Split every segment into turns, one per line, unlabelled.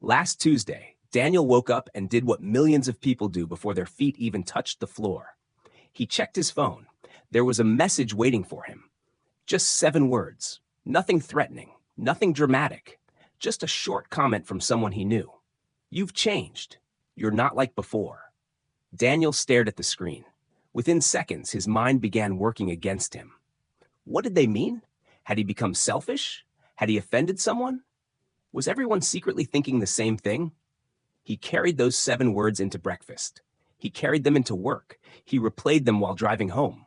Last Tuesday, Daniel woke up and did what millions of people do before their feet even touched the floor. He checked his phone. There was a message waiting for him. Just 7 words. Nothing threatening, nothing dramatic. Just a short comment from someone he knew. "You've changed. You're not like before." Daniel stared at the screen. Within seconds, his mind began working against him. What did they mean? Had he become selfish? Had he offended someone? Was everyone secretly thinking the same thing? He carried those 7 words into breakfast. He carried them into work. He replayed them while driving home.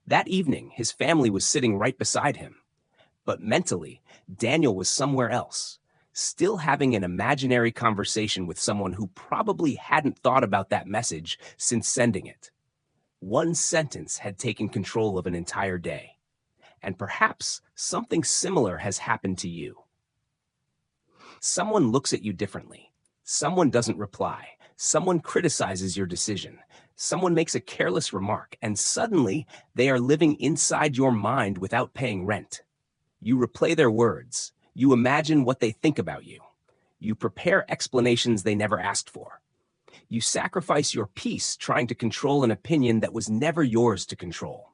That evening, his family was sitting right beside him. But mentally, Daniel was somewhere else, still having an imaginary conversation with someone who probably hadn't thought about that message since sending it. One sentence had taken control of an entire day. And perhaps something similar has happened to you. Someone looks at you differently. Someone doesn't reply. Someone criticizes your decision. Someone makes a careless remark, and suddenly they are living inside your mind without paying rent. You replay their words. You imagine what they think about you. You prepare explanations they never asked for. You sacrifice your peace trying to control an opinion that was never yours to control.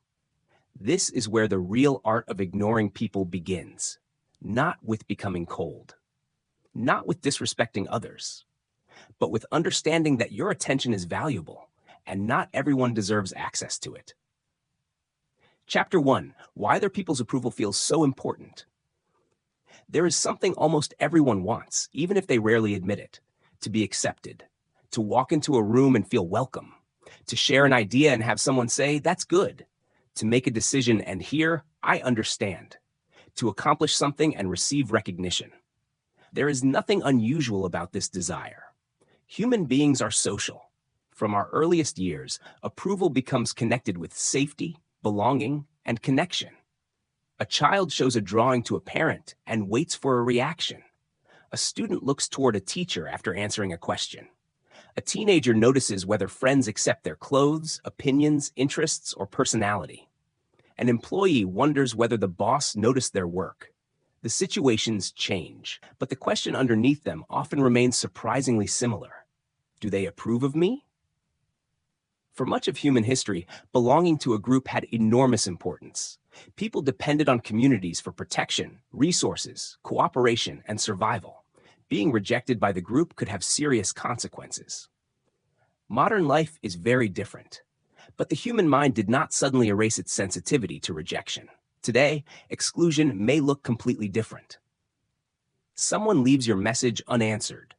This is where the real art of ignoring people begins, not with becoming cold, not with disrespecting others, but with understanding that your attention is valuable and not everyone deserves access to it. Chapter 1, Why Other People's Approval Feels So Important. There is something almost everyone wants, even if they rarely admit it: to be accepted, to walk into a room and feel welcome, to share an idea and have someone say, "That's good," to make a decision and hear, "I understand," to accomplish something and receive recognition. There is nothing unusual about this desire. Human beings are social. From our earliest years, approval becomes connected with safety, belonging, and connection. A child shows a drawing to a parent and waits for a reaction. A student looks toward a teacher after answering a question. A teenager notices whether friends accept their clothes, opinions, interests, or personality. An employee wonders whether the boss noticed their work. The situations change, but the question underneath them often remains surprisingly similar. Do they approve of me? For much of human history, belonging to a group had enormous importance. People depended on communities for protection, resources, cooperation, and survival. Being rejected by the group could have serious consequences. Modern life is very different, but the human mind did not suddenly erase its sensitivity to rejection. Today, exclusion may look completely different. Someone leaves your message unanswered.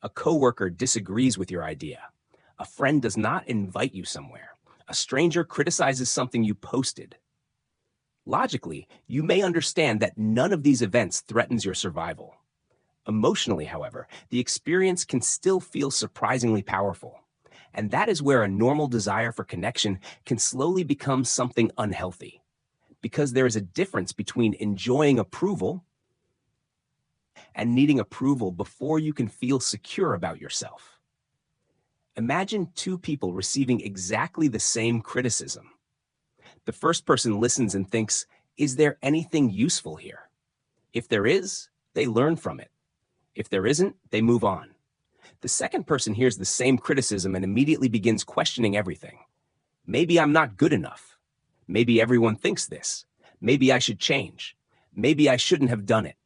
A coworker disagrees with your idea. A friend does not invite you somewhere. A stranger criticizes something you posted. Logically, you may understand that none of these events threatens your survival. Emotionally, however, the experience can still feel surprisingly powerful. And that is where a normal desire for connection can slowly become something unhealthy. Because there is a difference between enjoying approval and needing approval before you can feel secure about yourself. Imagine 2 people receiving exactly the same criticism. The first person listens and thinks, "Is there anything useful here?" If there is, they learn from it. If there isn't, they move on. The second person hears the same criticism and immediately begins questioning everything. Maybe I'm not good enough. Maybe everyone thinks this. Maybe I should change. Maybe I shouldn't have done it.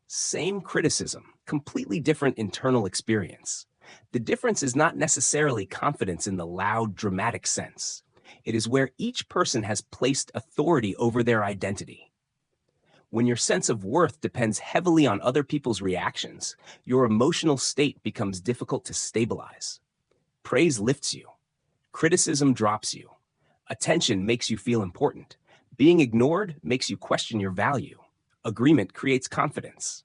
Same criticism, completely different internal experience. The difference is not necessarily confidence in the loud, dramatic sense. It is where each person has placed authority over their identity. When your sense of worth depends heavily on other people's reactions, your emotional state becomes difficult to stabilize. Praise lifts you. Criticism drops you. Attention makes you feel important. Being ignored makes you question your value. Agreement creates confidence.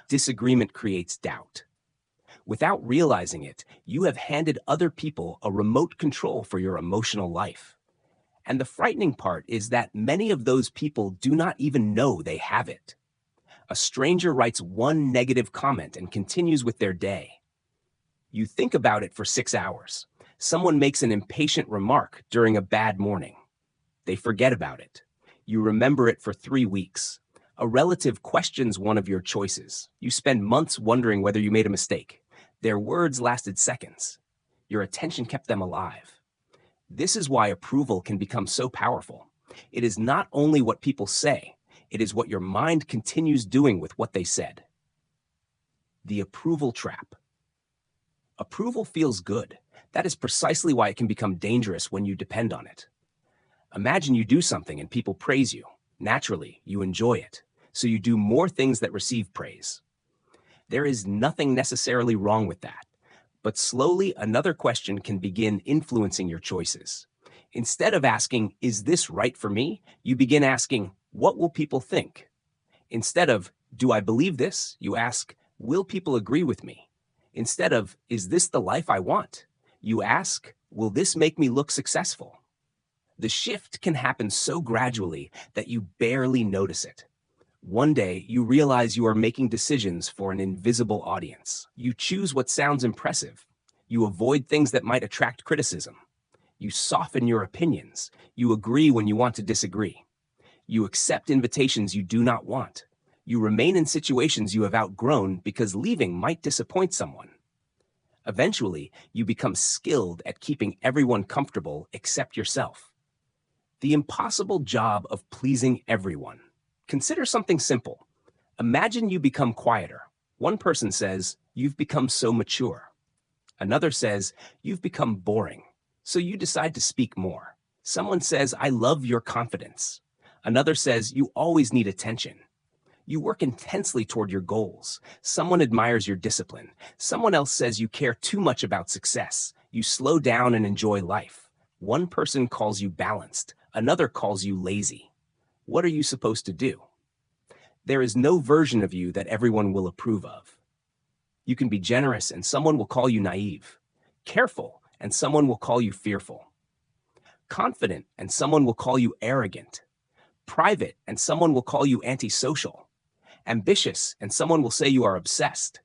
Disagreement creates doubt. Without realizing it, you have handed other people a remote control for your emotional life. And the frightening part is that many of those people do not even know they have it. A stranger writes one negative comment and continues with their day. You think about it for 6 hours. Someone makes an impatient remark during a bad morning. They forget about it. You remember it for 3 weeks. A relative questions one of your choices. You spend months wondering whether you made a mistake. Their words lasted seconds. Your attention kept them alive. This is why approval can become so powerful. It is not only what people say, it is what your mind continues doing with what they said. The approval trap. Approval feels good. That is precisely why it can become dangerous when you depend on it. Imagine you do something and people praise you. Naturally, you enjoy it, so you do more things that receive praise. There is nothing necessarily wrong with that, but slowly another question can begin influencing your choices. Instead of asking, "Is this right for me?" you begin asking, "What will people think?" Instead of, "Do I believe this?" you ask, "Will people agree with me?" Instead of, "Is this the life I want?" you ask, "Will this make me look successful?" The shift can happen so gradually that you barely notice it. One day, you realize you are making decisions for an invisible audience. You choose what sounds impressive. You avoid things that might attract criticism. You soften your opinions. You agree when you want to disagree. You accept invitations you do not want. You remain in situations you have outgrown because leaving might disappoint someone. Eventually, you become skilled at keeping everyone comfortable except yourself. The impossible job of pleasing everyone. Consider something simple. Imagine you become quieter. One person says, "You've become so mature." Another says, "You've become boring." So you decide to speak more. Someone says, "I love your confidence." Another says, "You always need attention." You work intensely toward your goals. Someone admires your discipline. Someone else says you care too much about success. You slow down and enjoy life. One person calls you balanced. Another calls you lazy. What are you supposed to do? There is no version of you that everyone will approve of. You can be generous and someone will call you naive. Careful and someone will call you fearful. Confident and someone will call you arrogant. Private and someone will call you antisocial. Ambitious and someone will say you are obsessed.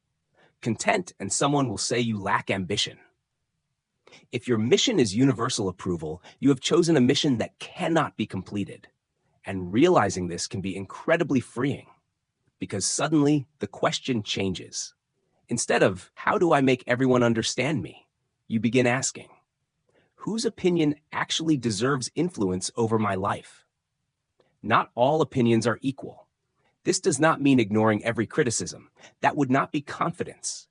Content and someone will say you lack ambition. If your mission is universal approval, you have chosen a mission that cannot be completed. And realizing this can be incredibly freeing, because suddenly the question changes. Instead of, "How do I make everyone understand me?" you begin asking, "Whose opinion actually deserves influence over my life?" Not all opinions are equal. This does not mean ignoring every criticism. That would not be confidence.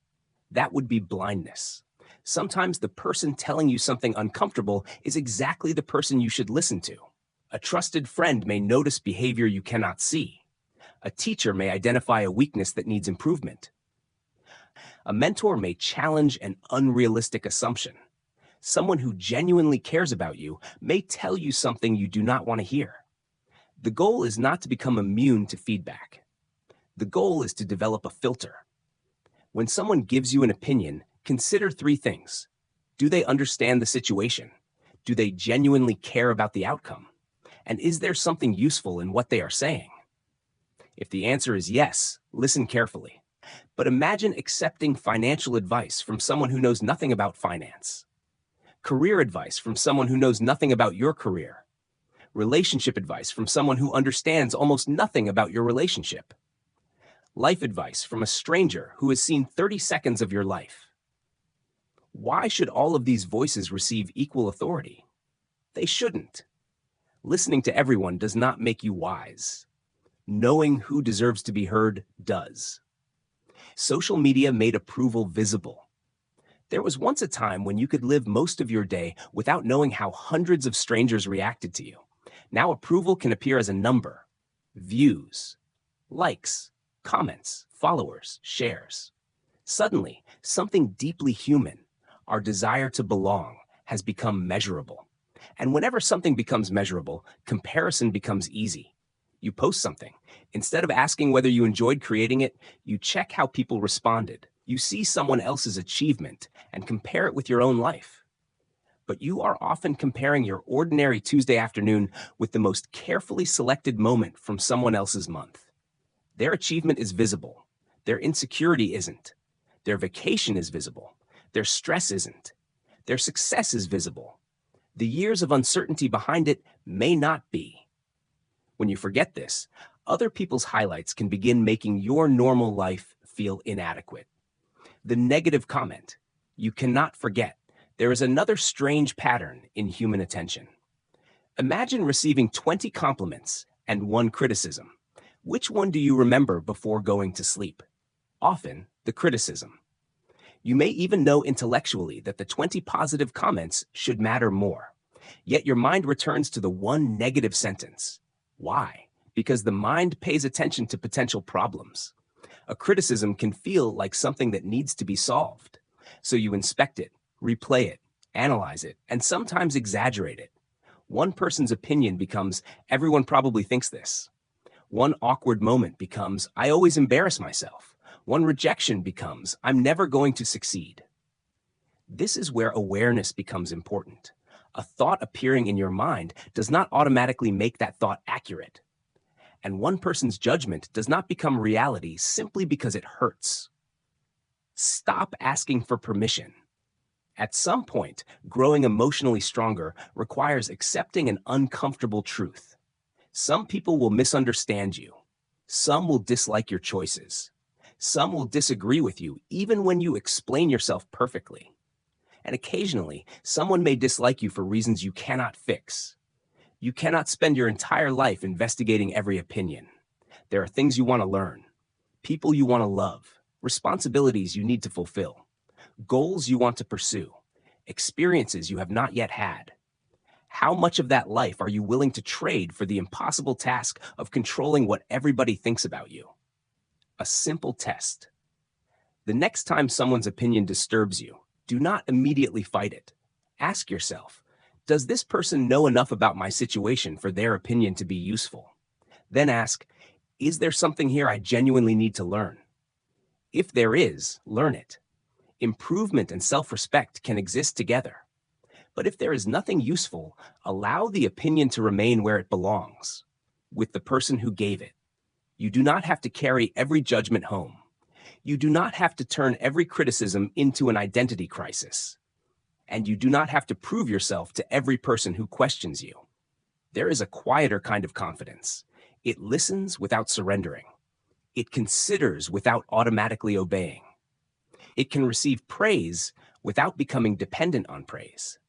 That would be blindness. Sometimes the person telling you something uncomfortable is exactly the person you should listen to. A trusted friend may notice behavior you cannot see. A teacher may identify a weakness that needs improvement. A mentor may challenge an unrealistic assumption. Someone who genuinely cares about you may tell you something you do not want to hear. The goal is not to become immune to feedback. The goal is to develop a filter. When someone gives you an opinion, consider three things. Do they understand the situation? Do they genuinely care about the outcome? And is there something useful in what they are saying? If the answer is yes, listen carefully. But imagine accepting financial advice from someone who knows nothing about finance. Career advice from someone who knows nothing about your career. Relationship advice from someone who understands almost nothing about your relationship. Life advice from a stranger who has seen 30 seconds of your life. Why should all of these voices receive equal authority? They shouldn't. Listening to everyone does not make you wise. Knowing who deserves to be heard does. Social media made approval visible. There was once a time when you could live most of your day without knowing how hundreds of strangers reacted to you. Now approval can appear as a number, views, likes, comments, followers, shares. Suddenly, something deeply human, our desire to belong, has become measurable. And whenever something becomes measurable, comparison becomes easy. You post something. Instead of asking whether you enjoyed creating it, you check how people responded. You see someone else's achievement and compare it with your own life. But you are often comparing your ordinary Tuesday afternoon with the most carefully selected moment from someone else's month. Their achievement is visible. Their insecurity isn't. Their vacation is visible. Their stress isn't. Their success is visible. The years of uncertainty behind it may not be. When you forget this, Other people's highlights can begin making your normal life feel inadequate. The negative comment. You cannot forget. There is another strange pattern in human attention. Imagine receiving 20 compliments and one criticism. Which one do you remember before going to sleep? Often, the criticism. You may even know intellectually that the 20 positive comments should matter more. Yet your mind returns to the one negative sentence. Why? Because the mind pays attention to potential problems. A criticism can feel like something that needs to be solved. So you inspect it, replay it, analyze it, and sometimes exaggerate it. One person's opinion becomes, everyone probably thinks this. One awkward moment becomes, I always embarrass myself. One rejection becomes, I'm never going to succeed. This is where awareness becomes important. A thought appearing in your mind does not automatically make that thought accurate. And one person's judgment does not become reality simply because it hurts. Stop asking for permission. At some point, growing emotionally stronger requires accepting an uncomfortable truth. Some people will misunderstand you. Some will dislike your choices. Some will disagree with you even when you explain yourself perfectly. And occasionally, someone may dislike you for reasons you cannot fix. You cannot spend your entire life investigating every opinion. There are things you want to learn, people you want to love, responsibilities you need to fulfill, goals you want to pursue, experiences you have not yet had. How much of that life are you willing to trade for the impossible task of controlling what everybody thinks about you? A simple test. The next time someone's opinion disturbs you, do not immediately fight it. Ask yourself, does this person know enough about my situation for their opinion to be useful? Then ask, is there something here I genuinely need to learn? If there is, learn it. Improvement and self-respect can exist together. But if there is nothing useful, allow the opinion to remain where it belongs, with the person who gave it. You do not have to carry every judgment home. You do not have to turn every criticism into an identity crisis. And you do not have to prove yourself to every person who questions you. There is a quieter kind of confidence. It listens without surrendering. It considers without automatically obeying. It can receive praise without becoming dependent on praise.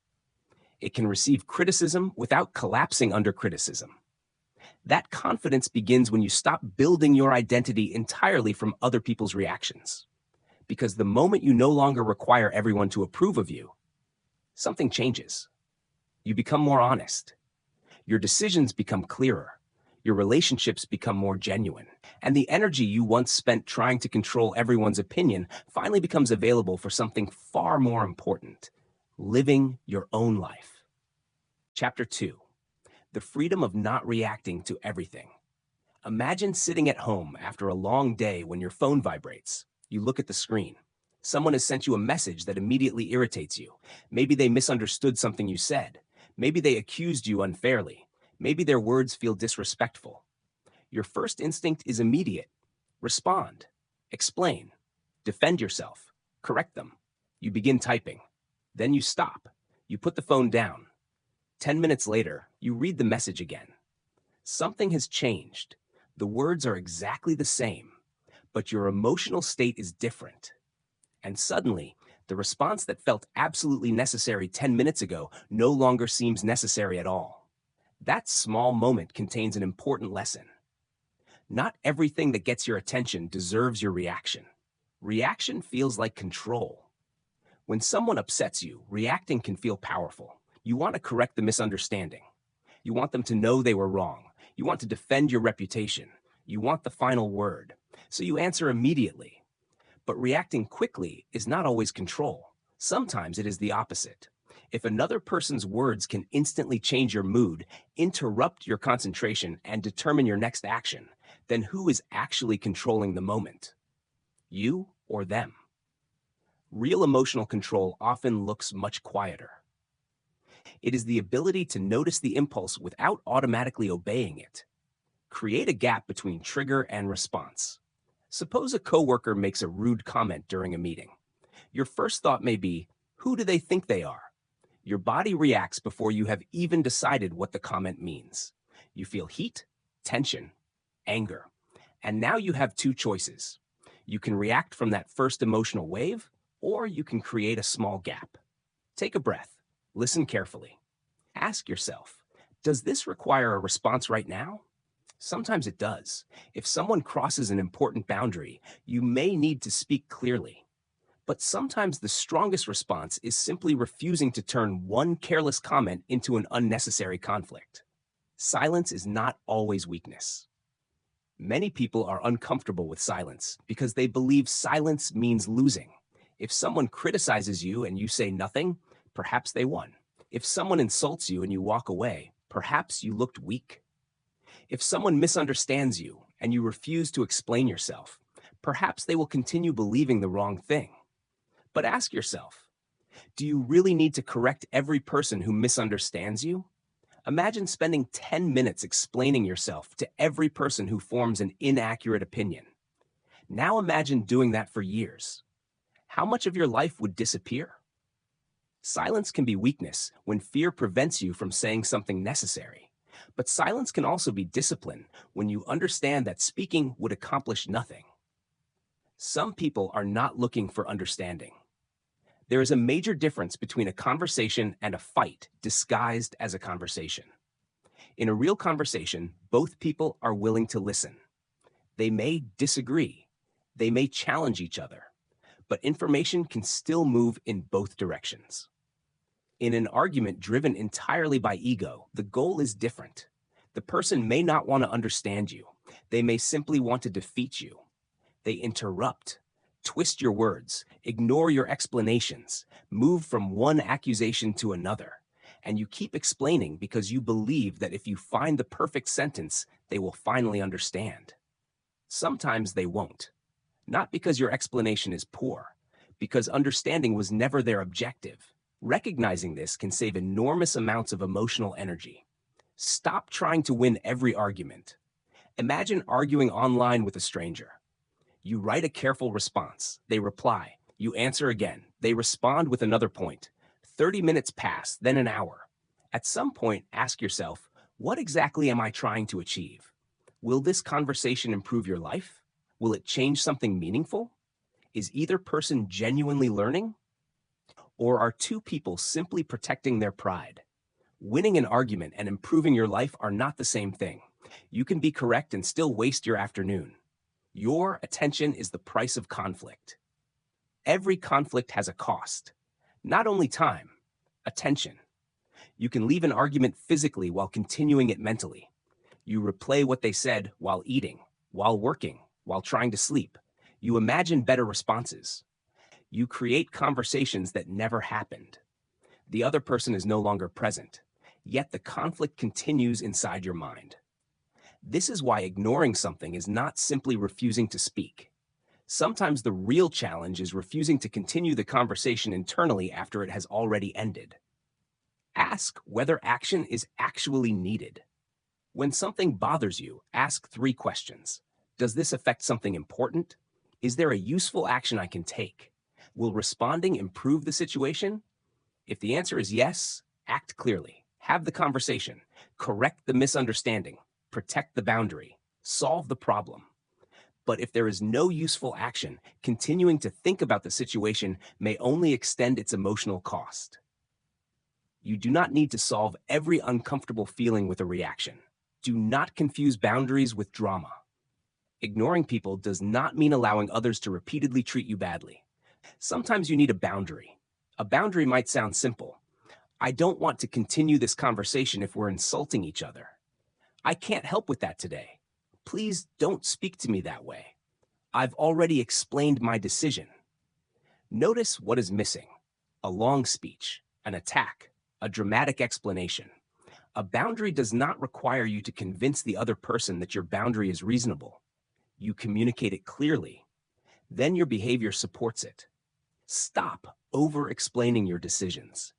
It can receive criticism without collapsing under criticism. That confidence begins when you stop building your identity entirely from other people's reactions. Because the moment you no longer require everyone to approve of you, something changes. You become more honest. Your decisions become clearer. Your relationships become more genuine. And the energy you once spent trying to control everyone's opinion finally becomes available for something far more important: living your own life. Chapter 2. The freedom of not reacting to everything. Imagine sitting at home after a long day when your phone vibrates. You look at the screen. Someone has sent you a message that immediately irritates you. Maybe they misunderstood something you said. Maybe they accused you unfairly. Maybe their words feel disrespectful. Your first instinct is immediate. Respond. Explain. Defend yourself. Correct them. You begin typing. Then you stop. You put the phone down. 10 minutes later, you read the message again. Something has changed. The words are exactly the same, but your emotional state is different. And suddenly, the response that felt absolutely necessary 10 minutes ago no longer seems necessary at all. That small moment contains an important lesson. Not everything that gets your attention deserves your reaction. Reaction feels like control. When someone upsets you, reacting can feel powerful. You want to correct the misunderstanding. You want them to know they were wrong. You want to defend your reputation. You want the final word. So you answer immediately. But reacting quickly is not always control. Sometimes it is the opposite. If another person's words can instantly change your mood, interrupt your concentration, and determine your next action, then who is actually controlling the moment? You or them? Real emotional control often looks much quieter. It is the ability to notice the impulse without automatically obeying it. Create a gap between trigger and response. Suppose a coworker makes a rude comment during a meeting. Your first thought may be, who do they think they are? Your body reacts before you have even decided what the comment means. You feel heat, tension, anger. And now you have two choices. You can react from that first emotional wave, or you can create a small gap. Take a breath. Listen carefully. Ask yourself, does this require a response right now? Sometimes it does. If someone crosses an important boundary, you may need to speak clearly. But sometimes the strongest response is simply refusing to turn one careless comment into an unnecessary conflict. Silence is not always weakness. Many people are uncomfortable with silence because they believe silence means losing. If someone criticizes you and you say nothing, perhaps they won. If someone insults you and you walk away, perhaps you looked weak. If someone misunderstands you and you refuse to explain yourself, perhaps they will continue believing the wrong thing. But ask yourself, do you really need to correct every person who misunderstands you? Imagine spending 10 minutes explaining yourself to every person who forms an inaccurate opinion. Now imagine doing that for years. How much of your life would disappear? Silence can be weakness when fear prevents you from saying something necessary. But silence can also be discipline when you understand that speaking would accomplish nothing. Some people are not looking for understanding. There is a major difference between a conversation and a fight disguised as a conversation. In a real conversation, both people are willing to listen. They may disagree. They may challenge each other. But information can still move in both directions. In an argument driven entirely by ego, the goal is different. The person may not want to understand you. They may simply want to defeat you. They interrupt, twist your words, ignore your explanations, move from one accusation to another. And you keep explaining because you believe that if you find the perfect sentence, they will finally understand. Sometimes they won't. Not because your explanation is poor, because understanding was never their objective. Recognizing this can save enormous amounts of emotional energy. Stop trying to win every argument. Imagine arguing online with a stranger. You write a careful response. They reply. You answer again. They respond with another point. 30 minutes pass, then an hour. At some point, ask yourself, what exactly am I trying to achieve? Will this conversation improve your life? Will it change something meaningful? Is either person genuinely learning? Or are two people simply protecting their pride? Winning an argument and improving your life are not the same thing. You can be correct and still waste your afternoon. Your attention is the price of conflict. Every conflict has a cost. Not only time, attention. You can leave an argument physically while continuing it mentally. You replay what they said while eating, while working, while trying to sleep. You imagine better responses. You create conversations that never happened. The other person is no longer present, yet the conflict continues inside your mind. This is why ignoring something is not simply refusing to speak. Sometimes the real challenge is refusing to continue the conversation internally after it has already ended. Ask whether action is actually needed. When something bothers you, ask 3 questions. Does this affect something important? Is there a useful action I can take? Will responding improve the situation? If the answer is yes, act clearly. Have the conversation. Correct the misunderstanding. Protect the boundary. Solve the problem. But if there is no useful action, continuing to think about the situation may only extend its emotional cost. You do not need to solve every uncomfortable feeling with a reaction. Do not confuse boundaries with drama. Ignoring people does not mean allowing others to repeatedly treat you badly. Sometimes you need a boundary. A boundary might sound simple. I don't want to continue this conversation if we're insulting each other. I can't help with that today. Please don't speak to me that way. I've already explained my decision. Notice what is missing. A long speech, an attack, a dramatic explanation. A boundary does not require you to convince the other person that your boundary is reasonable. You communicate it clearly. Then your behavior supports it. Stop over-explaining your decisions.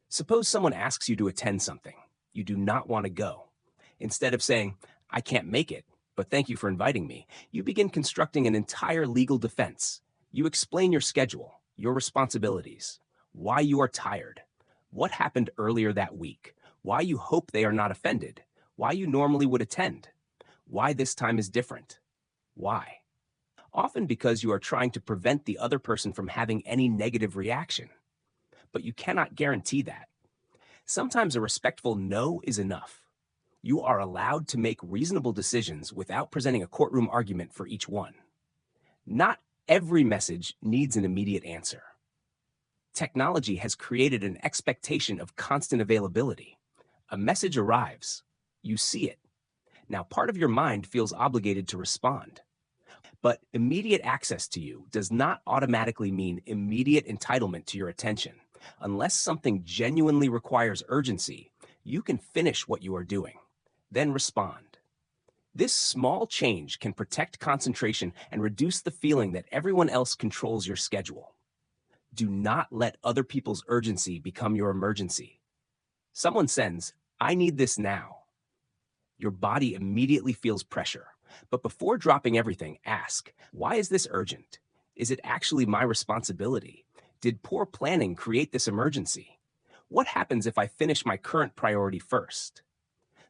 Suppose someone asks you to attend something. You do not want to go. Instead of saying, I can't make it, but thank you for inviting me, you begin constructing an entire legal defense. You explain your schedule, your responsibilities, why you are tired, what happened earlier that week, why you hope they are not offended, why you normally would attend. Why this time is different? Why? Often because you are trying to prevent the other person from having any negative reaction. But you cannot guarantee that. Sometimes a respectful no is enough. You are allowed to make reasonable decisions without presenting a courtroom argument for each one. Not every message needs an immediate answer. Technology has created an expectation of constant availability. A message arrives. You see it. Now, part of your mind feels obligated to respond. But immediate access to you does not automatically mean immediate entitlement to your attention. Unless something genuinely requires urgency, you can finish what you are doing, then respond. This small change can protect concentration and reduce the feeling that everyone else controls your schedule. Do not let other people's urgency become your emergency. Someone sends, "I need this now." Your body immediately feels pressure. But before dropping everything, ask, why is this urgent? Is it actually my responsibility? Did poor planning create this emergency? What happens if I finish my current priority first?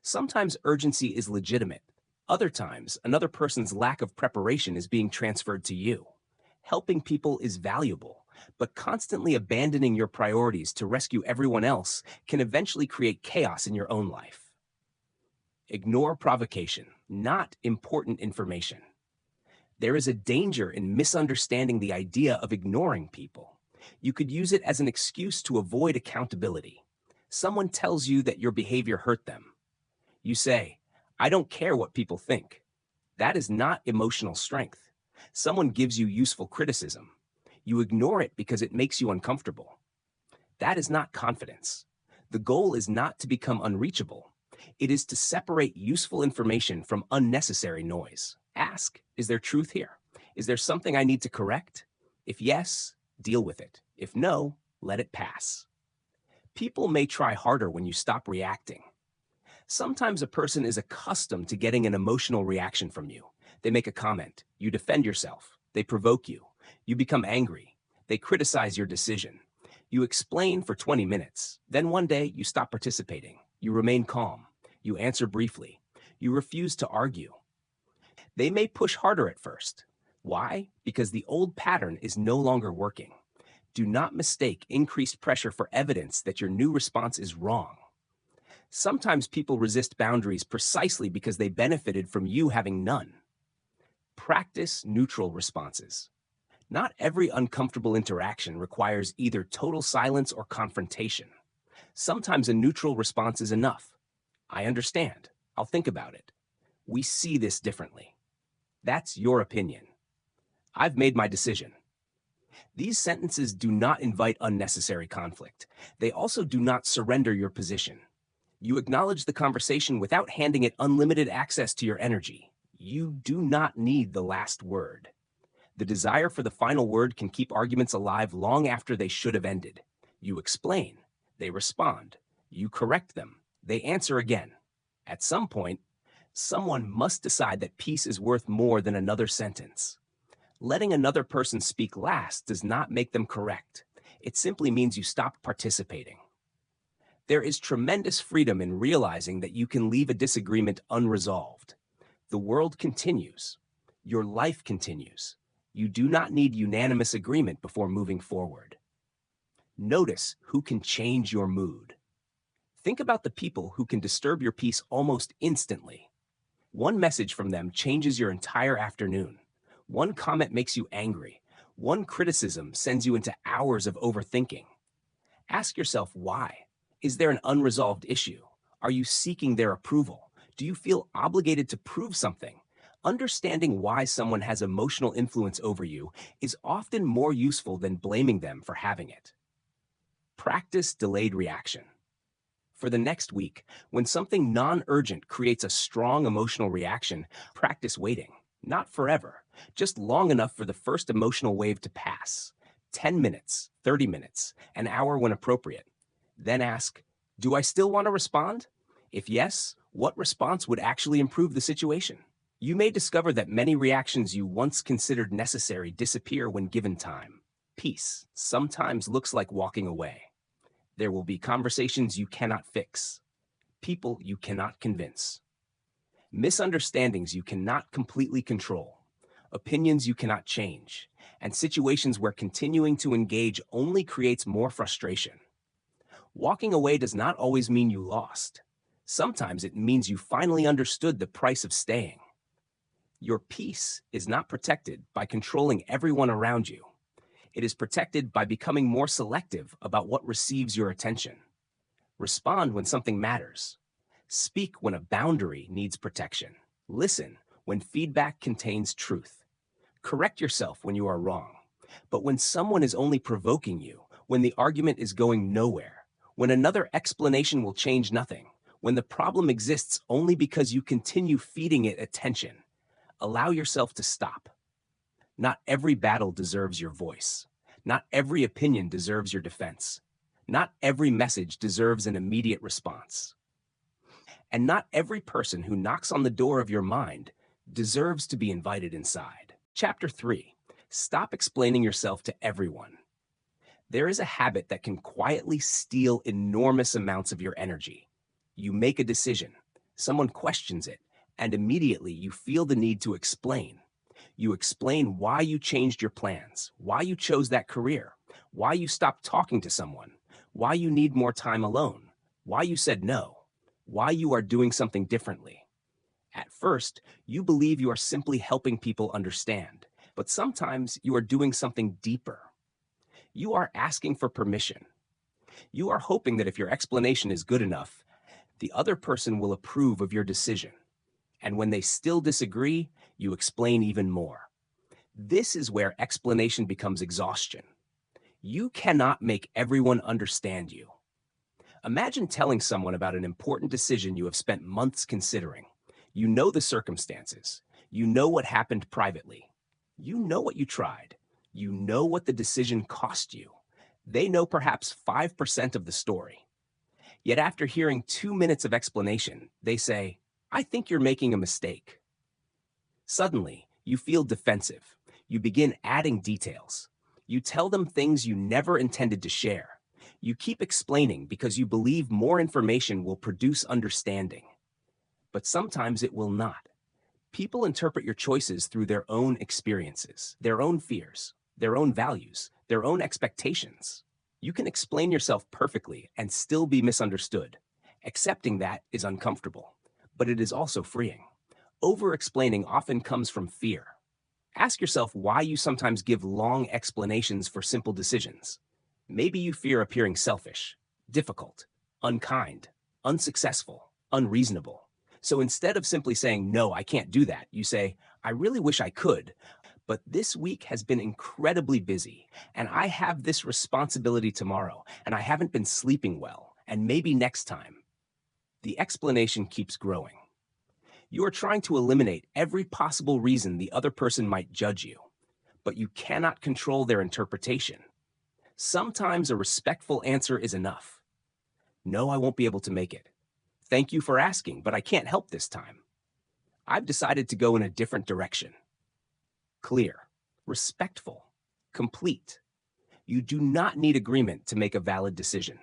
Sometimes urgency is legitimate. Other times, another person's lack of preparation is being transferred to you. Helping people is valuable, but constantly abandoning your priorities to rescue everyone else can eventually create chaos in your own life. Ignore provocation, not important information. There is a danger in misunderstanding the idea of ignoring people. You could use it as an excuse to avoid accountability. Someone tells you that your behavior hurt them. You say, "I don't care what people think." That is not emotional strength. Someone gives you useful criticism. You ignore it because it makes you uncomfortable. That is not confidence. The goal is not to become unreachable. It is to separate useful information from unnecessary noise. Ask, is there truth here? Is there something I need to correct? If yes, deal with it. If no, let it pass. People may try harder when you stop reacting. Sometimes a person is accustomed to getting an emotional reaction from you. They make a comment. You defend yourself. They provoke you. You become angry. They criticize your decision. You explain for 20 minutes. Then one day you stop participating. You remain calm. You answer briefly. You refuse to argue. They may push harder at first. Why? Because the old pattern is no longer working. Do not mistake increased pressure for evidence that your new response is wrong. Sometimes people resist boundaries precisely because they benefited from you having none. Practice neutral responses. Not every uncomfortable interaction requires either total silence or confrontation. Sometimes a neutral response is enough. I understand. I'll think about it. We see this differently. That's your opinion. I've made my decision. These sentences do not invite unnecessary conflict. They also do not surrender your position. You acknowledge the conversation without handing it unlimited access to your energy. You do not need the last word. The desire for the final word can keep arguments alive long after they should have ended. You explain. They respond. You correct them. They answer again. At some point, someone must decide that peace is worth more than another sentence. Letting another person speak last does not make them correct. It simply means you stop participating. There is tremendous freedom in realizing that you can leave a disagreement unresolved. The world continues. Your life continues. You do not need unanimous agreement before moving forward. Notice who can change your mood. Think about the people who can disturb your peace almost instantly. One message from them changes your entire afternoon. One comment makes you angry. One criticism sends you into hours of overthinking. Ask yourself why. Is there an unresolved issue? Are you seeking their approval? Do you feel obligated to prove something? Understanding why someone has emotional influence over you is often more useful than blaming them for having it. Practice delayed reaction. For the next week, when something non-urgent creates a strong emotional reaction, practice waiting. Not forever, just long enough for the first emotional wave to pass. 10 minutes, 30 minutes, an hour when appropriate. Then ask, do I still want to respond? If yes, what response would actually improve the situation? You may discover that many reactions you once considered necessary disappear when given time. Peace sometimes looks like walking away. There will be conversations you cannot fix, people you cannot convince. Misunderstandings you cannot completely control, opinions you cannot change, and situations where continuing to engage only creates more frustration. Walking away does not always mean you lost. Sometimes it means you finally understood the price of staying. Your peace is not protected by controlling everyone around you. It is protected by becoming more selective about what receives your attention. Respond when something matters. Speak when a boundary needs protection. Listen when feedback contains truth. Correct yourself when you are wrong. But when someone is only provoking you, when the argument is going nowhere, when another explanation will change nothing, when the problem exists only because you continue feeding it attention, allow yourself to stop. Not every battle deserves your voice. Not every opinion deserves your defense. Not every message deserves an immediate response. And not every person who knocks on the door of your mind deserves to be invited inside. Chapter 3. Stop explaining yourself to everyone. There is a habit that can quietly steal enormous amounts of your energy. You make a decision, someone questions it, and immediately you feel the need to explain. You explain why you changed your plans, why you chose that career, why you stopped talking to someone, why you need more time alone, why you said no, why you are doing something differently. At first, you believe you are simply helping people understand, but sometimes you are doing something deeper. You are asking for permission. You are hoping that if your explanation is good enough, the other person will approve of your decision. And when they still disagree, you explain even more. This is where explanation becomes exhaustion. You cannot make everyone understand you. Imagine telling someone about an important decision you have spent months considering. You know the circumstances. You know what happened privately. You know what you tried. You know what the decision cost you. They know perhaps 5% of the story. Yet after hearing 2 minutes of explanation, they say, "I think you're making a mistake." Suddenly, you feel defensive. You begin adding details. You tell them things you never intended to share. You keep explaining because you believe more information will produce understanding. But sometimes it will not. People interpret your choices through their own experiences, their own fears, their own values, their own expectations. You can explain yourself perfectly and still be misunderstood. Accepting that is uncomfortable, but it is also freeing. Over-explaining often comes from fear. Ask yourself why you sometimes give long explanations for simple decisions. Maybe you fear appearing selfish, difficult, unkind, unsuccessful, unreasonable. So instead of simply saying, "No, I can't do that," you say, "I really wish I could, but this week has been incredibly busy, and I have this responsibility tomorrow, and I haven't been sleeping well, and maybe next time." The explanation keeps growing. You are trying to eliminate every possible reason the other person might judge you, but you cannot control their interpretation. Sometimes a respectful answer is enough. "No, I won't be able to make it. Thank you for asking, but I can't help this time. I've decided to go in a different direction." Clear, respectful, complete. You do not need agreement to make a valid decision.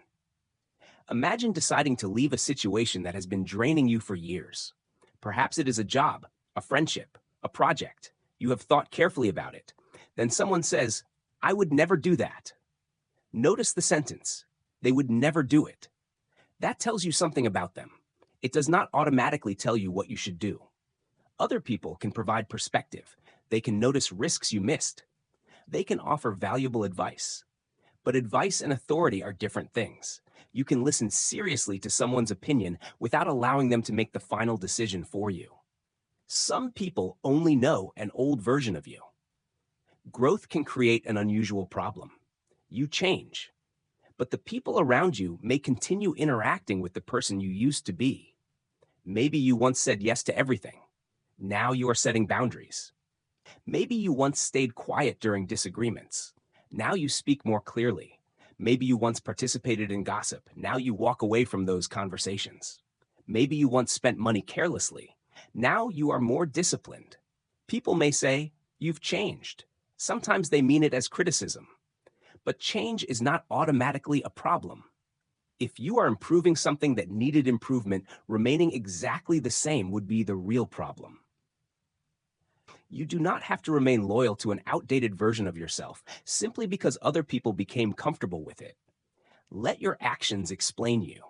Imagine deciding to leave a situation that has been draining you for years. Perhaps it is a job, a friendship, a project. You have thought carefully about it. Then someone says, "I would never do that." Notice the sentence, "They would never do it." That tells you something about them. It does not automatically tell you what you should do. Other people can provide perspective. They can notice risks you missed. They can offer valuable advice. But advice and authority are different things. You can listen seriously to someone's opinion without allowing them to make the final decision for you. Some people only know an old version of you. Growth can create an unusual problem. You change. But the people around you may continue interacting with the person you used to be. Maybe you once said yes to everything. Now you are setting boundaries. Maybe you once stayed quiet during disagreements. Now you speak more clearly. Maybe you once participated in gossip. Now you walk away from those conversations. Maybe you once spent money carelessly. Now you are more disciplined. People may say, "You've changed." Sometimes they mean it as criticism. But change is not automatically a problem. If you are improving something that needed improvement, remaining exactly the same would be the real problem. You do not have to remain loyal to an outdated version of yourself simply because other people became comfortable with it. Let your actions explain you.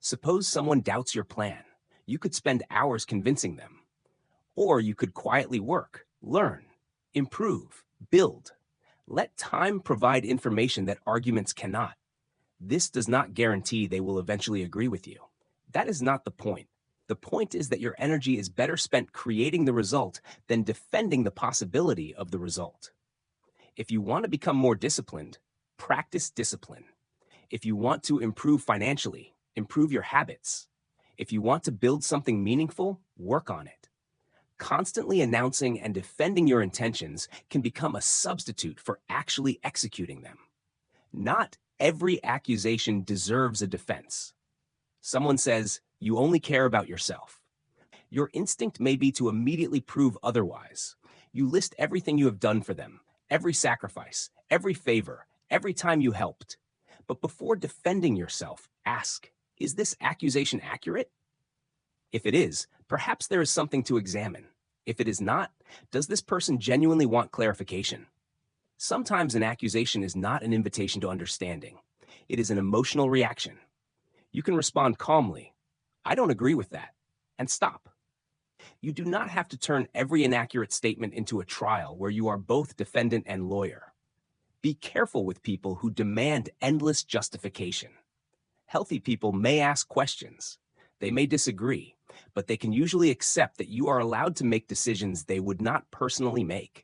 Suppose someone doubts your plan. You could spend hours convincing them. Or you could quietly work, learn, improve, build. Let time provide information that arguments cannot. This does not guarantee they will eventually agree with you. That is not the point. The point is that your energy is better spent creating the result than defending the possibility of the result. If you want to become more disciplined, practice discipline. If you want to improve financially, improve your habits. If you want to build something meaningful, work on it. Constantly announcing and defending your intentions can become a substitute for actually executing them. Not every accusation deserves a defense. Someone says, "You only care about yourself." Your instinct may be to immediately prove otherwise. You list everything you have done for them, every sacrifice, every favor, every time you helped. But before defending yourself, ask, is this accusation accurate? If it is, perhaps there is something to examine. If it is not, does this person genuinely want clarification? Sometimes an accusation is not an invitation to understanding. It is an emotional reaction. You can respond calmly, "I don't agree with that," and stop. You do not have to turn every inaccurate statement into a trial where you are both defendant and lawyer. Be careful with people who demand endless justification. Healthy people may ask questions. They may disagree, but they can usually accept that you are allowed to make decisions they would not personally make.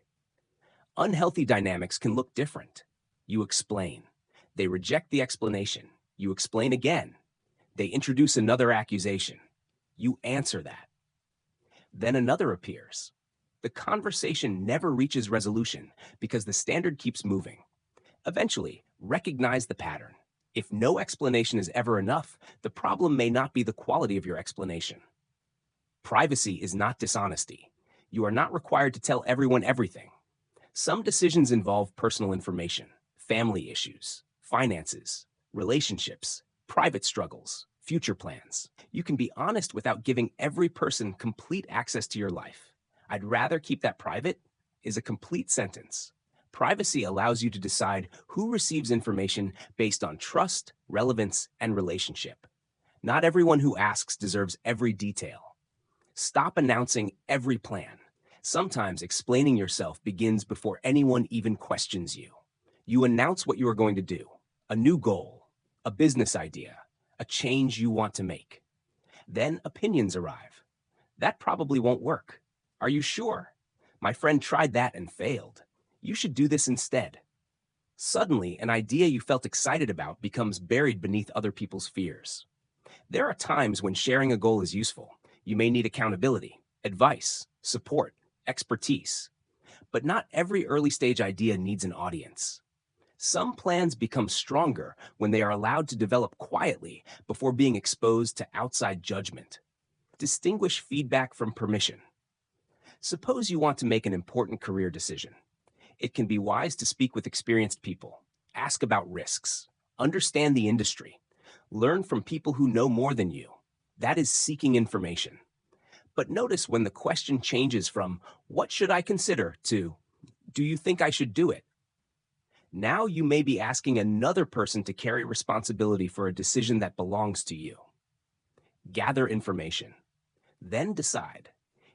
Unhealthy dynamics can look different. You explain. They reject the explanation. You explain again. They introduce another accusation. You answer that. Then another appears. The conversation never reaches resolution because the standard keeps moving. Eventually, recognize the pattern. If no explanation is ever enough, the problem may not be the quality of your explanation. Privacy is not dishonesty. You are not required to tell everyone everything. Some decisions involve personal information, family issues, finances, relationships, private struggles, future plans. You can be honest without giving every person complete access to your life. "I'd rather keep that private" is a complete sentence. Privacy allows you to decide who receives information based on trust, relevance, and relationship. Not everyone who asks deserves every detail. Stop announcing every plan. Sometimes explaining yourself begins before anyone even questions you. You announce what you are going to do, a new goal, a business idea, a change you want to make. Then opinions arrive. "That probably won't work." "Are you sure?" "My friend tried that and failed. You should do this instead." Suddenly, an idea you felt excited about becomes buried beneath other people's fears. There are times when sharing a goal is useful. You may need accountability, advice, support, expertise. But not every early stage idea needs an audience. Some plans become stronger when they are allowed to develop quietly before being exposed to outside judgment. Distinguish feedback from permission. Suppose you want to make an important career decision. It can be wise to speak with experienced people, ask about risks, understand the industry, learn from people who know more than you. That is seeking information. But notice when the question changes from "what should I consider" to "do you think I should do it?" Now you may be asking another person to carry responsibility for a decision that belongs to you. Gather information. Then decide.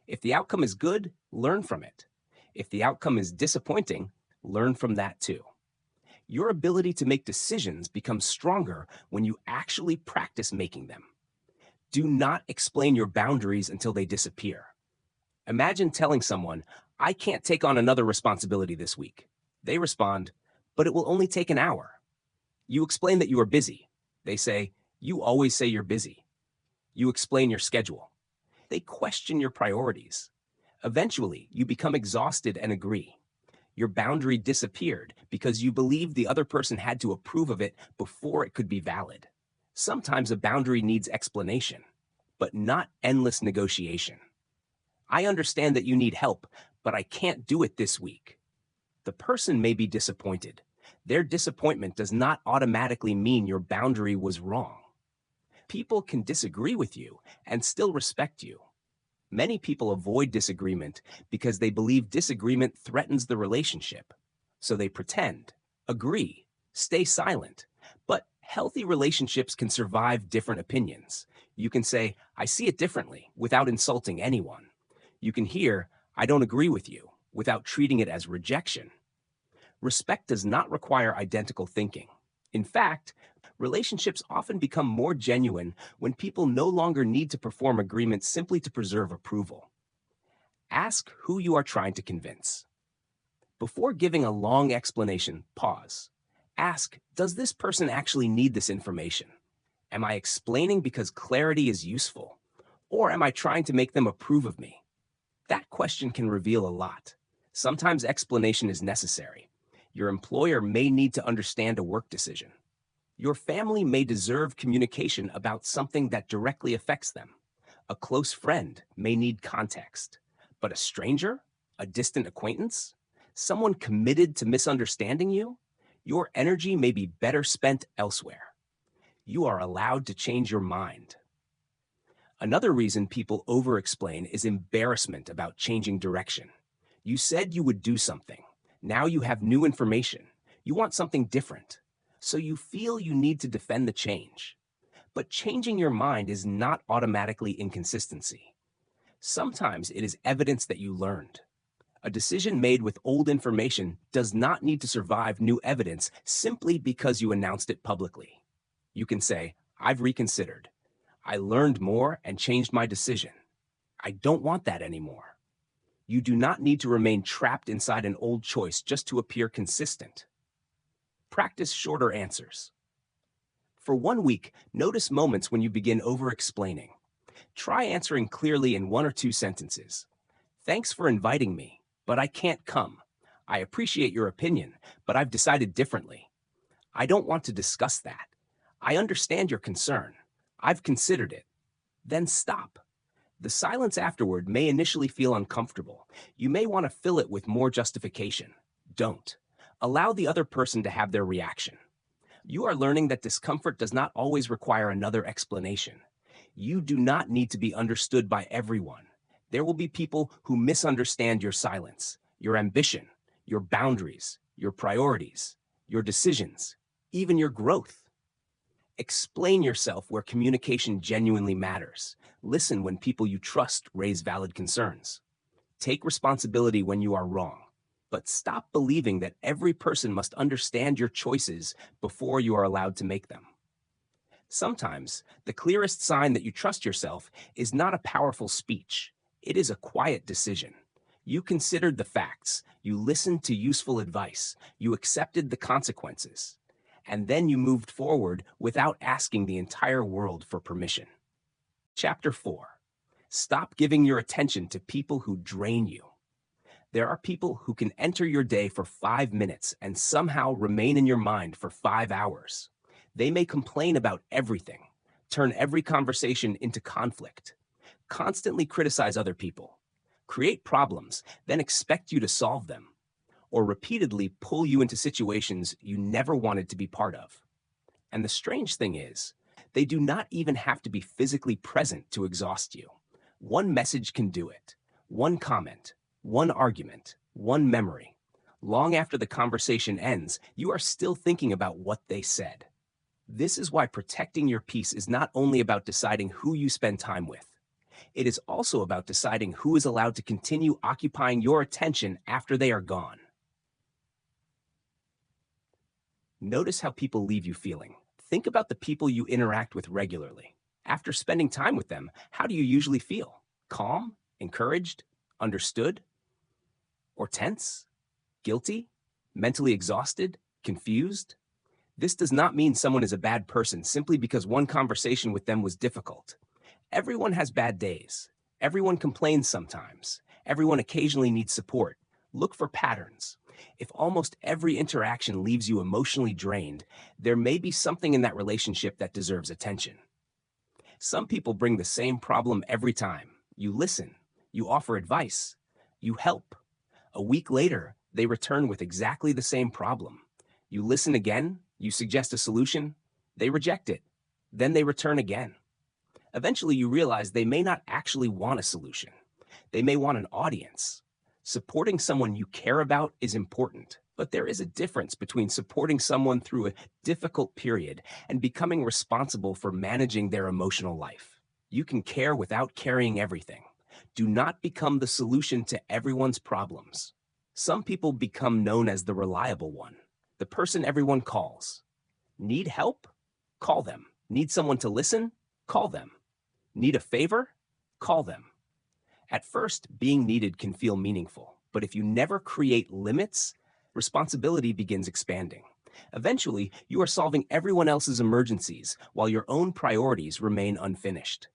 If the outcome is good, learn from it. If the outcome is disappointing, learn from that too. Your ability to make decisions becomes stronger when you actually practice making them. Do not explain your boundaries until they disappear. Imagine telling someone, "I can't take on another responsibility this week." They respond, "But it will only take an hour." You explain that you are busy. They say, "You always say you're busy." You explain your schedule. They question your priorities. Eventually, you become exhausted and agree. Your boundary disappeared because you believed the other person had to approve of it before it could be valid. Sometimes a boundary needs explanation, but not endless negotiation. "I understand that you need help, but I can't do it this week." The person may be disappointed, Their disappointment does not automatically mean your boundary was wrong. People can disagree with you and still respect you. Many people avoid disagreement because they believe disagreement threatens the relationship. So they pretend, agree, stay silent. But healthy relationships can survive different opinions. You can say, I see it differently, without insulting anyone. You can hear, I don't agree with you, without treating it as rejection. Respect does not require identical thinking. In fact, relationships often become more genuine when people no longer need to perform agreements simply to preserve approval. Ask who you are trying to convince. Before giving a long explanation, pause. Ask, does this person actually need this information? Am I explaining because clarity is useful? Or am I trying to make them approve of me? That question can reveal a lot. Sometimes explanation is necessary. Your employer may need to understand a work decision. Your family may deserve communication about something that directly affects them. A close friend may need context. But a stranger? A distant acquaintance? Someone committed to misunderstanding you? Your energy may be better spent elsewhere. You are allowed to change your mind. Another reason people over-explain is embarrassment about changing direction. You said you would do something. Now you have new information. You want something different. So you feel you need to defend the change. But changing your mind is not automatically inconsistency. Sometimes it is evidence that you learned. A decision made with old information does not need to survive new evidence simply because you announced it publicly. You can say, I've reconsidered. I learned more and changed my decision. I don't want that anymore. You do not need to remain trapped inside an old choice just to appear consistent. Practice shorter answers. For 1 week, notice moments when you begin over-explaining. Try answering clearly in 1 or 2 sentences. Thanks for inviting me, but I can't come. I appreciate your opinion, but I've decided differently. I don't want to discuss that. I understand your concern. I've considered it. Then stop. The silence afterward may initially feel uncomfortable. You may want to fill it with more justification. Don't. Allow the other person to have their reaction. You are learning that discomfort does not always require another explanation. You do not need to be understood by everyone. There will be people who misunderstand your silence, your ambition, your boundaries, your priorities, your decisions, even your growth. Explain yourself where communication genuinely matters. Listen when people you trust raise valid concerns. Take responsibility when you are wrong. But stop believing that every person must understand your choices before you are allowed to make them. Sometimes, the clearest sign that you trust yourself is not a powerful speech. It is a quiet decision. You considered the facts, you listened to useful advice, you accepted the consequences, and then you moved forward without asking the entire world for permission. Chapter 4. Stop giving your attention to people who drain you. There are people who can enter your day for 5 minutes and somehow remain in your mind for 5 hours. They may complain about everything, turn every conversation into conflict, constantly criticize other people, create problems, then expect you to solve them, or repeatedly pull you into situations you never wanted to be part of. And the strange thing is, they do not even have to be physically present to exhaust you. One message can do it. One comment, one argument, one memory. Long after the conversation ends, you are still thinking about what they said. This is why protecting your peace is not only about deciding who you spend time with. It is also about deciding who is allowed to continue occupying your attention after they are gone. Notice how people leave you feeling. Think about the people you interact with regularly. After spending time with them, how do you usually feel? Calm? Encouraged? Understood? Or tense? Guilty? Mentally exhausted? Confused? This does not mean someone is a bad person simply because one conversation with them was difficult. Everyone has bad days. Everyone complains sometimes. Everyone occasionally needs support. Look for patterns. If almost every interaction leaves you emotionally drained, there may be something in that relationship that deserves attention. Some people bring the same problem every time. You listen. You offer advice. You help. A week later, they return with exactly the same problem. You listen again, you suggest a solution, they reject it. Then they return again. Eventually, you realize they may not actually want a solution. They may want an audience. Supporting someone you care about is important, but there is a difference between supporting someone through a difficult period and becoming responsible for managing their emotional life. You can care without carrying everything. Do not become the solution to everyone's problems. Some people become known as the reliable one, the person everyone calls. Need help? Call them. Need someone to listen? Call them. Need a favor? Call them. At first, being needed can feel meaningful, but if you never create limits, responsibility begins expanding. Eventually, you are solving everyone else's emergencies while your own priorities remain unfinished.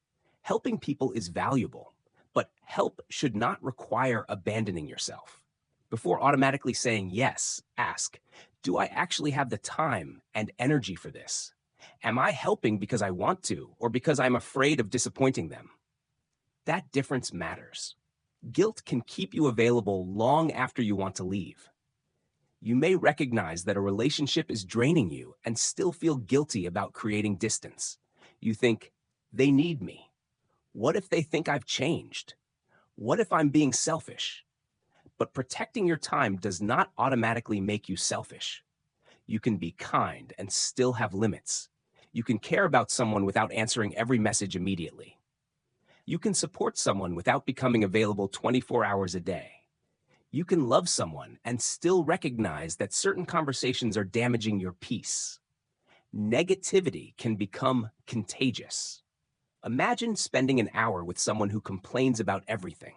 Helping people is valuable, but help should not require abandoning yourself. Before automatically saying yes, ask, do I actually have the time and energy for this? Am I helping because I want to or because I'm afraid of disappointing them? That difference matters. Guilt can keep you available long after you want to leave. You may recognize that a relationship is draining you and still feel guilty about creating distance. You think, they need me. What if they think I've changed? What if I'm being selfish? But protecting your time does not automatically make you selfish. You can be kind and still have limits. You can care about someone without answering every message immediately. You can support someone without becoming available 24 hours a day. You can love someone and still recognize that certain conversations are damaging your peace. Negativity can become contagious. Imagine spending an hour with someone who complains about everything.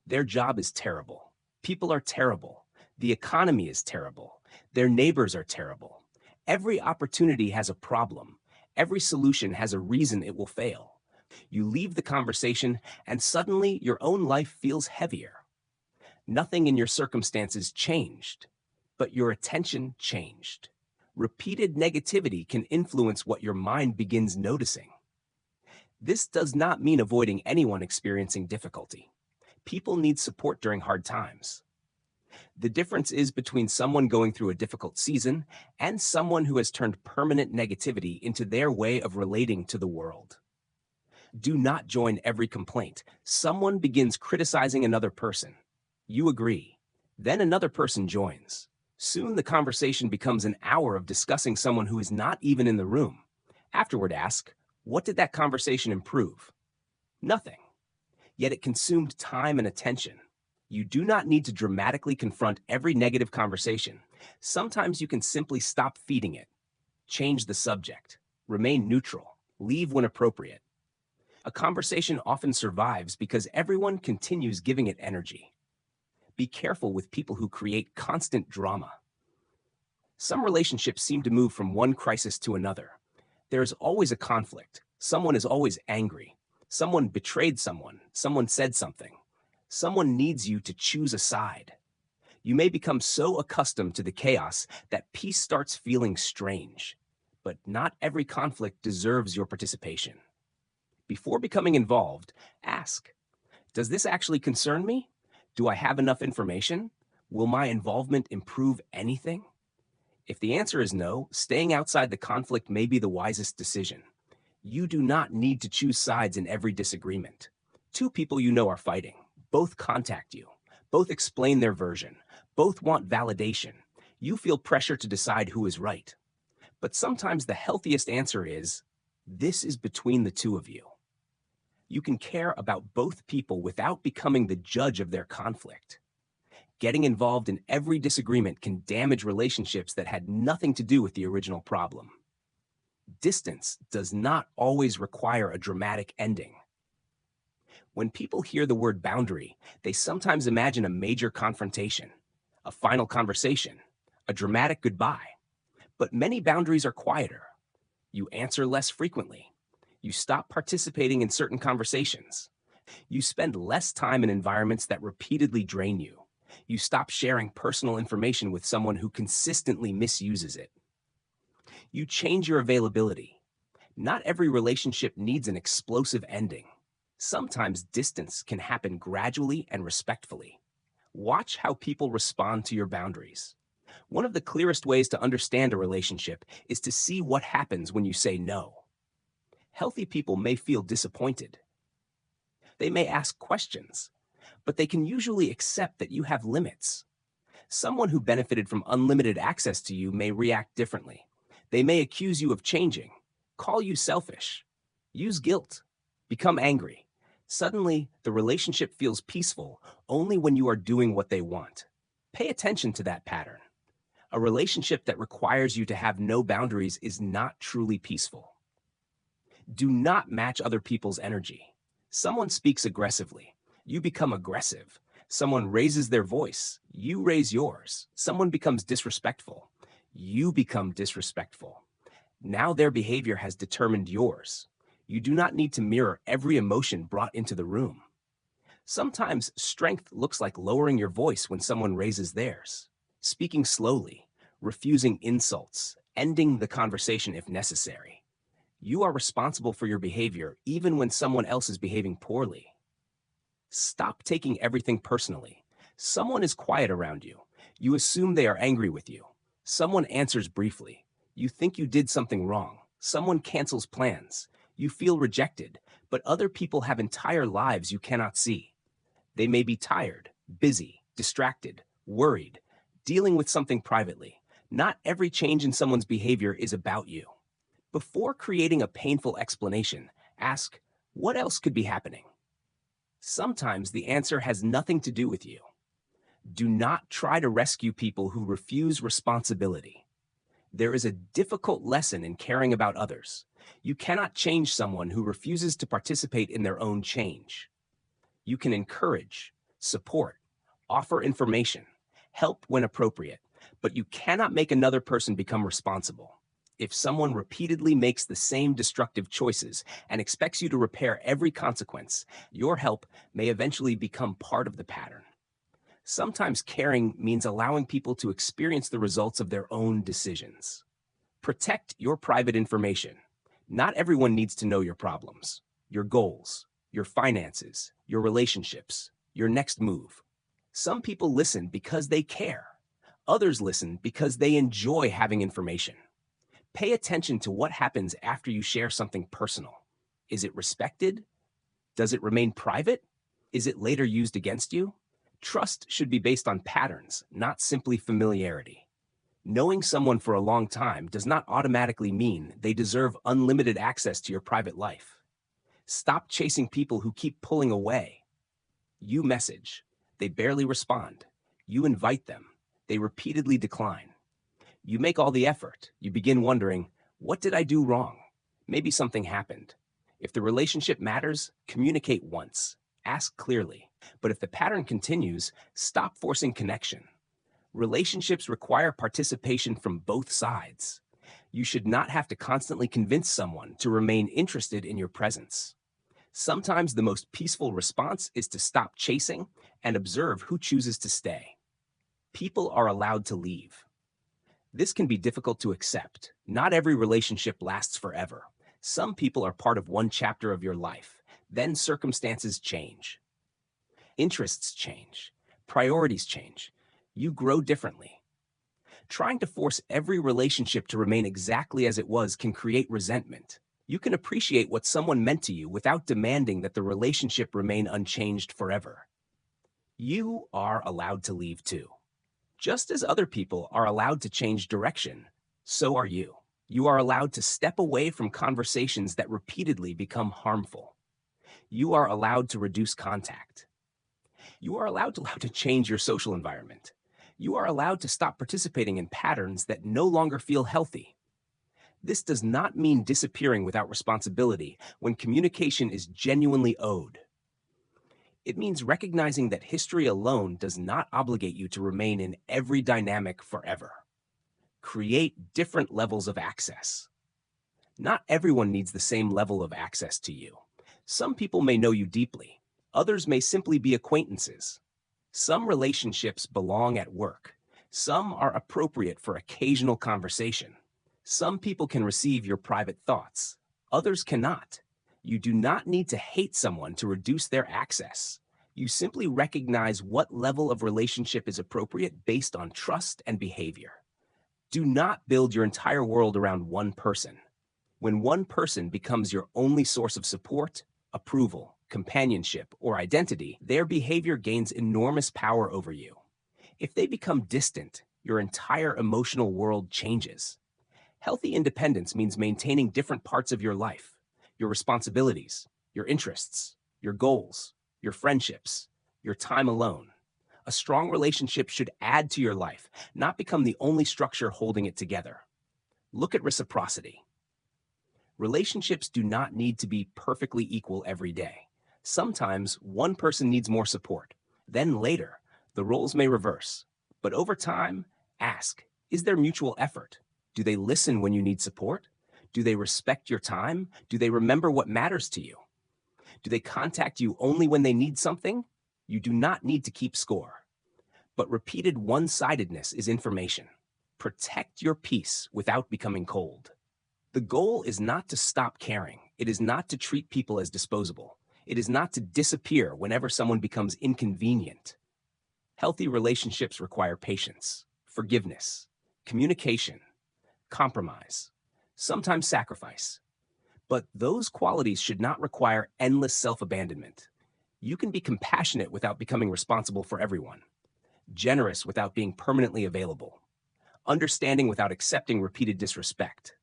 Their job is terrible. People are terrible. The economy is terrible. Their neighbors are terrible. Every opportunity has a problem. Every solution has a reason it will fail. You leave the conversation, and suddenly your own life feels heavier. Nothing in your circumstances changed, but your attention changed. Repeated negativity can influence what your mind begins noticing. This does not mean avoiding anyone experiencing difficulty. People need support during hard times. The difference is between someone going through a difficult season and someone who has turned permanent negativity into their way of relating to the world. Do not join every complaint. Someone begins criticizing another person. You agree. Then another person joins. Soon the conversation becomes an hour of discussing someone who is not even in the room. Afterward, ask, what did that conversation improve? Nothing. Yet it consumed time and attention. You do not need to dramatically confront every negative conversation. Sometimes you can simply stop feeding it. Change the subject. Remain neutral. Leave when appropriate. A conversation often survives because everyone continues giving it energy. Be careful with people who create constant drama. Some relationships seem to move from one crisis to another. There is always a conflict. Someone is always angry. Someone betrayed someone. Someone said something. Someone needs you to choose a side. You may become so accustomed to the chaos that peace starts feeling strange. But not every conflict deserves your participation. Before becoming involved, ask, does this actually concern me? Do I have enough information? Will my involvement improve anything? If the answer is no, staying outside the conflict may be the wisest decision. You do not need to choose sides in every disagreement. Two people you know are fighting. Both contact you. Both explain their version. Both want validation. You feel pressure to decide who is right. But sometimes the healthiest answer is, this is between the two of you. You can care about both people without becoming the judge of their conflict. Getting involved in every disagreement can damage relationships that had nothing to do with the original problem. Distance does not always require a dramatic ending. When people hear the word boundary, they sometimes imagine a major confrontation, a final conversation, a dramatic goodbye. But many boundaries are quieter. You answer less frequently. You stop participating in certain conversations. You spend less time in environments that repeatedly drain you. You stop sharing personal information with someone who consistently misuses it. You change your availability. Not every relationship needs an explosive ending. Sometimes distance can happen gradually and respectfully. Watch how people respond to your boundaries. One of the clearest ways to understand a relationship is to see what happens when you say no. Healthy people may feel disappointed. They may ask questions, but they can usually accept that you have limits. Someone who benefited from unlimited access to you may react differently. They may accuse you of changing, call you selfish, use guilt, become angry. Suddenly, the relationship feels peaceful only when you are doing what they want. Pay attention to that pattern. A relationship that requires you to have no boundaries is not truly peaceful. Do not match other people's energy. Someone speaks aggressively, you become aggressive. Someone raises their voice, you raise yours. Someone becomes disrespectful, you become disrespectful. Now their behavior has determined yours. You do not need to mirror every emotion brought into the room. Sometimes strength looks like lowering your voice when someone raises theirs, speaking slowly, refusing insults, ending the conversation if necessary. You are responsible for your behavior even when someone else is behaving poorly. Stop taking everything personally. Someone is quiet around you. You assume they are angry with you. Someone answers briefly. You think you did something wrong. Someone cancels plans. You feel rejected, but other people have entire lives you cannot see. They may be tired, busy, distracted, worried, dealing with something privately. Not every change in someone's behavior is about you. Before creating a painful explanation, ask, what else could be happening? Sometimes the answer has nothing to do with you. Do not try to rescue people who refuse responsibility. There is a difficult lesson in caring about others. You cannot change someone who refuses to participate in their own change. You can encourage, support, offer information, help when appropriate, but you cannot make another person become responsible. If someone repeatedly makes the same destructive choices and expects you to repair every consequence, your help may eventually become part of the pattern. Sometimes caring means allowing people to experience the results of their own decisions. Protect your private information. Not everyone needs to know your problems, your goals, your finances, your relationships, your next move. Some people listen because they care. Others listen because they enjoy having information. Pay attention to what happens after you share something personal. Is it respected? Does it remain private? Is it later used against you? Trust should be based on patterns, not simply familiarity. Knowing someone for a long time does not automatically mean they deserve unlimited access to your private life. Stop chasing people who keep pulling away. You message. They barely respond. You invite them. They repeatedly decline. You make all the effort. You begin wondering, what did I do wrong? Maybe something happened. If the relationship matters, communicate once. Ask clearly. But if the pattern continues, stop forcing connection. Relationships require participation from both sides. You should not have to constantly convince someone to remain interested in your presence. Sometimes the most peaceful response is to stop chasing and observe who chooses to stay. People are allowed to leave. This can be difficult to accept. Not every relationship lasts forever. Some people are part of one chapter of your life. Then circumstances change. Interests change. Priorities change. You grow differently. Trying to force every relationship to remain exactly as it was can create resentment. You can appreciate what someone meant to you without demanding that the relationship remain unchanged forever. You are allowed to leave too. Just as other people are allowed to change direction, so are you. You are allowed to step away from conversations that repeatedly become harmful. You are allowed to reduce contact. You are allowed to change your social environment. You are allowed to stop participating in patterns that no longer feel healthy. This does not mean disappearing without responsibility when communication is genuinely owed. It means recognizing that history alone does not obligate you to remain in every dynamic forever. Create different levels of access. Not everyone needs the same level of access to you. Some people may know you deeply. Others may simply be acquaintances. Some relationships belong at work. Some are appropriate for occasional conversation. Some people can receive your private thoughts. Others cannot. You do not need to hate someone to reduce their access. You simply recognize what level of relationship is appropriate based on trust and behavior. Do not build your entire world around one person. When one person becomes your only source of support, approval, companionship, or identity, their behavior gains enormous power over you. If they become distant, your entire emotional world changes. Healthy independence means maintaining different parts of your life, your responsibilities, your interests, your goals, your friendships, your time alone. A strong relationship should add to your life, not become the only structure holding it together. Look at reciprocity. Relationships do not need to be perfectly equal every day. Sometimes one person needs more support. Then later, the roles may reverse. But over time, ask, is there mutual effort? Do they listen when you need support? Do they respect your time? Do they remember what matters to you? Do they contact you only when they need something? You do not need to keep score. But repeated one-sidedness is information. Protect your peace without becoming cold. The goal is not to stop caring. It is not to treat people as disposable. It is not to disappear whenever someone becomes inconvenient. Healthy relationships require patience, forgiveness, communication, compromise, sometimes sacrifice. But those qualities should not require endless self-abandonment. You can be compassionate without becoming responsible for everyone, generous without being permanently available, understanding without accepting repeated disrespect,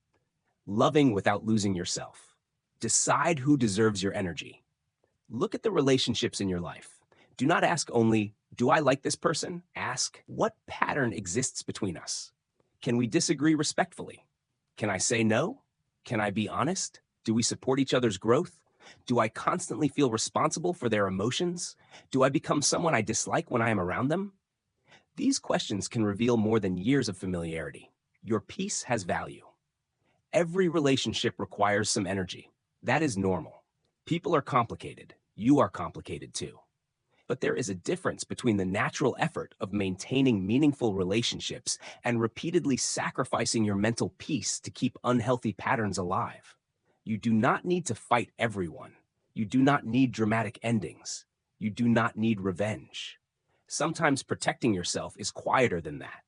loving without losing yourself. Decide who deserves your energy. Look at the relationships in your life. Do not ask only, do I like this person? Ask, what pattern exists between us? Can we disagree respectfully? Can I say no? Can I be honest? Do we support each other's growth? Do I constantly feel responsible for their emotions? Do I become someone I dislike when I am around them? These questions can reveal more than years of familiarity. Your peace has value. Every relationship requires some energy. That is normal. People are complicated. You are complicated too. But there is a difference between the natural effort of maintaining meaningful relationships and repeatedly sacrificing your mental peace to keep unhealthy patterns alive. You do not need to fight everyone. You do not need dramatic endings. You do not need revenge. Sometimes protecting yourself is quieter than that.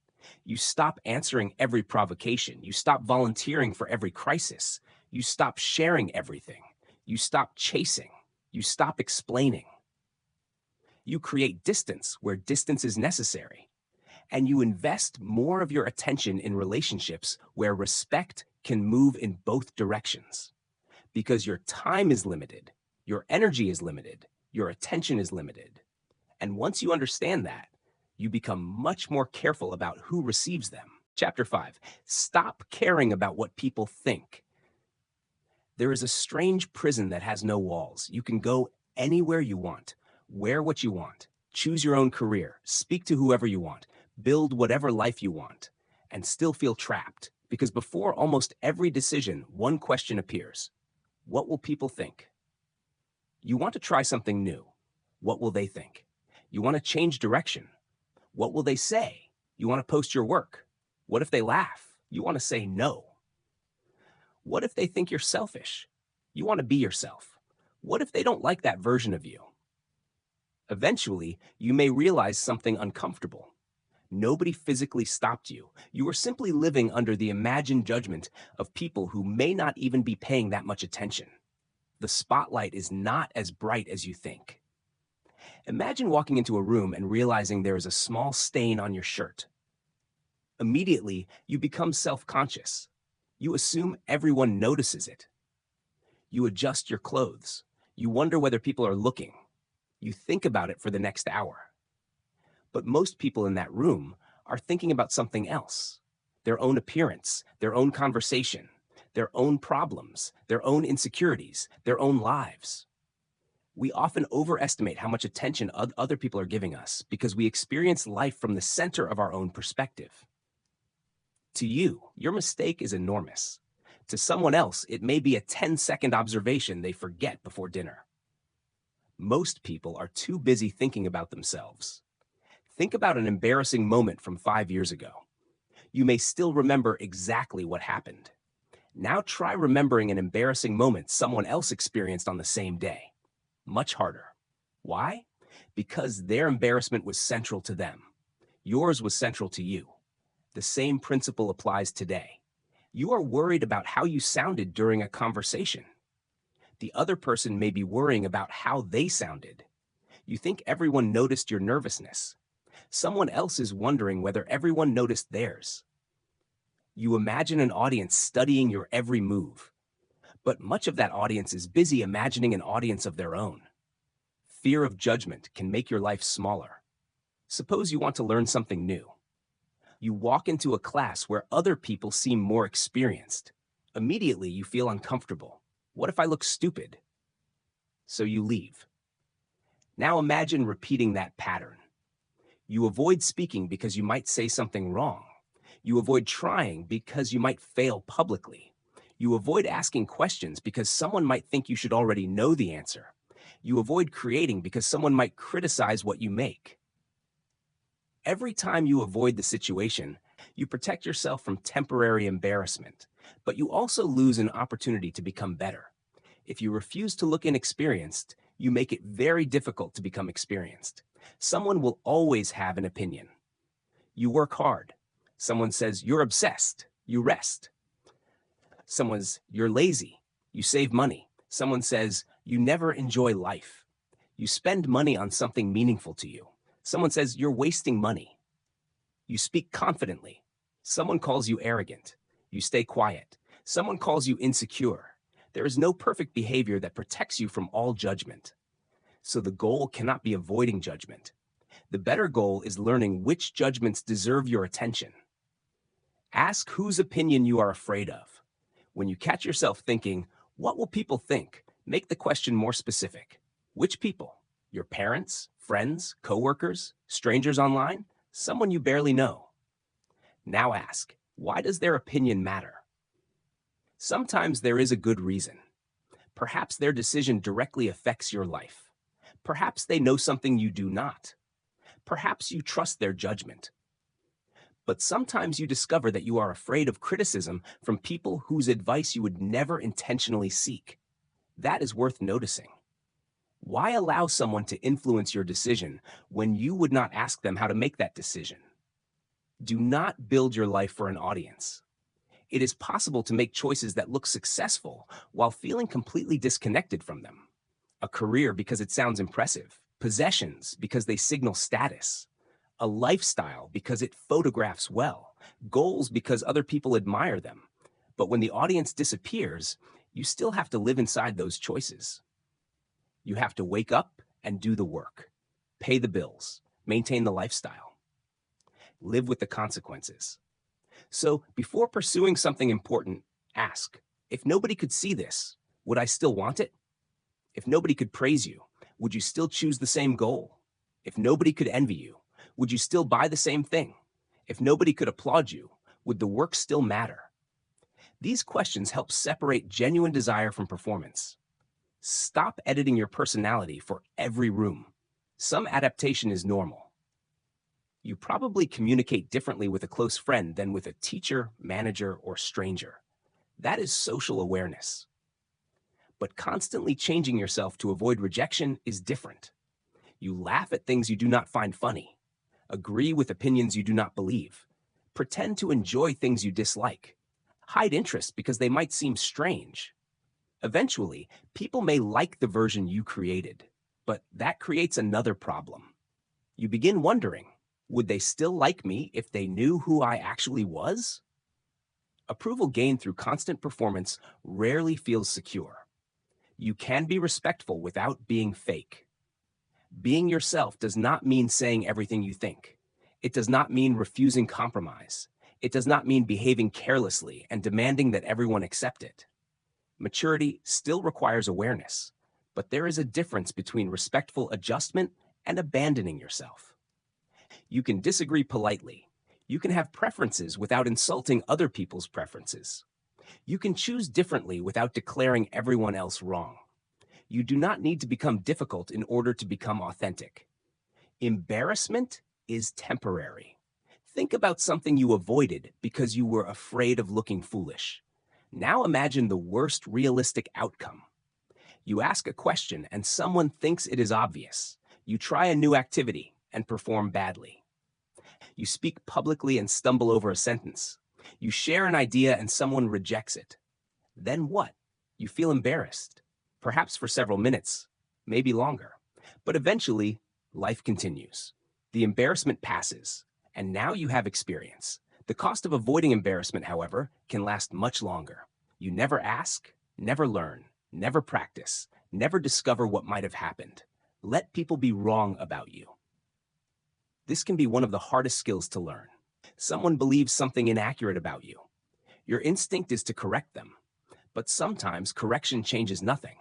You stop answering every provocation. You stop volunteering for every crisis. You stop sharing everything. You stop chasing. You stop explaining. You create distance where distance is necessary. And you invest more of your attention in relationships where respect can move in both directions. Because your time is limited, your energy is limited, your attention is limited. And once you understand that, you become much more careful about who receives them. Chapter 5, stop caring about what people think. There is a strange prison that has no walls. You can go anywhere you want, wear what you want, choose your own career, speak to whoever you want, build whatever life you want, and still feel trapped. Because before almost every decision, one question appears. What will people think? You want to try something new. What will they think? You want to change direction. What will they say? You want to post your work. What if they laugh? You want to say no. What if they think you're selfish? You want to be yourself. What if they don't like that version of you? Eventually, you may realize something uncomfortable. Nobody physically stopped you. You were simply living under the imagined judgment of people who may not even be paying that much attention. The spotlight is not as bright as you think. Imagine walking into a room and realizing there is a small stain on your shirt. Immediately, you become self-conscious. You assume everyone notices it. You adjust your clothes. You wonder whether people are looking. You think about it for the next hour. But most people in that room are thinking about something else. Their own appearance, their own conversation, their own problems, their own insecurities, their own lives. We often overestimate how much attention other people are giving us because we experience life from the center of our own perspective. To you, your mistake is enormous. To someone else, it may be a 10-second observation they forget before dinner. Most people are too busy thinking about themselves. Think about an embarrassing moment from 5 years ago. You may still remember exactly what happened. Now try remembering an embarrassing moment someone else experienced on the same day. Much harder. Why? because their embarrassment was central to them. Yours was central to you. The same principle applies today. You are worried about how you sounded during a conversation. The other person may be worrying about how they sounded. You think everyone noticed your nervousness. Someone else is wondering whether everyone noticed theirs. You imagine an audience studying your every move, but much of that audience is busy imagining an audience of their own. Fear of judgment can make your life smaller. Suppose you want to learn something new. You walk into a class where other people seem more experienced. Immediately, you feel uncomfortable. What if I look stupid? So you leave. Now imagine repeating that pattern. You avoid speaking because you might say something wrong. You avoid trying because you might fail publicly. You avoid asking questions because someone might think you should already know the answer. You avoid creating because someone might criticize what you make. Every time you avoid the situation, you protect yourself from temporary embarrassment, but you also lose an opportunity to become better. If you refuse to look inexperienced, you make it very difficult to become experienced. Someone will always have an opinion. You work hard. Someone says you're obsessed. You rest. Someone's you're lazy. You save money. Someone says you never enjoy life. You spend money on something meaningful to you. Someone says you're wasting money. You speak confidently. Someone calls you arrogant. You stay quiet. Someone calls you insecure. There is no perfect behavior that protects you from all judgment. So the goal cannot be avoiding judgment. The better goal is learning which judgments deserve your attention. Ask whose opinion you are afraid of. When you catch yourself thinking, what will people think? Make the question more specific. Which people? Your parents, friends, coworkers, strangers online, someone you barely know. Now ask, why does their opinion matter? Sometimes there is a good reason. Perhaps their decision directly affects your life. Perhaps they know something you do not. Perhaps you trust their judgment. But sometimes you discover that you are afraid of criticism from people whose advice you would never intentionally seek. That is worth noticing. Why allow someone to influence your decision when you would not ask them how to make that decision? Do not build your life for an audience. It is possible to make choices that look successful while feeling completely disconnected from them. A career because it sounds impressive, possessions because they signal status, a lifestyle because it photographs well, goals because other people admire them. But when the audience disappears, you still have to live inside those choices. You have to wake up and do the work, pay the bills, maintain the lifestyle, live with the consequences. So before pursuing something important, ask, if nobody could see this, would I still want it? If nobody could praise you, would you still choose the same goal? If nobody could envy you, would you still buy the same thing? If nobody could applaud you, would the work still matter? These questions help separate genuine desire from performance. Stop editing your personality for every room. Some adaptation is normal. You probably communicate differently with a close friend than with a teacher, manager, or stranger. That is social awareness. But constantly changing yourself to avoid rejection is different. You laugh at things you do not find funny, agree with opinions you do not believe, pretend to enjoy things you dislike, hide interest because they might seem strange. Eventually, people may like the version you created, but that creates another problem. You begin wondering, would they still like me if they knew who I actually was? Approval gained through constant performance rarely feels secure. You can be respectful without being fake. Being yourself does not mean saying everything you think. It does not mean refusing compromise. It does not mean behaving carelessly and demanding that everyone accept it. Maturity still requires awareness, but there is a difference between respectful adjustment and abandoning yourself. You can disagree politely. You can have preferences without insulting other people's preferences. You can choose differently without declaring everyone else wrong. You do not need to become difficult in order to become authentic. Embarrassment is temporary. Think about something you avoided because you were afraid of looking foolish. Now imagine the worst realistic outcome. You ask a question and someone thinks it is obvious. You try a new activity and perform badly. You speak publicly and stumble over a sentence. You share an idea and someone rejects it. Then what? You feel embarrassed, perhaps for several minutes, maybe longer. But eventually, life continues. The embarrassment passes, and now you have experience. The cost of avoiding embarrassment, however, can last much longer. You never ask, never learn, never practice, never discover what might have happened. Let people be wrong about you. This can be one of the hardest skills to learn. Someone believes something inaccurate about you. Your instinct is to correct them, but sometimes correction changes nothing.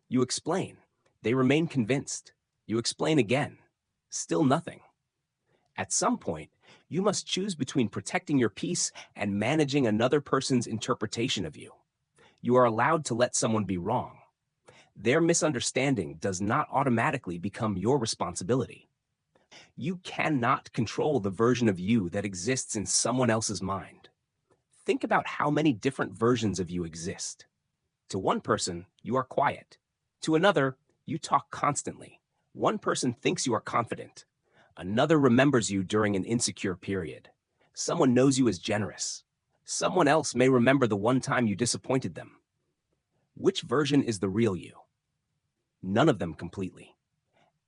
You explain. They remain convinced. You explain again. Still nothing. At some point, you must choose between protecting your peace and managing another person's interpretation of you. You are allowed to let someone be wrong. Their misunderstanding does not automatically become your responsibility. You cannot control the version of you that exists in someone else's mind. Think about how many different versions of you exist. To one person, you are quiet. To another, you talk constantly. One person thinks you are confident. Another remembers you during an insecure period. Someone knows you as generous. Someone else may remember the one time you disappointed them. Which version is the real you? None of them completely.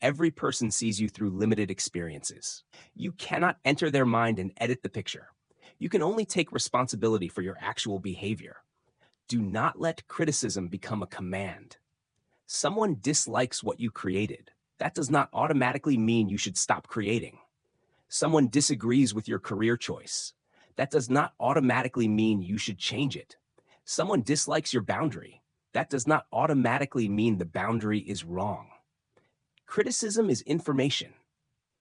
Every person sees you through limited experiences. You cannot enter their mind and edit the picture. You can only take responsibility for your actual behavior. Do not let criticism become a command. Someone dislikes what you created. That does not automatically mean you should stop creating. Someone disagrees with your career choice. That does not automatically mean you should change it. Someone dislikes your boundary. That does not automatically mean the boundary is wrong. Criticism is information.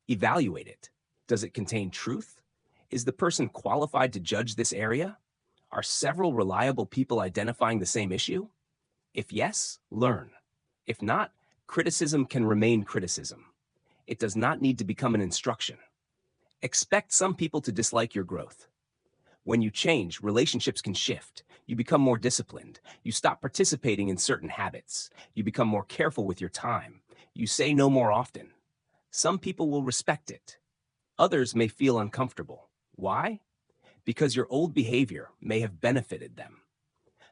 Evaluate it. Does it contain truth? Is the person qualified to judge this area? Are several reliable people identifying the same issue? If yes, learn. If not, criticism can remain criticism. It does not need to become an instruction. Expect some people to dislike your growth. When you change, relationships can shift. You become more disciplined. You stop participating in certain habits. You become more careful with your time. You say no more often. Some people will respect it. Others may feel uncomfortable. Why? Because your old behavior may have benefited them.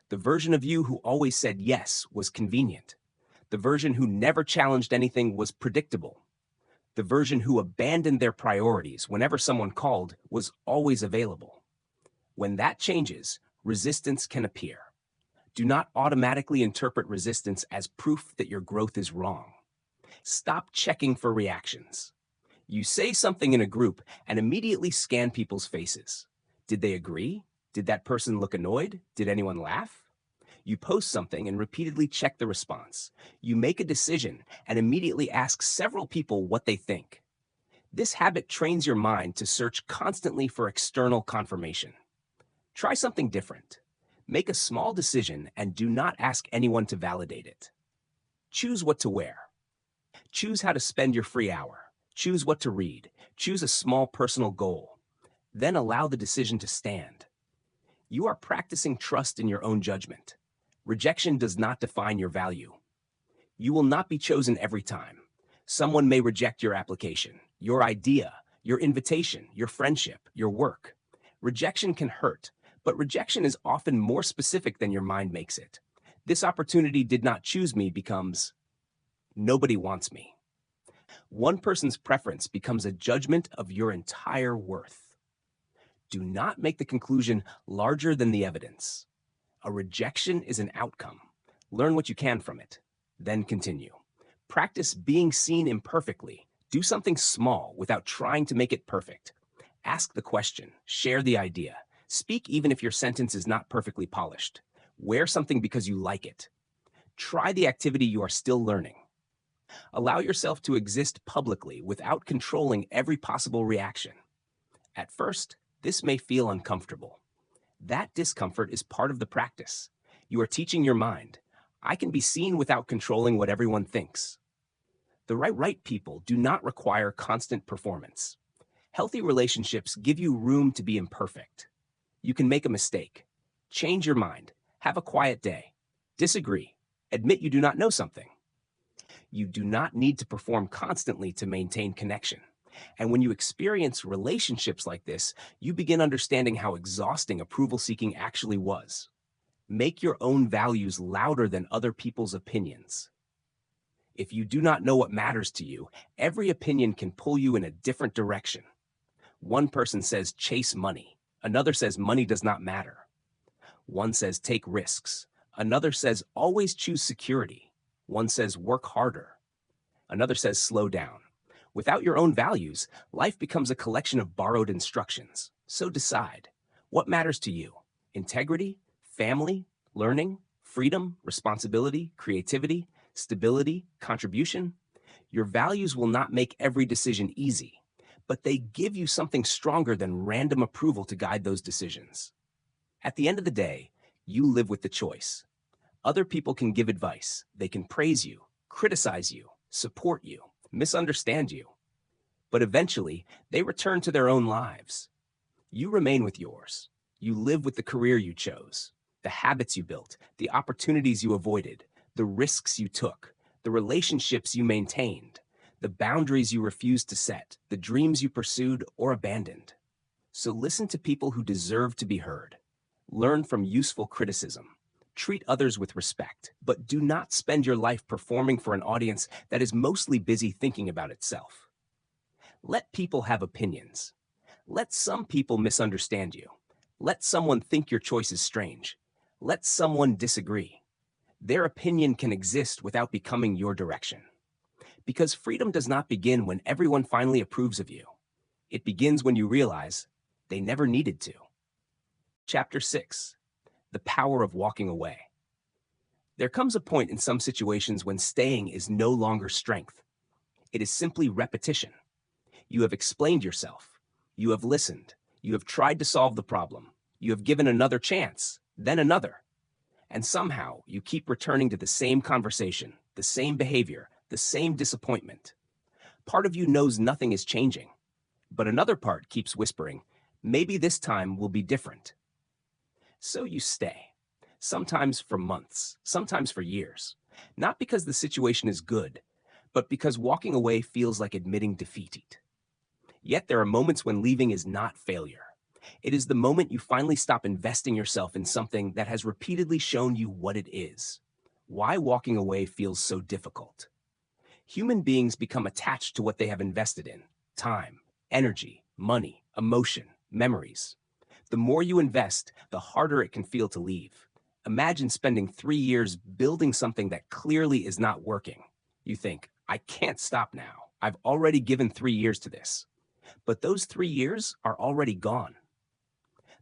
The version of you who always said yes was convenient. The version who never challenged anything was predictable. The version who abandoned their priorities whenever someone called was always available. When that changes, resistance can appear. Do not automatically interpret resistance as proof that your growth is wrong. Stop checking for reactions. You say something in a group and immediately scan people's faces. Did they agree? Did that person look annoyed? Did anyone laugh? You post something and repeatedly check the response. You make a decision and immediately ask several people what they think. This habit trains your mind to search constantly for external confirmation. Try something different. Make a small decision and do not ask anyone to validate it. Choose what to wear. Choose how to spend your free hour. Choose what to read. Choose a small personal goal. Then allow the decision to stand. You are practicing trust in your own judgment. Rejection does not define your value. You will not be chosen every time. Someone may reject your application, your idea, your invitation, your friendship, your work. Rejection can hurt, but rejection is often more specific than your mind makes it. This opportunity did not choose me becomes, nobody wants me. One person's preference becomes a judgment of your entire worth. Do not make the conclusion larger than the evidence. A rejection is an outcome. Learn what you can from it, then continue. Practice being seen imperfectly. Do something small without trying to make it perfect. Ask the question, share the idea. Speak even if your sentence is not perfectly polished. Wear something because you like it. Try the activity you are still learning. Allow yourself to exist publicly without controlling every possible reaction. At first, this may feel uncomfortable. That discomfort is part of the practice. You are teaching your mind, I can be seen without controlling what everyone thinks. The right people do not require constant performance. Healthy relationships give you room to be imperfect. You can make a mistake. Change your mind. Have a quiet day. Disagree. Admit you do not know something. You do not need to perform constantly to maintain connection. And when you experience relationships like this, you begin understanding how exhausting approval seeking actually was. Make your own values louder than other people's opinions. If you do not know what matters to you, every opinion can pull you in a different direction. One person says chase money. Another says money does not matter. One says take risks. Another says always choose security. One says work harder. Another says slow down. Without your own values, life becomes a collection of borrowed instructions. So decide, what matters to you? Integrity, family, learning, freedom, responsibility, creativity, stability, contribution? Your values will not make every decision easy, but they give you something stronger than random approval to guide those decisions. At the end of the day, you live with the choice. Other people can give advice. They can praise you, criticize you, support you, misunderstand you. But eventually, they return to their own lives. You remain with yours. You live with the career you chose, the habits you built, the opportunities you avoided, the risks you took, the relationships you maintained, the boundaries you refused to set, the dreams you pursued or abandoned. So listen to people who deserve to be heard. Learn from useful criticism. Treat others with respect, but do not spend your life performing for an audience that is mostly busy thinking about itself. Let people have opinions. Let some people misunderstand you. Let someone think your choice is strange. Let someone disagree. Their opinion can exist without becoming your direction. Because freedom does not begin when everyone finally approves of you. It begins when you realize they never needed to. Chapter 6. The Power of Walking Away. There comes a point in some situations when staying is no longer strength. It is simply repetition. You have explained yourself. You have listened. You have tried to solve the problem. You have given another chance, then another. And somehow you keep returning to the same conversation, the same behavior, the same disappointment. Part of you knows nothing is changing, but another part keeps whispering, maybe this time will be different. So you stay, sometimes for months, sometimes for years, not because the situation is good, but because walking away feels like admitting defeat. Yet there are moments when leaving is not failure. It is the moment you finally stop investing yourself in something that has repeatedly shown you what it is. Why walking away feels so difficult. Human beings become attached to what they have invested in: time, energy, money, emotion, memories. The more you invest, the harder it can feel to leave. Imagine spending 3 years building something that clearly is not working. You think, I can't stop now. I've already given 3 years to this. But those 3 years are already gone.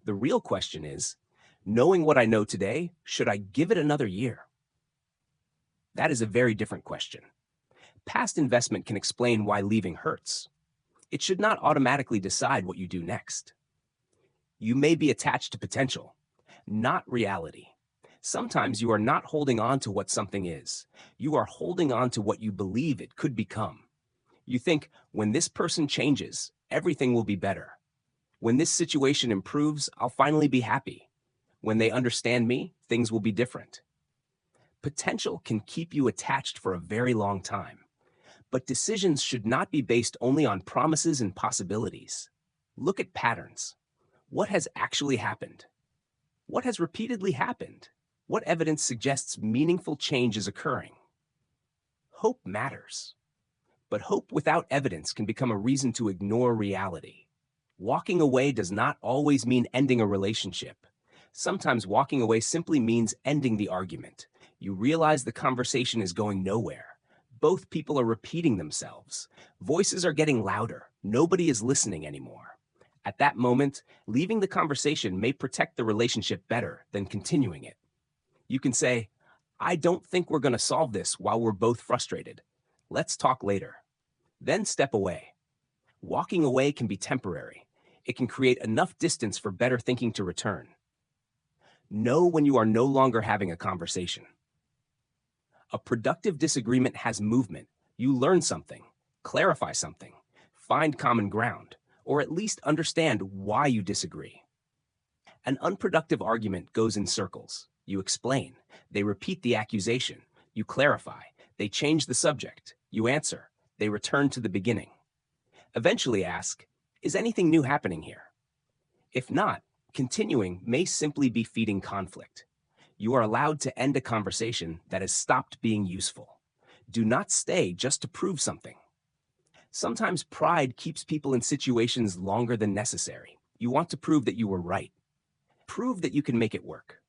The real question is, knowing what I know today, should I give it another year? That is a very different question. Past investment can explain why leaving hurts. It should not automatically decide what you do next. You may be attached to potential, not reality. Sometimes you are not holding on to what something is. You are holding on to what you believe it could become. You think, when this person changes, everything will be better. When this situation improves, I'll finally be happy. When they understand me, things will be different. Potential can keep you attached for a very long time. But decisions should not be based only on promises and possibilities. Look at patterns. What has actually happened? What has repeatedly happened? What evidence suggests meaningful change is occurring? Hope matters. But hope without evidence can become a reason to ignore reality. Walking away does not always mean ending a relationship. Sometimes walking away simply means ending the argument. You realize the conversation is going nowhere. Both people are repeating themselves. Voices are getting louder. Nobody is listening anymore. At that moment, leaving the conversation may protect the relationship better than continuing it. You can say, I don't think we're going to solve this while we're both frustrated. Let's talk later. Then step away. Walking away can be temporary. It can create enough distance for better thinking to return. Know when you are no longer having a conversation. A productive disagreement has movement. You learn something, clarify something, find common ground, or at least understand why you disagree. An unproductive argument goes in circles. You explain. They repeat the accusation. You clarify. They change the subject. You answer. They return to the beginning. Eventually ask, is anything new happening here? If not, continuing may simply be feeding conflict. You are allowed to end a conversation that has stopped being useful. Do not stay just to prove something. Sometimes pride keeps people in situations longer than necessary. You want to prove that you were right. Prove that you can make it work.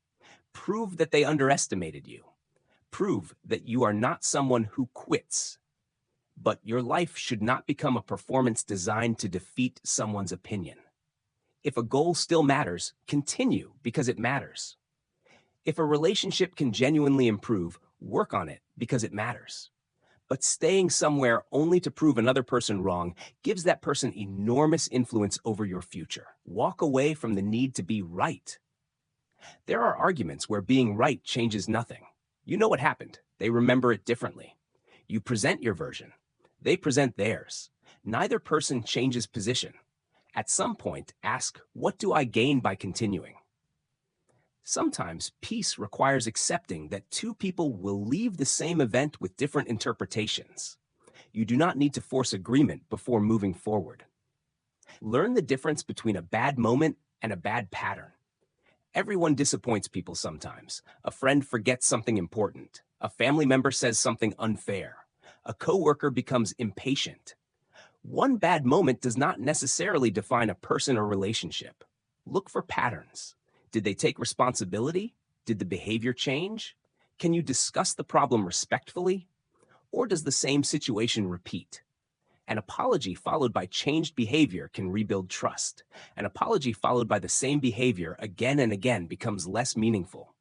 Prove that they underestimated you. Prove that you are not someone who quits. But your life should not become a performance designed to defeat someone's opinion. If a goal still matters, continue because it matters. If a relationship can genuinely improve, work on it because it matters. But staying somewhere only to prove another person wrong gives that person enormous influence over your future. Walk away from the need to be right. There are arguments where being right changes nothing. You know what happened. They remember it differently. You present your version. They present theirs. Neither person changes position. At some point, ask, what do I gain by continuing? Sometimes peace requires accepting that two people will leave the same event with different interpretations. You do not need to force agreement before moving forward. Learn the difference between a bad moment and a bad pattern. Everyone disappoints people sometimes. A friend forgets something important. A family member says something unfair. A coworker becomes impatient. One bad moment does not necessarily define a person or relationship. Look for patterns. Did they take responsibility? Did the behavior change? Can you discuss the problem respectfully? Or does the same situation repeat? An apology followed by changed behavior can rebuild trust. An apology followed by the same behavior again and again becomes less meaningful.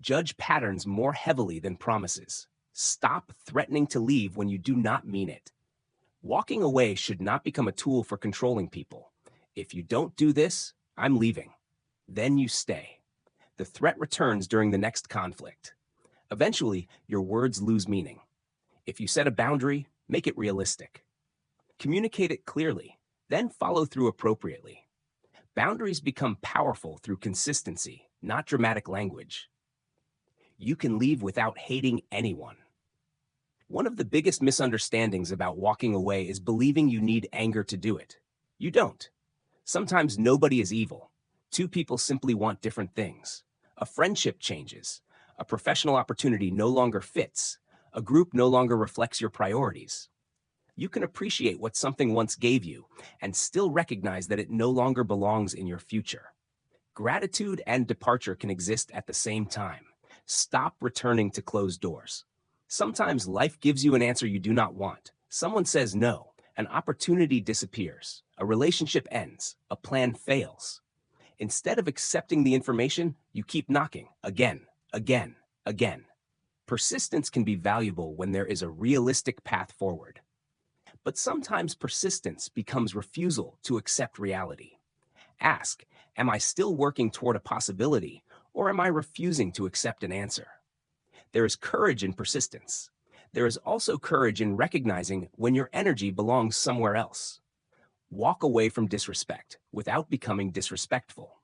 Judge patterns more heavily than promises. Stop threatening to leave when you do not mean it. Walking away should not become a tool for controlling people. If you don't do this, I'm leaving. Then you stay. The threat returns during the next conflict. Eventually, your words lose meaning. If you set a boundary, make it realistic. Communicate it clearly, then follow through appropriately. Boundaries become powerful through consistency, not dramatic language. You can leave without hating anyone. One of the biggest misunderstandings about walking away is believing you need anger to do it. You don't. Sometimes nobody is evil. Two people simply want different things. A friendship changes. A professional opportunity no longer fits. A group no longer reflects your priorities. You can appreciate what something once gave you and still recognize that it no longer belongs in your future. Gratitude and departure can exist at the same time. Stop returning to closed doors. Sometimes life gives you an answer you do not want. Someone says no. An opportunity disappears. A relationship ends. A plan fails. Instead of accepting the information, you keep knocking again, again, again. Persistence can be valuable when there is a realistic path forward. But sometimes persistence becomes refusal to accept reality. Ask, am I still working toward a possibility, or am I refusing to accept an answer? There is courage in persistence. There is also courage in recognizing when your energy belongs somewhere else. Walk away from disrespect without becoming disrespectful.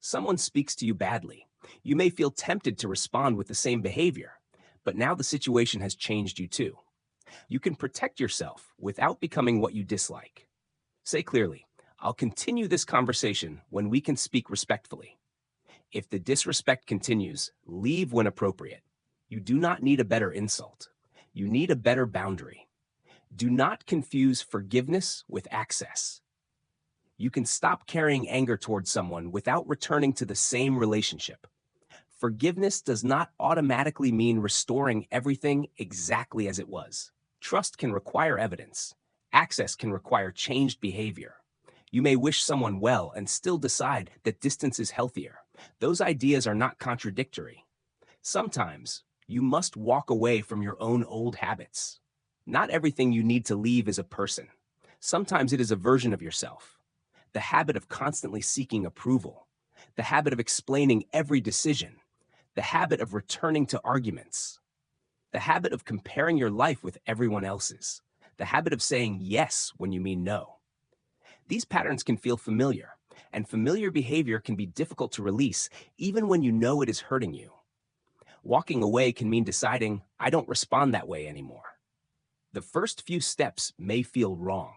Someone speaks to you badly. You may feel tempted to respond with the same behavior, but now the situation has changed you too. You can protect yourself without becoming what you dislike. Say clearly, I'll continue this conversation when we can speak respectfully. If the disrespect continues, leave when appropriate. You do not need a better insult. You need a better boundary. Do not confuse forgiveness with access. You can stop carrying anger towards someone without returning to the same relationship. Forgiveness does not automatically mean restoring everything exactly as it was. Trust can require evidence. Access can require changed behavior. You may wish someone well and still decide that distance is healthier. Those ideas are not contradictory. Sometimes, you must walk away from your own old habits. Not everything you need to leave is a person. Sometimes it is a version of yourself. The habit of constantly seeking approval. The habit of explaining every decision. The habit of returning to arguments. The habit of comparing your life with everyone else's. The habit of saying yes when you mean no. These patterns can feel familiar, and familiar behavior can be difficult to release even when you know it is hurting you. Walking away can mean deciding, I don't respond that way anymore. The first few steps may feel wrong.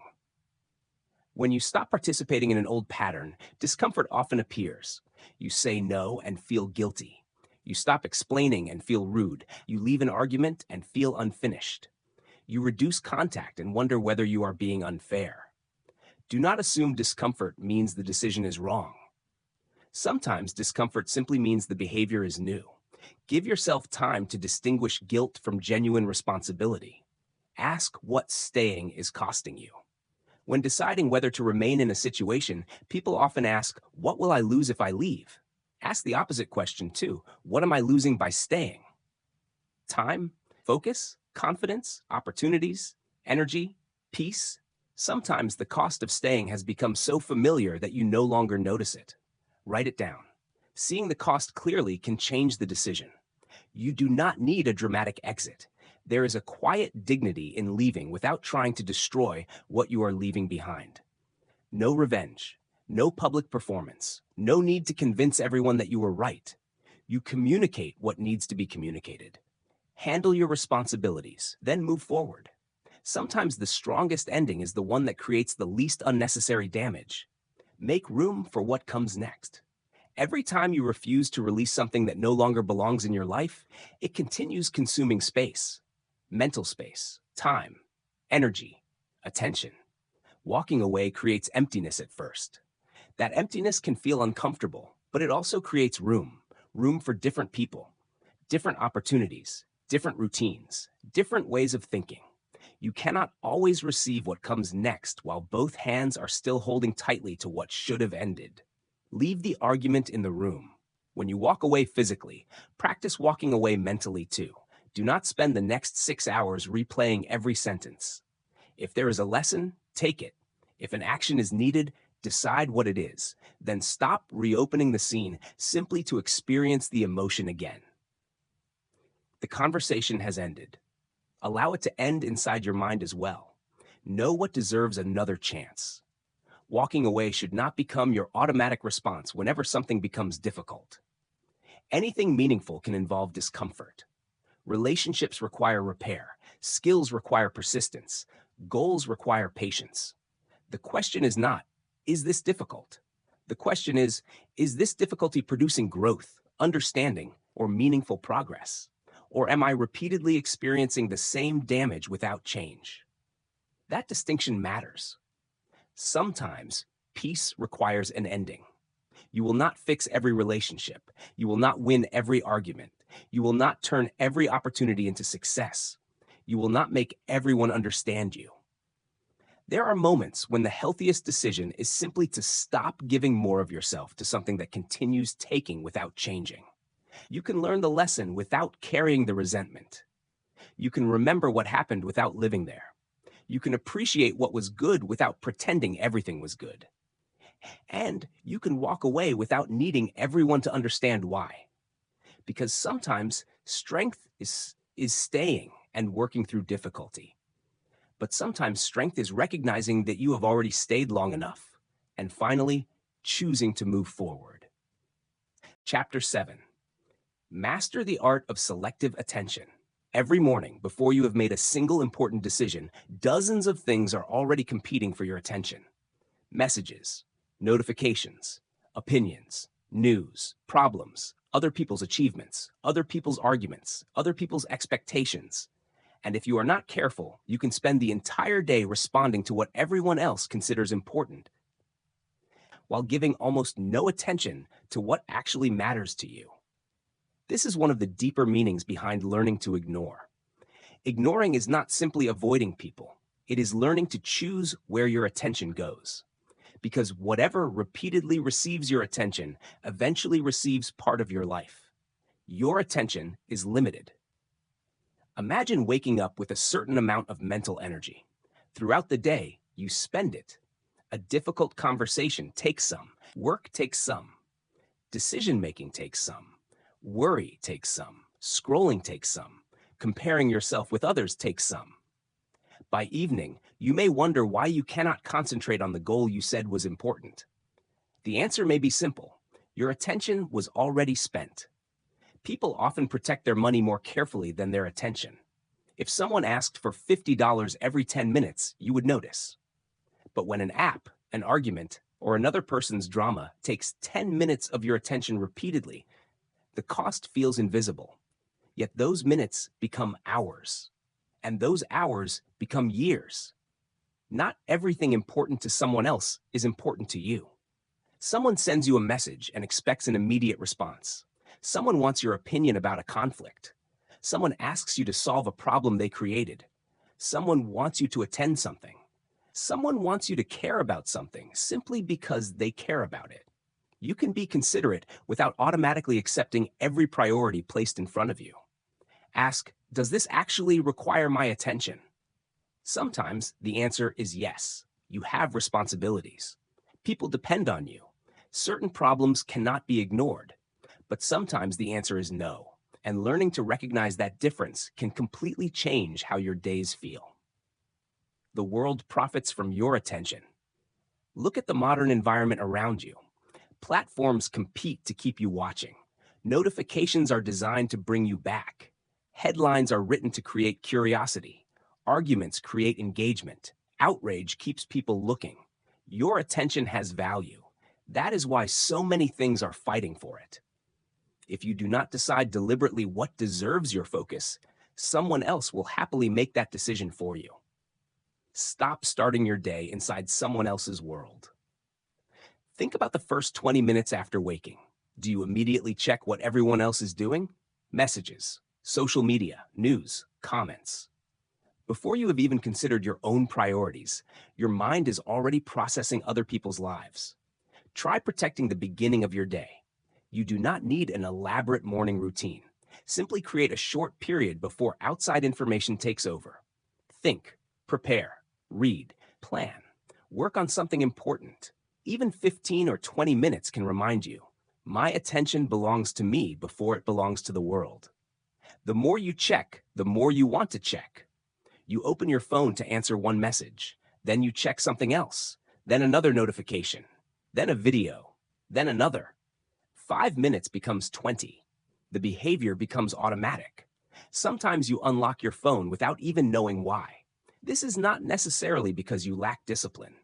When you stop participating in an old pattern, discomfort often appears. You say no and feel guilty. You stop explaining and feel rude. You leave an argument and feel unfinished. You reduce contact and wonder whether you are being unfair. Do not assume discomfort means the decision is wrong. Sometimes discomfort simply means the behavior is new. Give yourself time to distinguish guilt from genuine responsibility. Ask what staying is costing you. When deciding whether to remain in a situation, people often ask, what will I lose if I leave? Ask the opposite question too. What am I losing by staying? Time, focus, confidence, opportunities, energy, peace. Sometimes the cost of staying has become so familiar that you no longer notice it. Write it down. Seeing the cost clearly can change the decision. You do not need a dramatic exit. There is a quiet dignity in leaving without trying to destroy what you are leaving behind. No revenge, no public performance, no need to convince everyone that you were right. You communicate what needs to be communicated. Handle your responsibilities, then move forward. Sometimes the strongest ending is the one that creates the least unnecessary damage. Make room for what comes next. Every time you refuse to release something that no longer belongs in your life, it continues consuming space. Mental space, time, energy, attention. Walking away creates emptiness at first. That emptiness can feel uncomfortable, but it also creates room for different people, different opportunities, different routines, different ways of thinking. You cannot always receive what comes next while both hands are still holding tightly to what should have ended. Leave the argument in the room. When you walk away physically, practice walking away mentally too. Do not spend the next 6 hours replaying every sentence. If there is a lesson, take it. If an action is needed, decide what it is. Then stop reopening the scene simply to experience the emotion again. The conversation has ended. Allow it to end inside your mind as well. Know what deserves another chance. Walking away should not become your automatic response whenever something becomes difficult. Anything meaningful can involve discomfort. Relationships require repair. Skills require persistence. Goals require patience. The question is not, is this difficult? The question is this difficulty producing growth, understanding, or meaningful progress? Or am I repeatedly experiencing the same damage without change? That distinction matters. Sometimes peace requires an ending. You will not fix every relationship. You will not win every argument. You will not turn every opportunity into success. You will not make everyone understand you. There are moments when the healthiest decision is simply to stop giving more of yourself to something that continues taking without changing. You can learn the lesson without carrying the resentment. You can remember what happened without living there. You can appreciate what was good without pretending everything was good. And you can walk away without needing everyone to understand why. Because sometimes strength is staying and working through difficulty. But sometimes strength is recognizing that you have already stayed long enough. And finally, choosing to move forward. Chapter 7. Master the art of selective attention. Every morning, before you have made a single important decision, dozens of things are already competing for your attention. Messages, notifications, opinions, news, problems, other people's achievements, other people's arguments, other people's expectations. And if you are not careful, you can spend the entire day responding to what everyone else considers important, while giving almost no attention to what actually matters to you. This is one of the deeper meanings behind learning to ignore. Ignoring is not simply avoiding people. It is learning to choose where your attention goes. Because whatever repeatedly receives your attention eventually receives part of your life. Your attention is limited. Imagine waking up with a certain amount of mental energy. Throughout the day, you spend it. A difficult conversation takes some. Work takes some. Decision-making takes some. Worry takes some. Scrolling takes some. Comparing yourself with others takes some. By evening, you may wonder why you cannot concentrate on the goal you said was important. The answer may be simple. Your attention was already spent. People often protect their money more carefully than their attention. If someone asked for $50 every 10 minutes, you would notice. But when an app, an argument, or another person's drama takes 10 minutes of your attention repeatedly, the cost feels invisible. Yet those minutes become hours, and those hours become years. Not everything important to someone else is important to you. Someone sends you a message and expects an immediate response. Someone wants your opinion about a conflict. Someone asks you to solve a problem they created. Someone wants you to attend something. Someone wants you to care about something simply because they care about it. You can be considerate without automatically accepting every priority placed in front of you. Ask, does this actually require my attention? Sometimes the answer is yes. You have responsibilities. People depend on you. Certain problems cannot be ignored. But sometimes the answer is no. And learning to recognize that difference can completely change how your days feel. The world profits from your attention. Look at the modern environment around you. Platforms compete to keep you watching. Notifications are designed to bring you back. Headlines are written to create curiosity. Arguments create engagement. Outrage keeps people looking. Your attention has value. That is why so many things are fighting for it. If you do not decide deliberately what deserves your focus, someone else will happily make that decision for you. Stop starting your day inside someone else's world. Think about the first 20 minutes after waking. Do you immediately check what everyone else is doing? Messages, social media, news, comments. Before you have even considered your own priorities, your mind is already processing other people's lives. Try protecting the beginning of your day. You do not need an elaborate morning routine. Simply create a short period before outside information takes over. Think, prepare, read, plan, work on something important. Even 15 or 20 minutes can remind you, my attention belongs to me before it belongs to the world. The more you check, the more you want to check. You open your phone to answer one message, then you check something else, then another notification, then a video, then another. 5 minutes becomes 20. The behavior becomes automatic. Sometimes you unlock your phone without even knowing why. This is not necessarily because you lack discipline.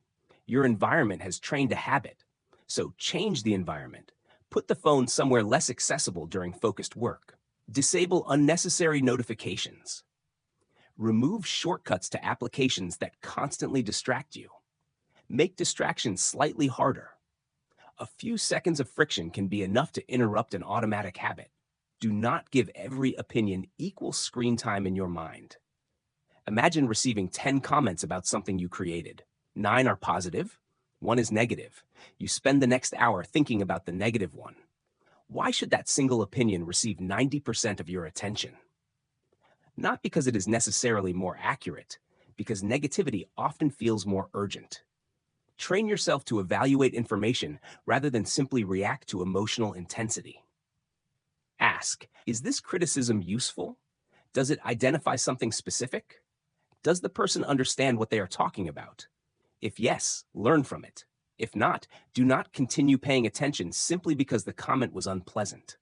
Your environment has trained a habit. So change the environment. Put the phone somewhere less accessible during focused work. Disable unnecessary notifications. Remove shortcuts to applications that constantly distract you. Make distractions slightly harder. A few seconds of friction can be enough to interrupt an automatic habit. Do not give every opinion equal screen time in your mind. Imagine receiving 10 comments about something you created. 9 are positive, 1 is negative. You spend the next hour thinking about the negative one. Why should that single opinion receive 90% of your attention? Not because it is necessarily more accurate, because negativity often feels more urgent. Train yourself to evaluate information rather than simply react to emotional intensity. Ask, is this criticism useful? Does it identify something specific? Does the person understand what they are talking about? If yes, learn from it. If not, do not continue paying attention simply because the comment was unpleasant.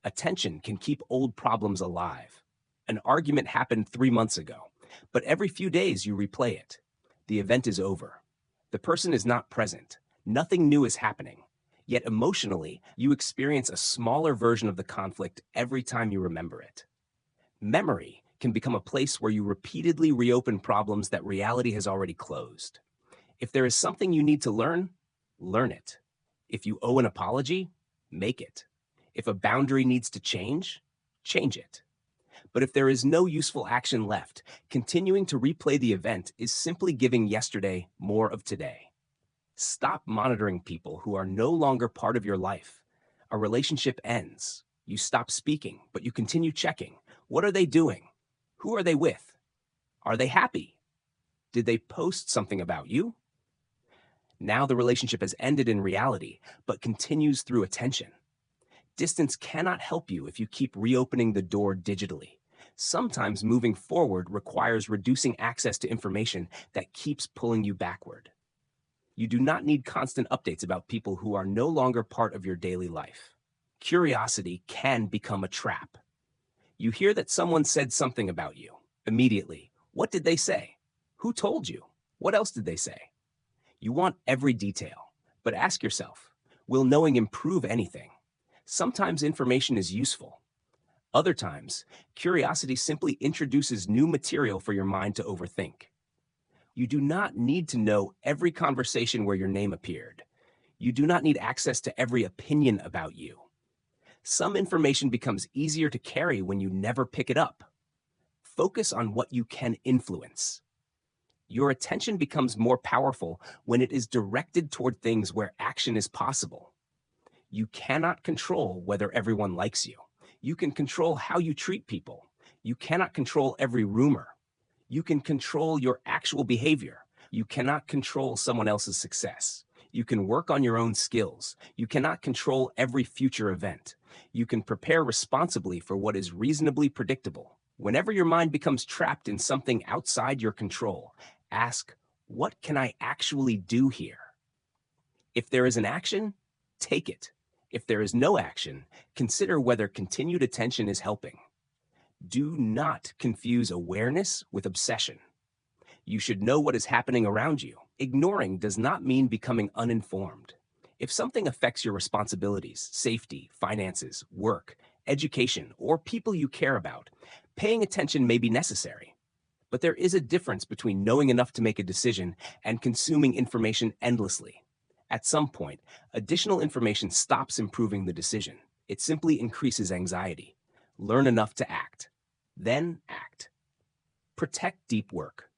Attention can keep old problems alive. An argument happened 3 months ago, but every few days you replay it. The event is over. The person is not present. Nothing new is happening. Yet emotionally, you experience a smaller version of the conflict every time you remember it. Memory can become a place where you repeatedly reopen problems that reality has already closed. If there is something you need to learn, learn it. If you owe an apology, make it. If a boundary needs to change, change it. But if there is no useful action left, continuing to replay the event is simply giving yesterday more of today. Stop monitoring people who are no longer part of your life. A relationship ends. You stop speaking, but you continue checking. What are they doing? Who are they with? Are they happy? Did they post something about you? Now the relationship has ended in reality, but continues through attention. Distance cannot help you if you keep reopening the door digitally. Sometimes moving forward requires reducing access to information that keeps pulling you backward. You do not need constant updates about people who are no longer part of your daily life. Curiosity can become a trap. You hear that someone said something about you. Immediately, what did they say? Who told you? What else did they say? You want every detail, but ask yourself, will knowing improve anything? Sometimes information is useful. Other times, curiosity simply introduces new material for your mind to overthink. You do not need to know every conversation where your name appeared. You do not need access to every opinion about you. Some information becomes easier to carry when you never pick it up. Focus on what you can influence. Your attention becomes more powerful when it is directed toward things where action is possible. You cannot control whether everyone likes you. You can control how you treat people. You cannot control every rumor. You can control your actual behavior. You cannot control someone else's success. You can work on your own skills. You cannot control every future event. You can prepare responsibly for what is reasonably predictable. Whenever your mind becomes trapped in something outside your control, ask, what can I actually do here? If there is an action, take it. If there is no action, consider whether continued attention is helping. Do not confuse awareness with obsession. You should know what is happening around you. Ignoring does not mean becoming uninformed. If something affects your responsibilities, safety, finances, work, education, or people you care about, paying attention may be necessary. But there is a difference between knowing enough to make a decision and consuming information endlessly. At some point, additional information stops improving the decision. It simply increases anxiety. Learn enough to act. Then act. Protect deep work.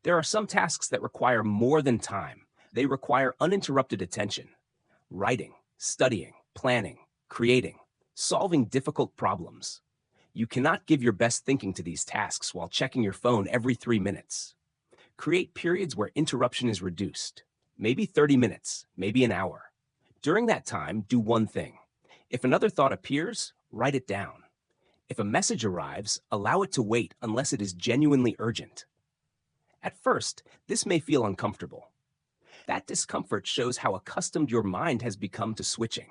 There are some tasks that require more than time. They require uninterrupted attention. Writing, studying, planning, creating, solving difficult problems. You cannot give your best thinking to these tasks while checking your phone every 3 minutes. Create periods where interruption is reduced. Maybe 30 minutes, maybe an hour. During that time, do one thing. If another thought appears, write it down. If a message arrives, allow it to wait unless it is genuinely urgent. At first, this may feel uncomfortable. That discomfort shows how accustomed your mind has become to switching.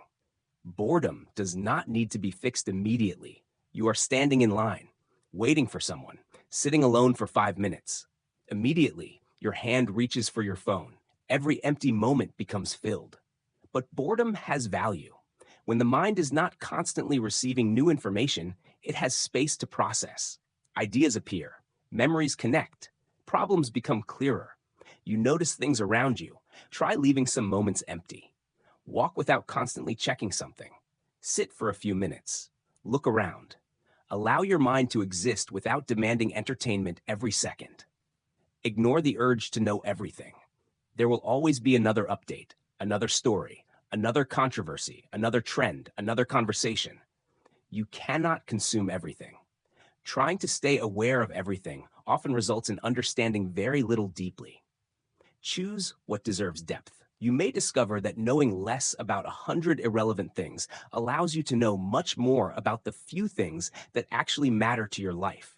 Boredom does not need to be fixed immediately. You are standing in line, waiting for someone, sitting alone for 5 minutes. Immediately, your hand reaches for your phone. Every empty moment becomes filled. But boredom has value. When the mind is not constantly receiving new information, it has space to process. Ideas appear, memories connect, problems become clearer. You notice things around you. Try leaving some moments empty. Walk without constantly checking something. Sit for a few minutes. Look around. Allow your mind to exist without demanding entertainment every second. Ignore the urge to know everything. There will always be another update, another story, another controversy, another trend, another conversation. You cannot consume everything. Trying to stay aware of everything often results in understanding very little deeply. Choose what deserves depth. You may discover that knowing less about 100 irrelevant things allows you to know much more about the few things that actually matter to your life.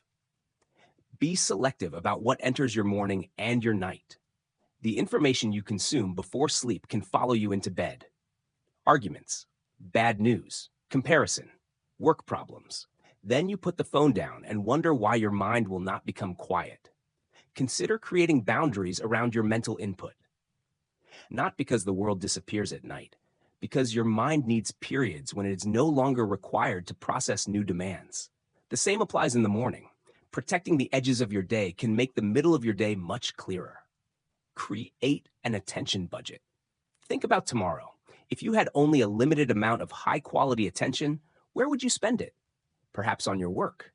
Be selective about what enters your morning and your night. The information you consume before sleep can follow you into bed. Arguments, bad news, comparison, work problems. Then you put the phone down and wonder why your mind will not become quiet. Consider creating boundaries around your mental input. Not because the world disappears at night, because your mind needs periods when it is no longer required to process new demands. The same applies in the morning. Protecting the edges of your day can make the middle of your day much clearer. Create an attention budget. Think about tomorrow. If you had only a limited amount of high-quality attention, where would you spend it? Perhaps on your work,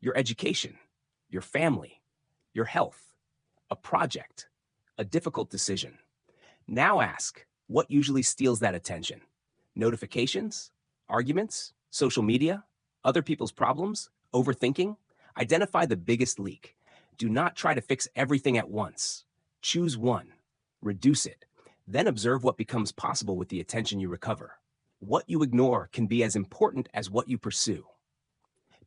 your education, your family, your health, a project, a difficult decision. Now ask, what usually steals that attention? Notifications? Arguments? Social media? Other people's problems? Overthinking? Identify the biggest leak. Do not try to fix everything at once. Choose one. Reduce it. Then observe what becomes possible with the attention you recover. What you ignore can be as important as what you pursue.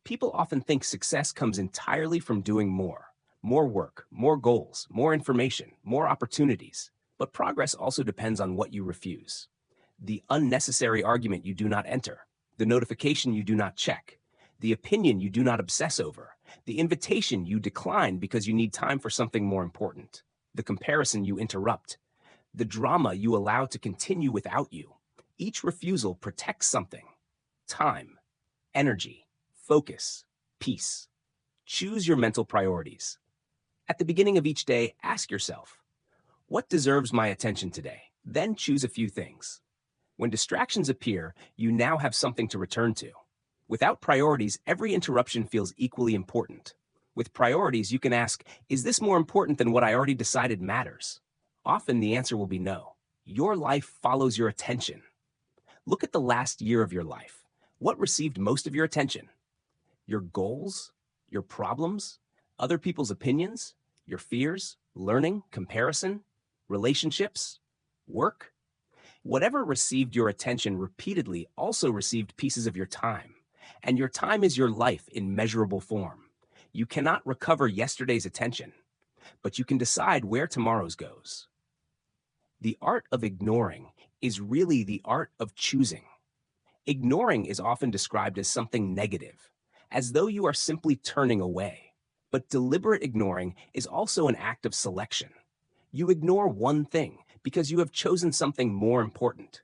People often think success comes entirely from doing more. More work, more goals, more information, more opportunities. But progress also depends on what you refuse. The unnecessary argument you do not enter. the notification you do not check, the opinion you do not obsess over, the invitation you decline because you need time for something more important, the comparison you interrupt, the drama you allow to continue without you. Each refusal protects something: time, energy, focus, peace. Choose your mental priorities. At the beginning of each day, ask yourself, what deserves my attention today? Then choose a few things. When distractions appear, you now have something to return to. Without priorities, every interruption feels equally important. With priorities, you can ask, is this more important than what I already decided matters? Often the answer will be no. Your life follows your attention. Look at the last year of your life. What received most of your attention? Your goals? Your problems? Other people's opinions? Your fears? Learning? Comparison? Relationships? Work? Whatever received your attention repeatedly also received pieces of your time. And your time is your life in measurable form. You cannot recover yesterday's attention, but you can decide where tomorrow's goes. The art of ignoring is really the art of choosing. Ignoring is often described as something negative, as though you are simply turning away. But deliberate ignoring is also an act of selection. You ignore one thing because you have chosen something more important.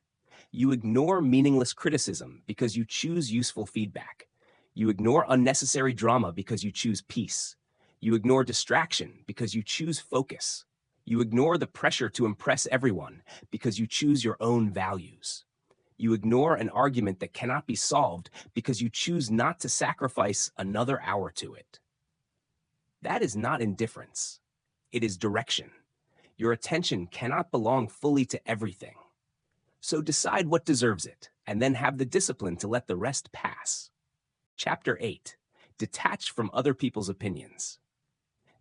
You ignore meaningless criticism because you choose useful feedback. You ignore unnecessary drama because you choose peace. You ignore distraction because you choose focus. You ignore the pressure to impress everyone because you choose your own values. You ignore an argument that cannot be solved because you choose not to sacrifice another hour to it. That is not indifference. It is direction. Your attention cannot belong fully to everything. So decide what deserves it, and then have the discipline to let the rest pass. Chapter 8. Detached from other people's opinions.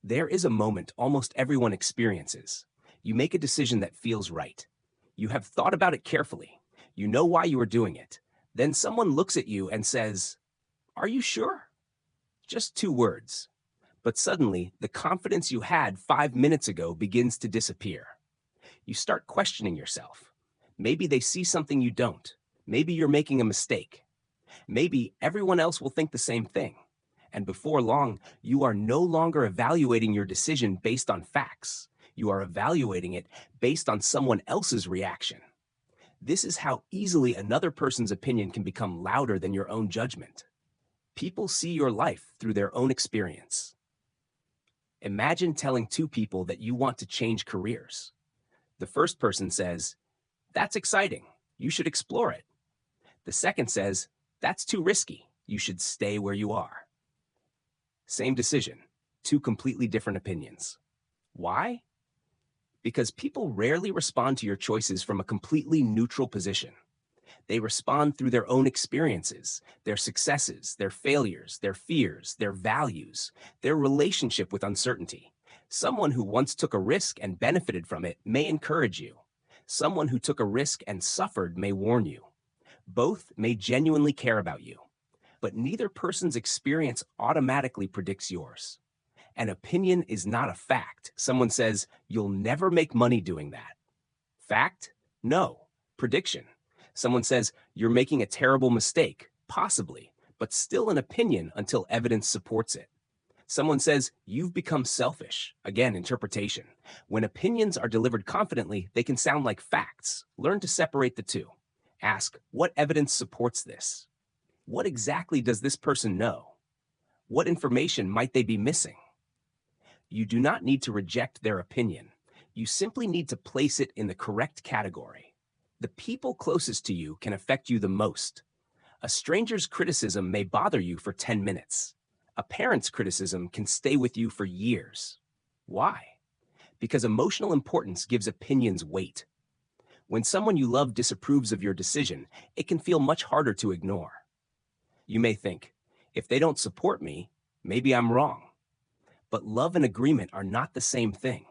There is a moment almost everyone experiences. You make a decision that feels right. You have thought about it carefully. You know why you are doing it. Then someone looks at you and says, "Are you sure?" Just 2 words. But suddenly, the confidence you had 5 minutes ago begins to disappear. You start questioning yourself. Maybe they see something you don't. Maybe you're making a mistake. Maybe everyone else will think the same thing. And before long, you are no longer evaluating your decision based on facts. You are evaluating it based on someone else's reaction. This is how easily another person's opinion can become louder than your own judgment. People see your life through their own experience. Imagine telling 2 people that you want to change careers. The first person says, "That's exciting. You should explore it." The second says, "That's too risky. You should stay where you are." Same decision, 2 completely different opinions. Why? Because people rarely respond to your choices from a completely neutral position. They respond through their own experiences, their successes, their failures, their fears, their values, their relationship with uncertainty. Someone who once took a risk and benefited from it may encourage you. Someone who took a risk and suffered may warn you. Both may genuinely care about you, but neither person's experience automatically predicts yours. An opinion is not a fact. Someone says, "You'll never make money doing that." Fact? No. Prediction. Someone says, "You're making a terrible mistake." Possibly, but still an opinion until evidence supports it. Someone says, "You've become selfish." Again, interpretation. When opinions are delivered confidently, they can sound like facts. Learn to separate the two. Ask, what evidence supports this? What exactly does this person know? What information might they be missing? You do not need to reject their opinion. You simply need to place it in the correct category. The people closest to you can affect you the most. A stranger's criticism may bother you for 10 minutes. A parent's criticism can stay with you for years. Why? Because emotional importance gives opinions weight. When someone you love disapproves of your decision, it can feel much harder to ignore. You may think, if they don't support me, maybe I'm wrong. But love and agreement are not the same thing.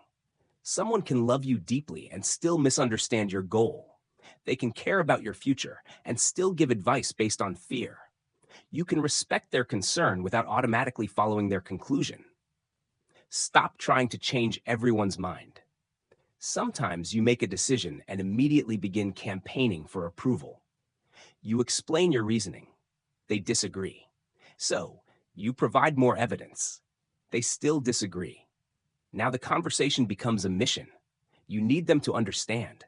Someone can love you deeply and still misunderstand your goal. They can care about your future and still give advice based on fear. You can respect their concern without automatically following their conclusion. Stop trying to change everyone's mind. Sometimes you make a decision and immediately begin campaigning for approval. You explain your reasoning. They disagree. So, you provide more evidence. They still disagree. Now the conversation becomes a mission. You need them to understand.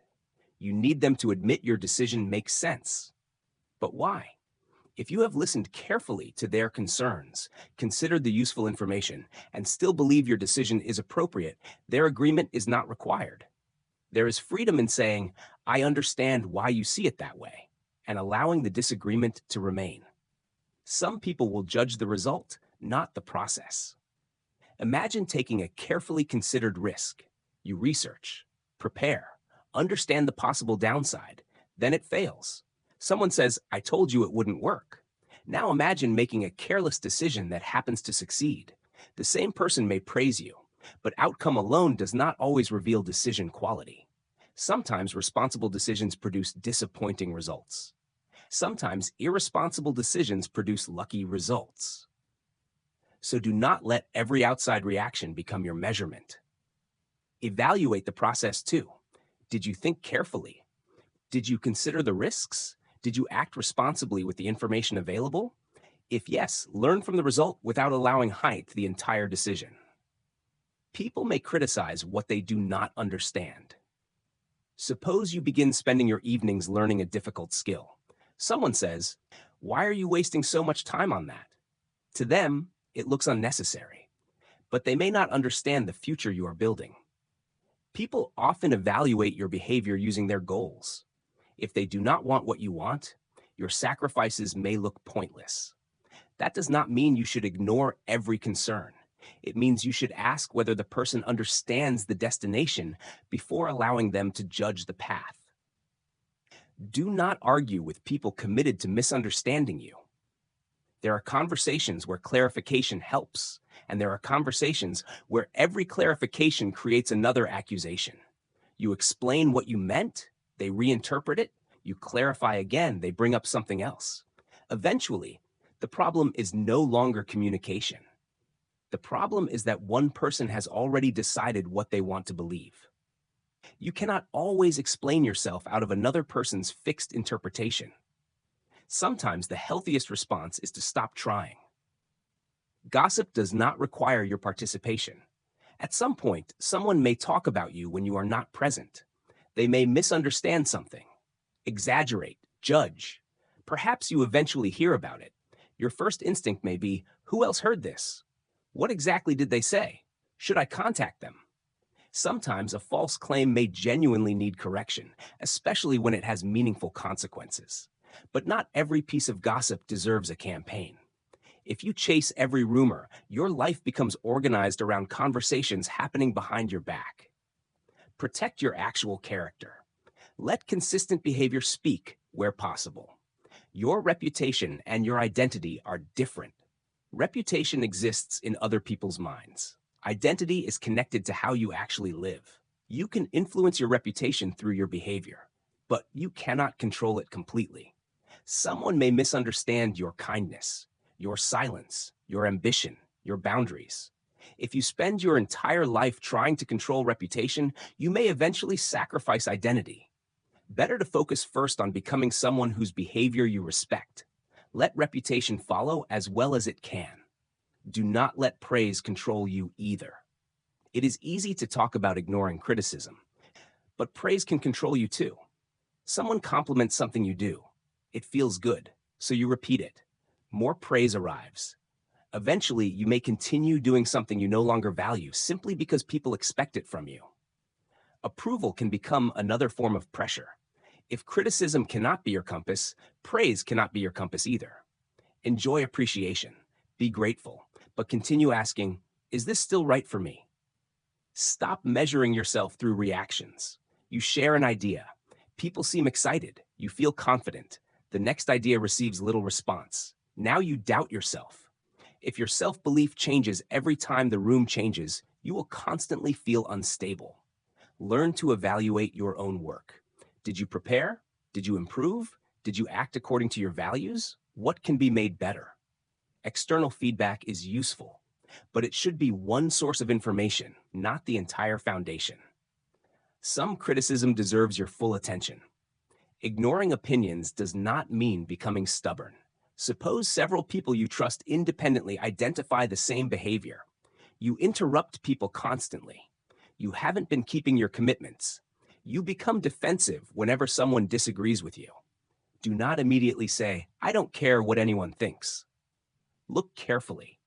You need them to admit your decision makes sense. But why? If you have listened carefully to their concerns, considered the useful information, and still believe your decision is appropriate, their agreement is not required. There is freedom in saying, I understand why you see it that way, and allowing the disagreement to remain. Some people will judge the result, not the process. Imagine taking a carefully considered risk. You research, prepare, understand the possible downside, then it fails. Someone says, I told you it wouldn't work. Now imagine making a careless decision that happens to succeed. The same person may praise you, but outcome alone does not always reveal decision quality. Sometimes responsible decisions produce disappointing results. Sometimes irresponsible decisions produce lucky results. So do not let every outside reaction become your measurement. Evaluate the process too. Did you think carefully? Did you consider the risks? Did you act responsibly with the information available? If yes, learn from the result without allowing height the entire decision. People may criticize what they do not understand. Suppose you begin spending your evenings learning a difficult skill. Someone says, why are you wasting so much time on that? To them, it looks unnecessary, but they may not understand the future you are building. People often evaluate your behavior using their goals. If they do not want what you want, your sacrifices may look pointless. That does not mean you should ignore every concern. It means you should ask whether the person understands the destination before allowing them to judge the path. Do not argue with people committed to misunderstanding you. There are conversations where clarification helps, and there are conversations where every clarification creates another accusation. You explain what you meant, they reinterpret it, you clarify again, they bring up something else. Eventually, the problem is no longer communication. The problem is that one person has already decided what they want to believe. You cannot always explain yourself out of another person's fixed interpretation. Sometimes the healthiest response is to stop trying. Gossip does not require your participation. At some point, someone may talk about you when you are not present. They may misunderstand something, exaggerate, judge. Perhaps you eventually hear about it. Your first instinct may be, who else heard this? What exactly did they say? Should I contact them? Sometimes a false claim may genuinely need correction, especially when it has meaningful consequences. But not every piece of gossip deserves a campaign. If you chase every rumor, your life becomes organized around conversations happening behind your back. Protect your actual character. Let consistent behavior speak where possible. Your reputation and your identity are different. Reputation exists in other people's minds. Identity is connected to how you actually live. You can influence your reputation through your behavior, but you cannot control it completely. Someone may misunderstand your kindness, your silence, your ambition, your boundaries. If you spend your entire life trying to control reputation, you may eventually sacrifice identity. Better to focus first on becoming someone whose behavior you respect. Let reputation follow as well as it can. Do not let praise control you either. It is easy to talk about ignoring criticism, but praise can control you too. Someone compliments something you do. It feels good, so you repeat it. More praise arrives. Eventually, you may continue doing something you no longer value simply because people expect it from you. Approval can become another form of pressure. If criticism cannot be your compass, praise cannot be your compass either. Enjoy appreciation. Be grateful, but continue asking, is this still right for me? Stop measuring yourself through reactions. You share an idea. People seem excited. You feel confident. The next idea receives little response. Now you doubt yourself. If your self-belief changes every time the room changes, you will constantly feel unstable. Learn to evaluate your own work. Did you prepare? Did you improve? Did you act according to your values? What can be made better? External feedback is useful, but it should be one source of information, not the entire foundation. Some criticism deserves your full attention. Ignoring opinions does not mean becoming stubborn. Suppose several people you trust independently identify the same behavior. You interrupt people constantly. You haven't been keeping your commitments. You become defensive whenever someone disagrees with you. Do not immediately say, "I don't care what anyone thinks." Look carefully.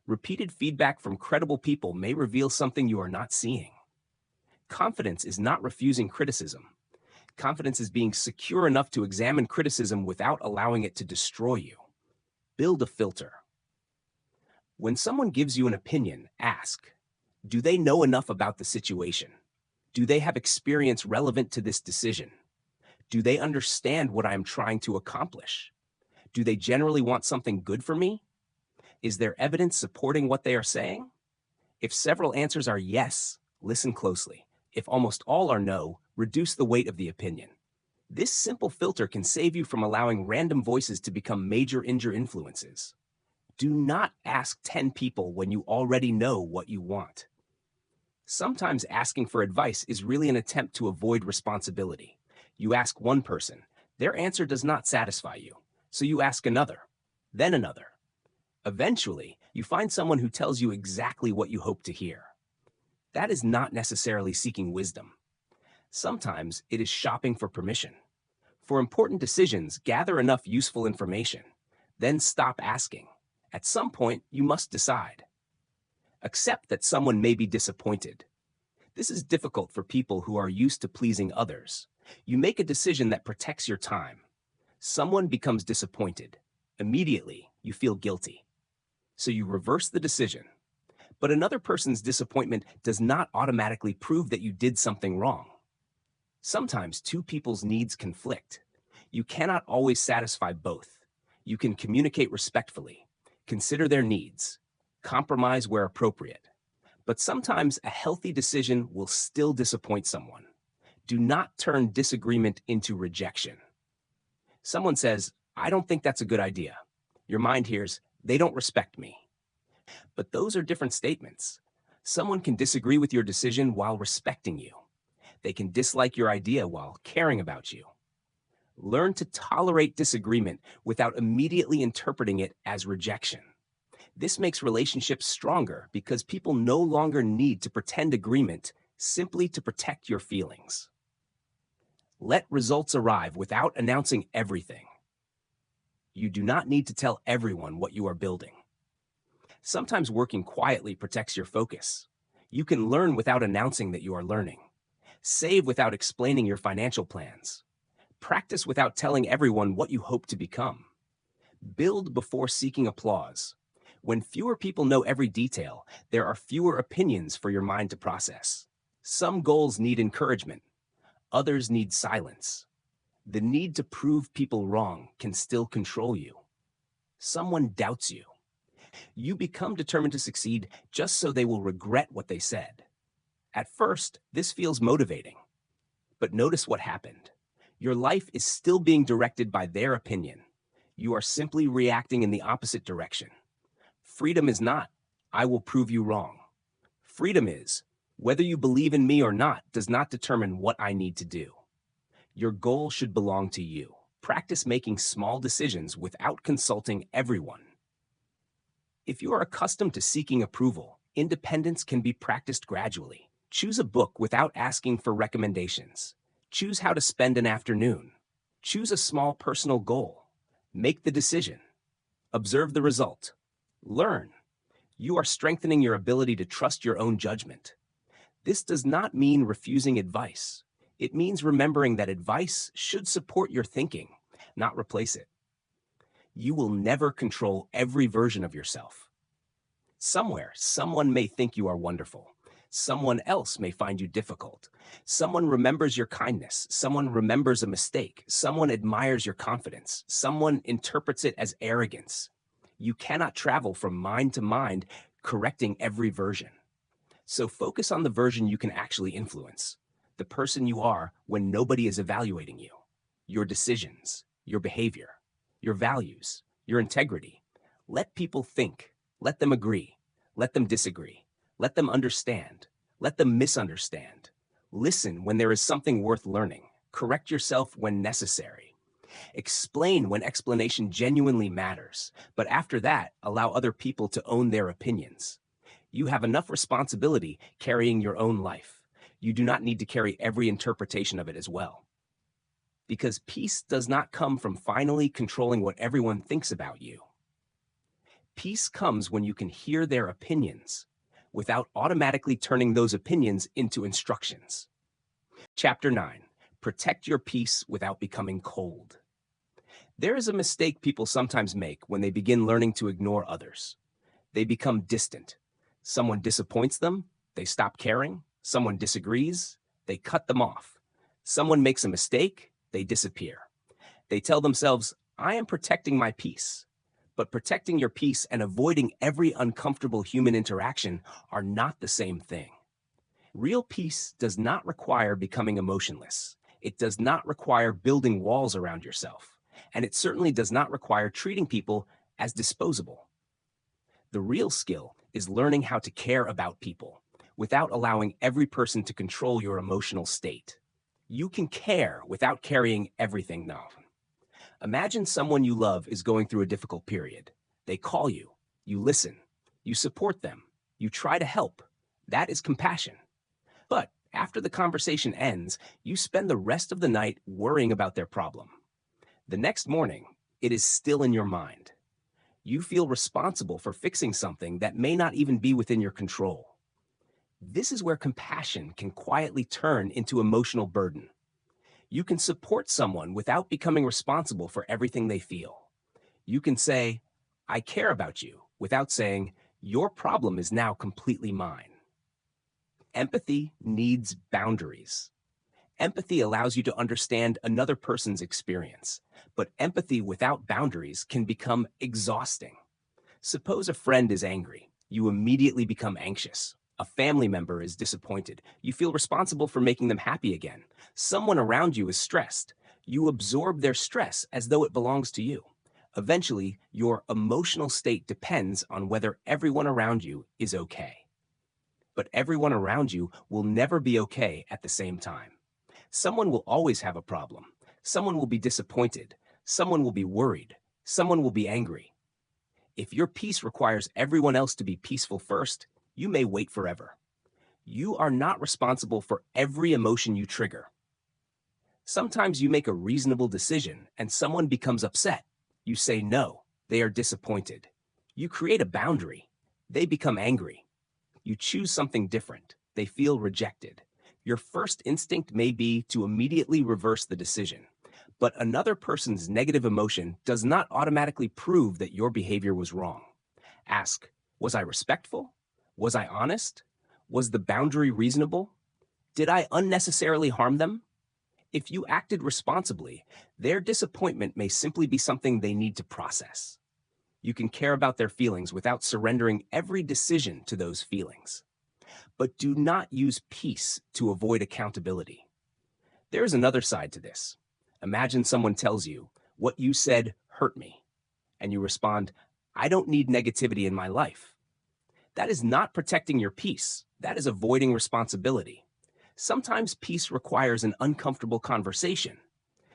Repeated feedback from credible people may reveal something you are not seeing. Confidence is not refusing criticism. Confidence is being secure enough to examine criticism without allowing it to destroy you. Build a filter. When someone gives you an opinion, ask, do they know enough about the situation? Do they have experience relevant to this decision? Do they understand what I am trying to accomplish? Do they generally want something good for me? Is there evidence supporting what they are saying? If several answers are yes, listen closely. If almost all are no, reduce the weight of the opinion. This simple filter can save you from allowing random voices to become major influences. Do not ask 10 people when you already know what you want. Sometimes asking for advice is really an attempt to avoid responsibility. You ask one person, their answer does not satisfy you, so you ask another, then another. Eventually, you find someone who tells you exactly what you hope to hear. That is not necessarily seeking wisdom. Sometimes it is shopping for permission. For important decisions, gather enough useful information. Then stop asking. At some point, you must decide. Accept that someone may be disappointed. This is difficult for people who are used to pleasing others. You make a decision that protects your time. Someone becomes disappointed. Immediately, you feel guilty. So you reverse the decision. But another person's disappointment does not automatically prove that you did something wrong. Sometimes two people's needs conflict. You cannot always satisfy both. You can communicate respectfully, consider their needs, compromise where appropriate. But sometimes a healthy decision will still disappoint someone. Do not turn disagreement into rejection. Someone says, "I don't think that's a good idea." Your mind hears, "They don't respect me." But those are different statements. Someone can disagree with your decision while respecting you. They can dislike your idea while caring about you. Learn to tolerate disagreement without immediately interpreting it as rejection. This makes relationships stronger because people no longer need to pretend agreement simply to protect your feelings. Let results arrive without announcing everything. You do not need to tell everyone what you are building. Sometimes working quietly protects your focus. You can learn without announcing that you are learning. Save without explaining your financial plans. Practice without telling everyone what you hope to become. Build before seeking applause. When fewer people know every detail, there are fewer opinions for your mind to process. Some goals need encouragement. Others need silence. The need to prove people wrong can still control you. Someone doubts you. You become determined to succeed just so they will regret what they said. At first, this feels motivating. But notice what happened. Your life is still being directed by their opinion. You are simply reacting in the opposite direction. Freedom is not, "I will prove you wrong." Freedom is, whether you believe in me or not does not determine what I need to do. Your goal should belong to you. Practice making small decisions without consulting everyone. If you are accustomed to seeking approval, independence can be practiced gradually. Choose a book without asking for recommendations. Choose how to spend an afternoon. Choose a small personal goal. Make the decision. Observe the result. Learn. You are strengthening your ability to trust your own judgment. This does not mean refusing advice. It means remembering that advice should support your thinking, not replace it. You will never control every version of yourself. Somewhere, someone may think you are wonderful. Someone else may find you difficult. Someone remembers your kindness. Someone remembers a mistake. Someone admires your confidence. Someone interprets it as arrogance. You cannot travel from mind to mind, correcting every version. So focus on the version you can actually influence, the person you are when nobody is evaluating you, your decisions, your behavior, your values, your integrity. Let people think. Let them agree. Let them disagree. Let them understand. Let them misunderstand. Listen when there is something worth learning. Correct yourself when necessary. Explain when explanation genuinely matters, but after that, allow other people to own their opinions. You have enough responsibility carrying your own life. You do not need to carry every interpretation of it as well. Because peace does not come from finally controlling what everyone thinks about you. Peace comes when you can hear their opinions without automatically turning those opinions into instructions. Chapter 9. Protect your peace without becoming cold. There is a mistake people sometimes make when they begin learning to ignore others. They become distant. Someone disappoints them, they stop caring. Someone disagrees, they cut them off. Someone makes a mistake, they disappear. They tell themselves, I am protecting my peace. But protecting your peace and avoiding every uncomfortable human interaction are not the same thing. Real peace does not require becoming emotionless. It does not require building walls around yourself. And it certainly does not require treating people as disposable. The real skill is learning how to care about people without allowing every person to control your emotional state. You can care without carrying everything now. Imagine someone you love is going through a difficult period. They call you, you listen, you support them, you try to help. That is compassion. But after the conversation ends, you spend the rest of the night worrying about their problem. The next morning, it is still in your mind. You feel responsible for fixing something that may not even be within your control. This is where compassion can quietly turn into emotional burden. You can support someone without becoming responsible for everything they feel. You can say, I care about you, without saying, your problem is now completely mine. Empathy needs boundaries. Empathy allows you to understand another person's experience, but empathy without boundaries can become exhausting. Suppose a friend is angry. You immediately become anxious. A family member is disappointed. You feel responsible for making them happy again. Someone around you is stressed. You absorb their stress as though it belongs to you. Eventually, your emotional state depends on whether everyone around you is okay. But everyone around you will never be okay at the same time. Someone will always have a problem. Someone will be disappointed. Someone will be worried. Someone will be angry. If your peace requires everyone else to be peaceful first, you may wait forever. You are not responsible for every emotion you trigger. Sometimes you make a reasonable decision and someone becomes upset. You say no, they are disappointed. You create a boundary. They become angry. You choose something different. They feel rejected. Your first instinct may be to immediately reverse the decision. But another person's negative emotion does not automatically prove that your behavior was wrong. Ask, was I respectful? Was I honest? Was the boundary reasonable? Did I unnecessarily harm them? If you acted responsibly, their disappointment may simply be something they need to process. You can care about their feelings without surrendering every decision to those feelings. But do not use peace to avoid accountability. There is another side to this. Imagine someone tells you, what you said hurt me. And you respond, I don't need negativity in my life. That is not protecting your peace. That is avoiding responsibility. Sometimes peace requires an uncomfortable conversation.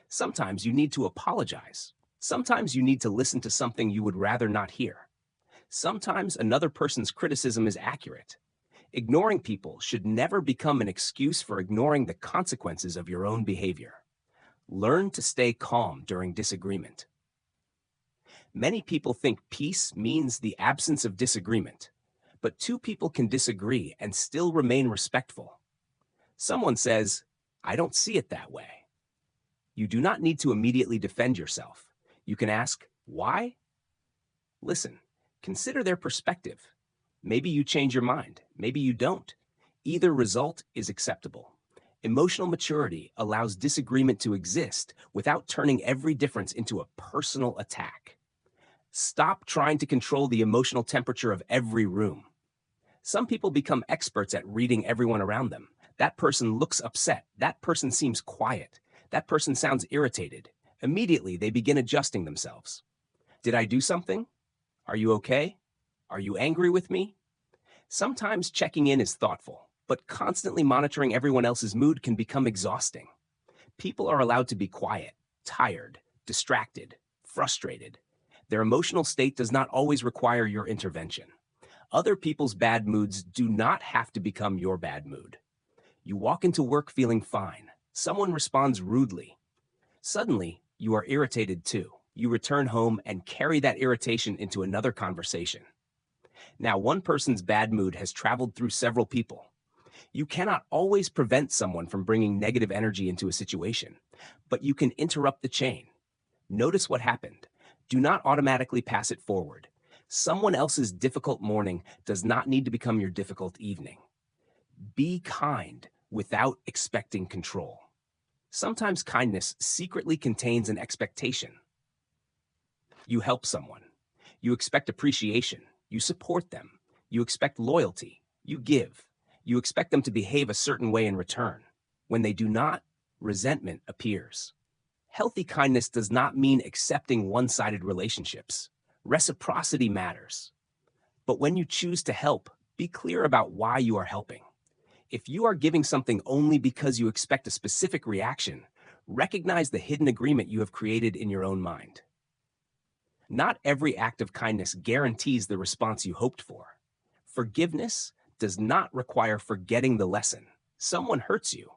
Sometimes you need to apologize. Sometimes you need to listen to something you would rather not hear. Sometimes another person's criticism is accurate. Ignoring people should never become an excuse for ignoring the consequences of your own behavior. Learn to stay calm during disagreement. Many people think peace means the absence of disagreement, but two people can disagree and still remain respectful. Someone says, I don't see it that way. You do not need to immediately defend yourself. You can ask, why? Listen, consider their perspective. Maybe you change your mind. Maybe you don't. Either result is acceptable. Emotional maturity allows disagreement to exist without turning every difference into a personal attack. Stop trying to control the emotional temperature of every room. Some people become experts at reading everyone around them. That person looks upset. That person seems quiet. That person sounds irritated. Immediately, they begin adjusting themselves. Did I do something? Are you okay? Are you angry with me? Sometimes checking in is thoughtful, but constantly monitoring everyone else's mood can become exhausting. People are allowed to be quiet, tired, distracted, frustrated. Their emotional state does not always require your intervention. Other people's bad moods do not have to become your bad mood. You walk into work feeling fine. Someone responds rudely. Suddenly, you are irritated too. You return home and carry that irritation into another conversation. Now, one person's bad mood has traveled through several people. You cannot always prevent someone from bringing negative energy into a situation, but you can interrupt the chain. Notice what happened. Do not automatically pass it forward. Someone else's difficult morning does not need to become your difficult evening. Be kind without expecting control. Sometimes kindness secretly contains an expectation. You help someone. You expect appreciation. You support them. You expect loyalty. You give. You expect them to behave a certain way in return. When they do not, resentment appears. Healthy kindness does not mean accepting one-sided relationships. Reciprocity matters. But when you choose to help, be clear about why you are helping. If you are giving something only because you expect a specific reaction, recognize the hidden agreement you have created in your own mind. Not every act of kindness guarantees the response you hoped for. Forgiveness does not require forgetting the lesson. Someone hurts you.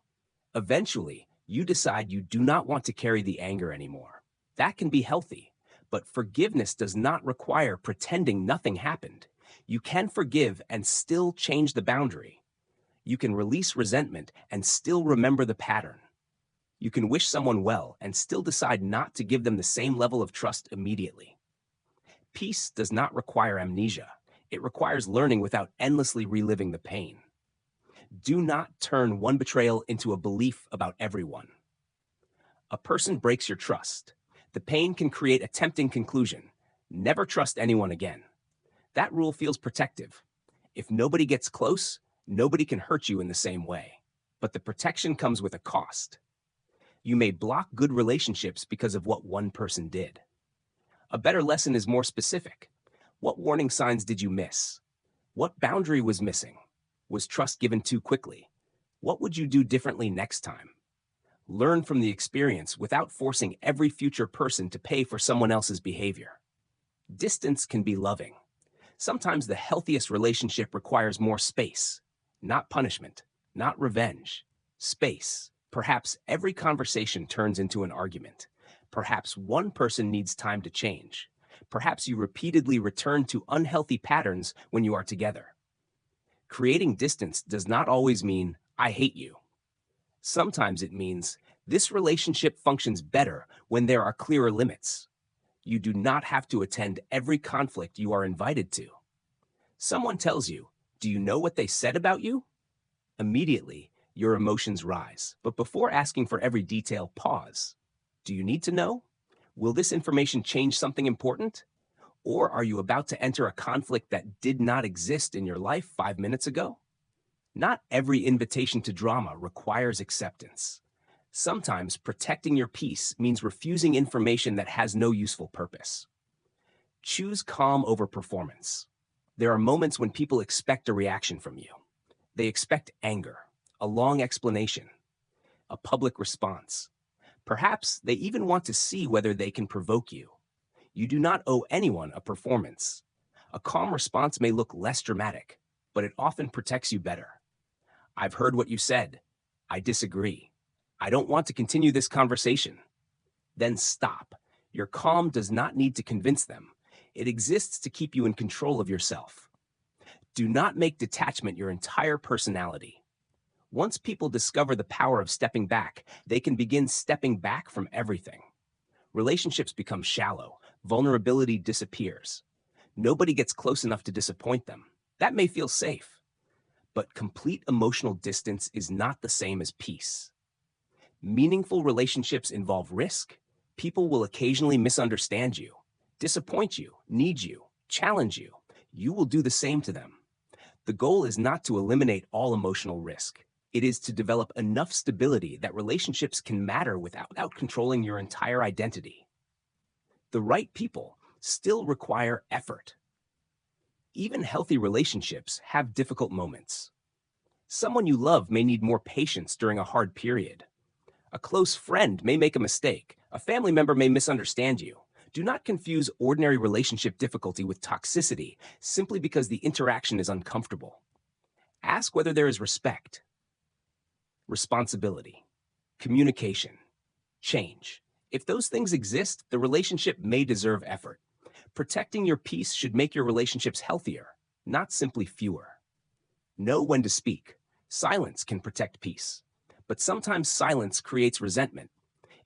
Eventually, you decide you do not want to carry the anger anymore. That can be healthy, but forgiveness does not require pretending nothing happened. You can forgive and still change the boundary. You can release resentment and still remember the pattern. You can wish someone well and still decide not to give them the same level of trust immediately. Peace does not require amnesia. It requires learning without endlessly reliving the pain. Do not turn one betrayal into a belief about everyone. A person breaks your trust. The pain can create a tempting conclusion. Never trust anyone again. That rule feels protective. If nobody gets close, nobody can hurt you in the same way. But the protection comes with a cost. You may block good relationships because of what one person did. A better lesson is more specific. What warning signs did you miss? What boundary was missing? Was trust given too quickly? What would you do differently next time? Learn from the experience without forcing every future person to pay for someone else's behavior. Distance can be loving. Sometimes the healthiest relationship requires more space, not punishment, not revenge. Space. Perhaps every conversation turns into an argument. Perhaps one person needs time to change. Perhaps you repeatedly return to unhealthy patterns when you are together. Creating distance does not always mean, I hate you. Sometimes it means, this relationship functions better when there are clearer limits. You do not have to attend every conflict you are invited to. Someone tells you, do you know what they said about you? Immediately, your emotions rise. But before asking for every detail, pause. Do you need to know? Will this information change something important? Or are you about to enter a conflict that did not exist in your life 5 minutes ago? Not every invitation to drama requires acceptance. Sometimes protecting your peace means refusing information that has no useful purpose. Choose calm over performance. There are moments when people expect a reaction from you. They expect anger, a long explanation, a public response. Perhaps they even want to see whether they can provoke you. You do not owe anyone a performance. A calm response may look less dramatic, but it often protects you better. I've heard what you said. I disagree. I don't want to continue this conversation. Then stop. Your calm does not need to convince them. It exists to keep you in control of yourself. Do not make detachment your entire personality. Once people discover the power of stepping back, they can begin stepping back from everything. Relationships become shallow. Vulnerability disappears. Nobody gets close enough to disappoint them. That may feel safe. But complete emotional distance is not the same as peace. Meaningful relationships involve risk. People will occasionally misunderstand you, disappoint you, need you, challenge you. You will do the same to them. The goal is not to eliminate all emotional risk. It is to develop enough stability that relationships can matter without controlling your entire identity. The right people still require effort. Even healthy relationships have difficult moments. Someone you love may need more patience during a hard period. A close friend may make a mistake. A family member may misunderstand you. Do not confuse ordinary relationship difficulty with toxicity simply because the interaction is uncomfortable. Ask whether there is respect, responsibility, communication, change. If those things exist, the relationship may deserve effort. Protecting your peace should make your relationships healthier, not simply fewer. Know when to speak. Silence can protect peace, but sometimes silence creates resentment.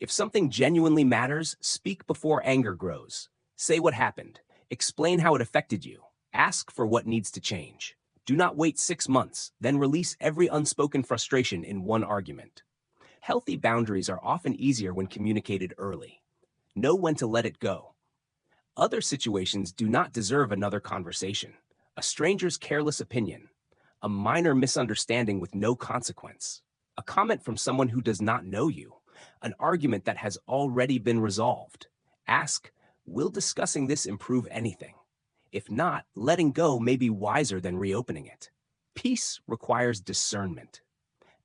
If something genuinely matters, speak before anger grows. Say what happened. Explain how it affected you. Ask for what needs to change. Do not wait 6 months, then release every unspoken frustration in one argument. Healthy boundaries are often easier when communicated early. Know when to let it go. Other situations do not deserve another conversation. A stranger's careless opinion, a minor misunderstanding with no consequence, a comment from someone who does not know you, an argument that has already been resolved. Ask, will discussing this improve anything? If not, letting go may be wiser than reopening it. Peace requires discernment.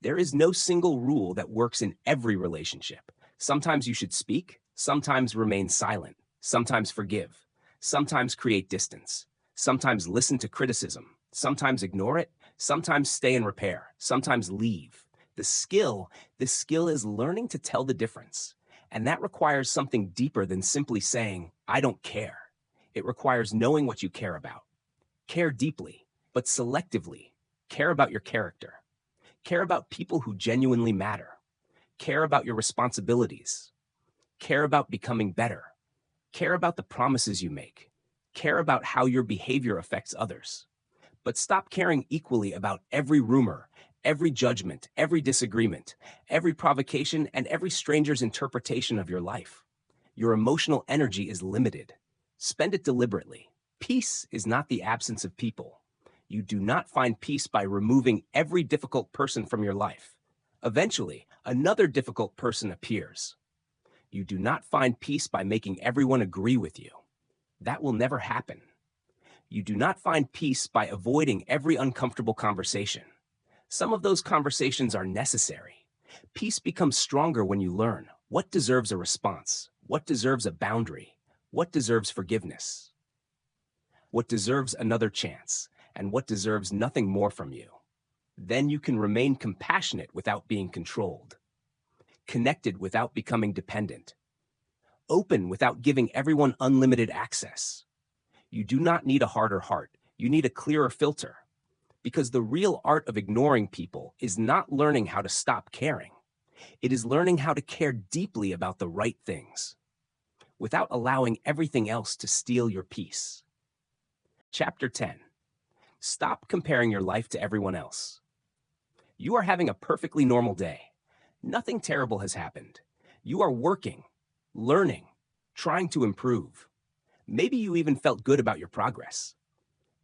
There is no single rule that works in every relationship. Sometimes you should speak, sometimes remain silent, sometimes forgive, sometimes create distance, sometimes listen to criticism, sometimes ignore it, sometimes stay and repair, sometimes leave. The skill is learning to tell the difference. And that requires something deeper than simply saying, I don't care. It requires knowing what you care about. Care deeply, but selectively. Care about your character. Care about people who genuinely matter. Care about your responsibilities. Care about becoming better. Care about the promises you make. Care about how your behavior affects others. But stop caring equally about every rumor, every judgment, every disagreement, every provocation, and every stranger's interpretation of your life. Your emotional energy is limited. Spend it deliberately. Peace is not the absence of people. You do not find peace by removing every difficult person from your life. Eventually, another difficult person appears. You do not find peace by making everyone agree with you. That will never happen. You do not find peace by avoiding every uncomfortable conversation. Some of those conversations are necessary. Peace becomes stronger when you learn what deserves a response, what deserves a boundary, what deserves forgiveness, what deserves another chance, and what deserves nothing more from you. Then you can remain compassionate without being controlled, connected without becoming dependent, open without giving everyone unlimited access. You do not need a harder heart. You need a clearer filter. Because the real art of ignoring people is not learning how to stop caring. It is learning how to care deeply about the right things, without allowing everything else to steal your peace. Chapter 10. Stop comparing your life to everyone else. You are having a perfectly normal day. Nothing terrible has happened. You are working, learning, trying to improve. Maybe you even felt good about your progress.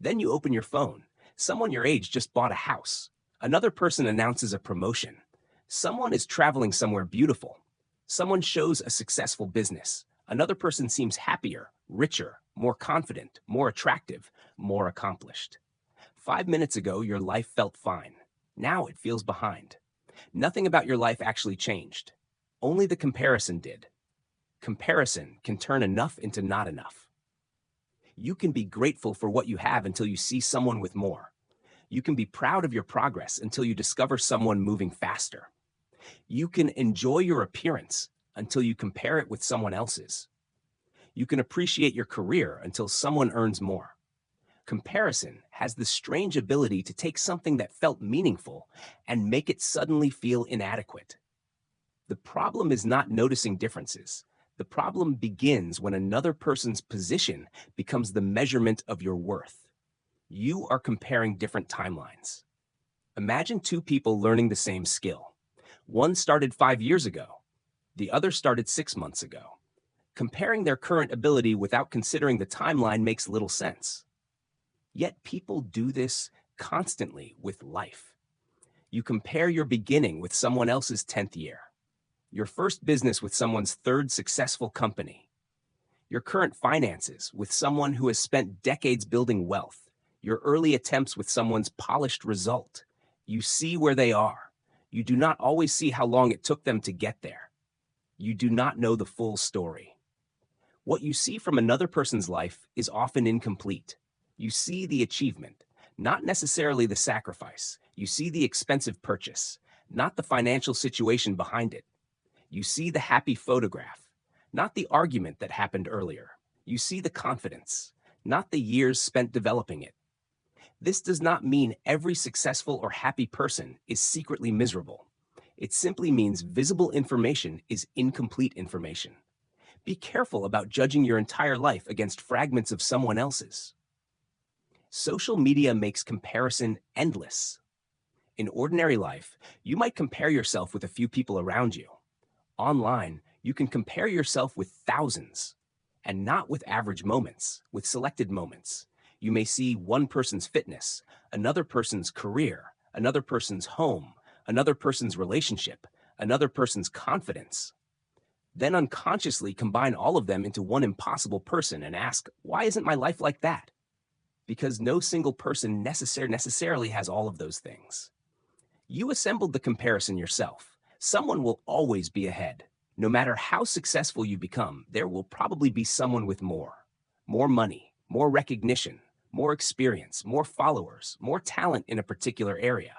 Then you open your phone. Someone your age just bought a house. Another person announces a promotion. Someone is traveling somewhere beautiful. Someone shows a successful business. Another person seems happier, richer, more confident, more attractive, more accomplished. 5 minutes ago, your life felt fine. Now it feels behind. Nothing about your life actually changed. Only the comparison did. Comparison can turn enough into not enough. You can be grateful for what you have until you see someone with more. You can be proud of your progress until you discover someone moving faster. You can enjoy your appearance until you compare it with someone else's. You can appreciate your career until someone earns more. Comparison has the strange ability to take something that felt meaningful and make it suddenly feel inadequate. The problem is not noticing differences. The problem begins when another person's position becomes the measurement of your worth. You are comparing different timelines. Imagine two people learning the same skill. One started 5 years ago. The other started 6 months ago. Comparing their current ability without considering the timeline makes little sense. Yet people do this constantly with life. You compare your beginning with someone else's 10th year, your first business with someone's third successful company, your current finances with someone who has spent decades building wealth, your early attempts with someone's polished result. You see where they are. You do not always see how long it took them to get there. You do not know the full story. What you see from another person's life is often incomplete. You see the achievement, not necessarily the sacrifice. You see the expensive purchase, not the financial situation behind it. You see the happy photograph, not the argument that happened earlier. You see the confidence, not the years spent developing it. This does not mean every successful or happy person is secretly miserable. It simply means visible information is incomplete information. Be careful about judging your entire life against fragments of someone else's. Social media makes comparison endless. In ordinary life, you might compare yourself with a few people around you. Online, you can compare yourself with thousands, and not with average moments, with selected moments. You may see one person's fitness, another person's career, another person's home, another person's relationship, another person's confidence. Then unconsciously combine all of them into one impossible person and ask, why isn't my life like that? Because no single person necessarily has all of those things. You assembled the comparison yourself. Someone will always be ahead. No matter how successful you become, there will probably be someone with more. More money, more recognition, more experience, more followers, more talent in a particular area.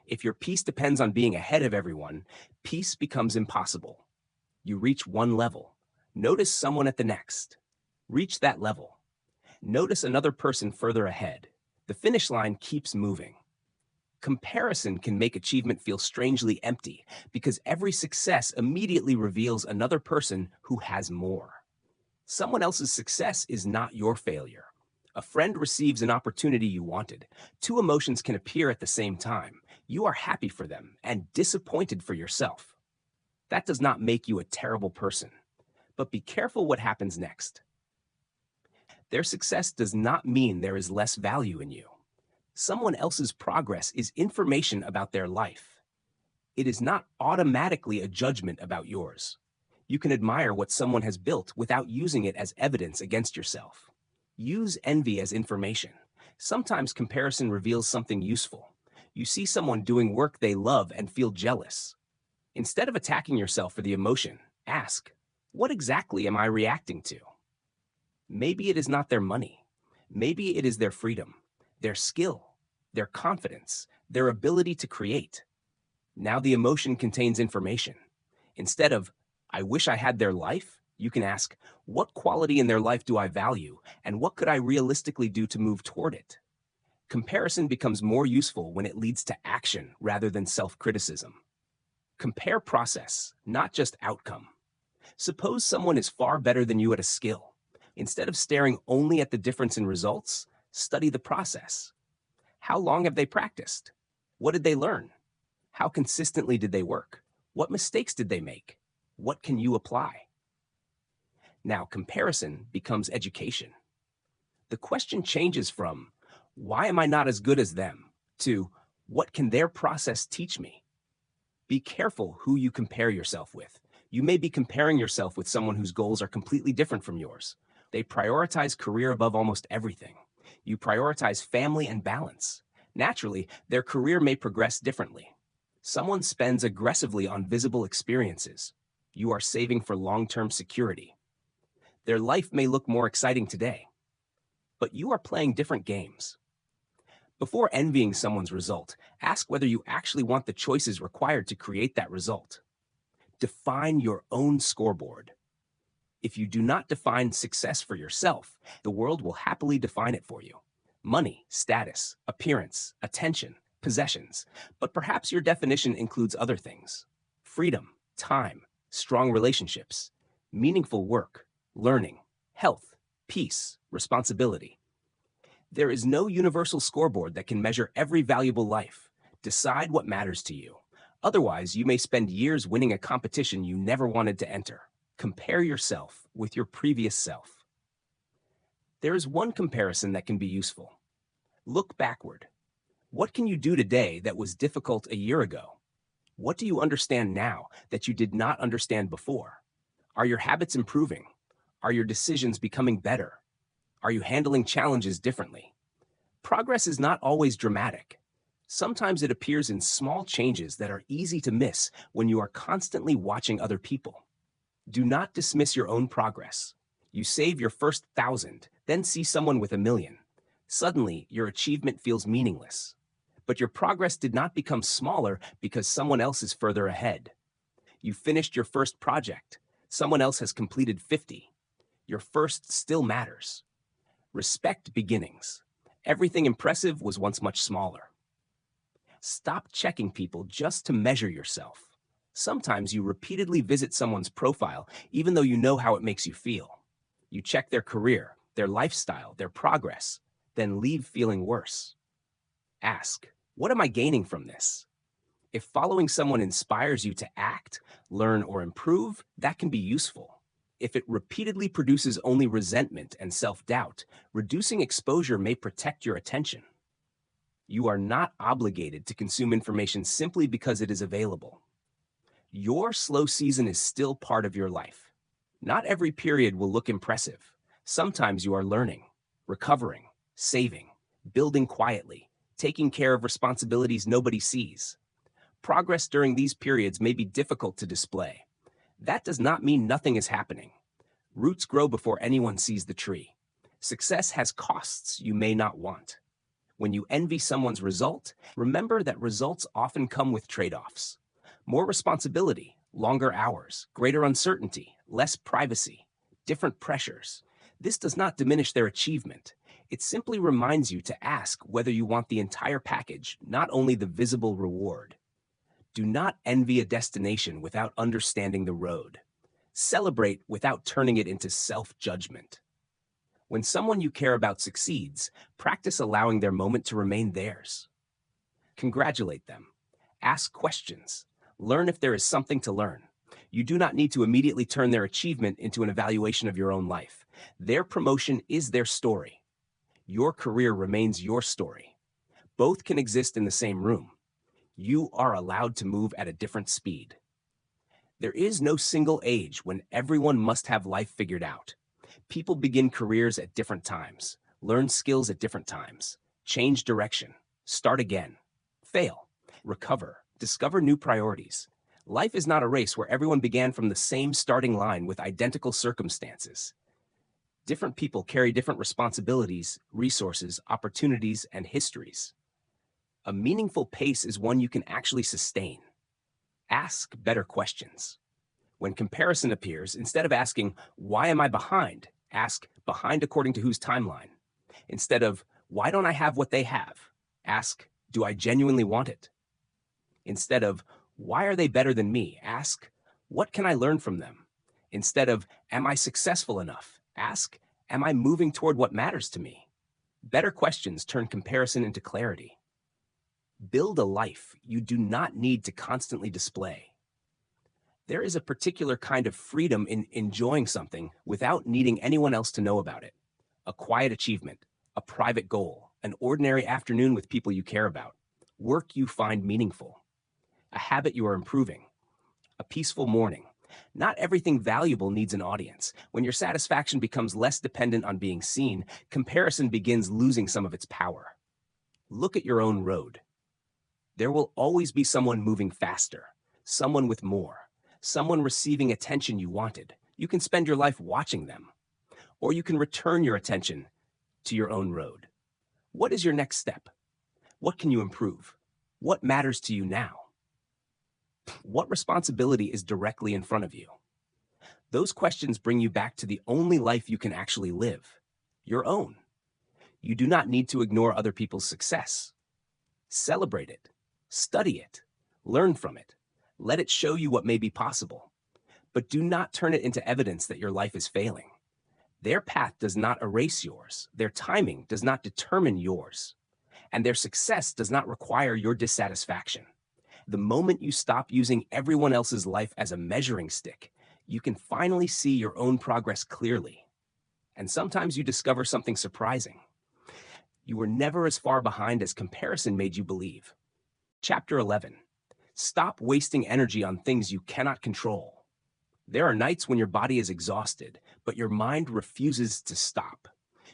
If your peace depends on being ahead of everyone, peace becomes impossible. You reach one level. Notice someone at the next. Reach that level. Notice another person further ahead. The finish line keeps moving. Comparison can make achievement feel strangely empty because every success immediately reveals another person who has more. Someone else's success is not your failure. A friend receives an opportunity you wanted. Two emotions can appear at the same time. You are happy for them and disappointed for yourself. That does not make you a terrible person. But be careful what happens next. Their success does not mean there is less value in you. Someone else's progress is information about their life. It is not automatically a judgment about yours. You can admire what someone has built without using it as evidence against yourself. Use envy as information. Sometimes comparison reveals something useful. You see someone doing work they love and feel jealous. Instead of attacking yourself for the emotion, ask, what exactly am I reacting to? Maybe it is not their money. Maybe it is their freedom, their skill, their confidence, their ability to create. Now the emotion contains information. Instead of, I wish I had their life, you can ask, what quality in their life do I value, and what could I realistically do to move toward it? Comparison becomes more useful when it leads to action rather than self-criticism. Compare process, not just outcome. Suppose someone is far better than you at a skill. Instead of staring only at the difference in results, study the process. How long have they practiced? What did they learn? How consistently did they work? What mistakes did they make? What can you apply? Now, comparison becomes education. The question changes from, why am I not as good as them, to, what can their process teach me? Be careful who you compare yourself with. You may be comparing yourself with someone whose goals are completely different from yours. They prioritize career above almost everything. You prioritize family and balance. Naturally, their career may progress differently. Someone spends aggressively on visible experiences. You are saving for long-term security. Their life may look more exciting today, but you are playing different games. Before envying someone's result, ask whether you actually want the choices required to create that result. Define your own scoreboard. If you do not define success for yourself, the world will happily define it for you. Money, status, appearance, attention, possessions. But perhaps your definition includes other things. Freedom, time, strong relationships, meaningful work, learning, health, peace, responsibility. There is no universal scoreboard that can measure every valuable life. Decide what matters to you. Otherwise, you may spend years winning a competition you never wanted to enter. Compare yourself with your previous self. There is one comparison that can be useful. Look backward. What can you do today that was difficult a year ago? What do you understand now that you did not understand before? Are your habits improving? Are your decisions becoming better? Are you handling challenges differently? Progress is not always dramatic. Sometimes it appears in small changes that are easy to miss when you are constantly watching other people. Do not dismiss your own progress. You save your first 1,000, then see someone with 1,000,000. Suddenly, your achievement feels meaningless. But your progress did not become smaller because someone else is further ahead. You finished your first project. Someone else has completed 50. Your first still matters. Respect beginnings. Everything impressive was once much smaller. Stop checking people just to measure yourself. Sometimes you repeatedly visit someone's profile, even though you know how it makes you feel. You check their career, their lifestyle, their progress, then leave feeling worse. Ask, what am I gaining from this? If following someone inspires you to act, learn, or improve, that can be useful. If it repeatedly produces only resentment and self-doubt, reducing exposure may protect your attention. You are not obligated to consume information simply because it is available. Your slow season is still part of your life. Not every period will look impressive. Sometimes you are learning, recovering, saving, building quietly, taking care of responsibilities nobody sees. Progress during these periods may be difficult to display. That does not mean nothing is happening. Roots grow before anyone sees the tree. Success has costs you may not want. When you envy someone's result, remember that results often come with trade-offs. More responsibility, longer hours, greater uncertainty, less privacy, different pressures. This does not diminish their achievement. It simply reminds you to ask whether you want the entire package, not only the visible reward. Do not envy a destination without understanding the road. Celebrate without turning it into self-judgment. When someone you care about succeeds, practice allowing their moment to remain theirs. Congratulate them. Ask questions. Learn if there is something to learn. You do not need to immediately turn their achievement into an evaluation of your own life. Their promotion is their story. Your career remains your story. Both can exist in the same room. You are allowed to move at a different speed. There is no single age when everyone must have life figured out. People begin careers at different times, learn skills at different times, change direction, start again, fail, recover, discover new priorities. Life is not a race where everyone began from the same starting line with identical circumstances. Different people carry different responsibilities, resources, opportunities, and histories. A meaningful pace is one you can actually sustain. Ask better questions. When comparison appears, instead of asking, why am I behind? Ask, behind according to whose timeline? Instead of, why don't I have what they have? Ask, do I genuinely want it? Instead of, why are they better than me? Ask, what can I learn from them? Instead of, am I successful enough? Ask, am I moving toward what matters to me? Better questions turn comparison into clarity. Build a life you do not need to constantly display. There is a particular kind of freedom in enjoying something without needing anyone else to know about it. A quiet achievement, a private goal, an ordinary afternoon with people you care about, work you find meaningful, a habit you are improving, a peaceful morning. Not everything valuable needs an audience. When your satisfaction becomes less dependent on being seen, comparison begins losing some of its power. Look at your own road. There will always be someone moving faster, someone with more, someone receiving attention you wanted. You can spend your life watching them, or you can return your attention to your own road. What is your next step? What can you improve? What matters to you now? What responsibility is directly in front of you? Those questions bring you back to the only life you can actually live, your own. You do not need to ignore other people's success. Celebrate it, study it, learn from it. Let it show you what may be possible. But do not turn it into evidence that your life is failing. Their path does not erase yours. Their timing does not determine yours. And their success does not require your dissatisfaction. The moment you stop using everyone else's life as a measuring stick, you can finally see your own progress clearly. And sometimes you discover something surprising. You were never as far behind as comparison made you believe. Chapter 11. Stop wasting energy on things you cannot control. There are nights when your body is exhausted, but your mind refuses to stop.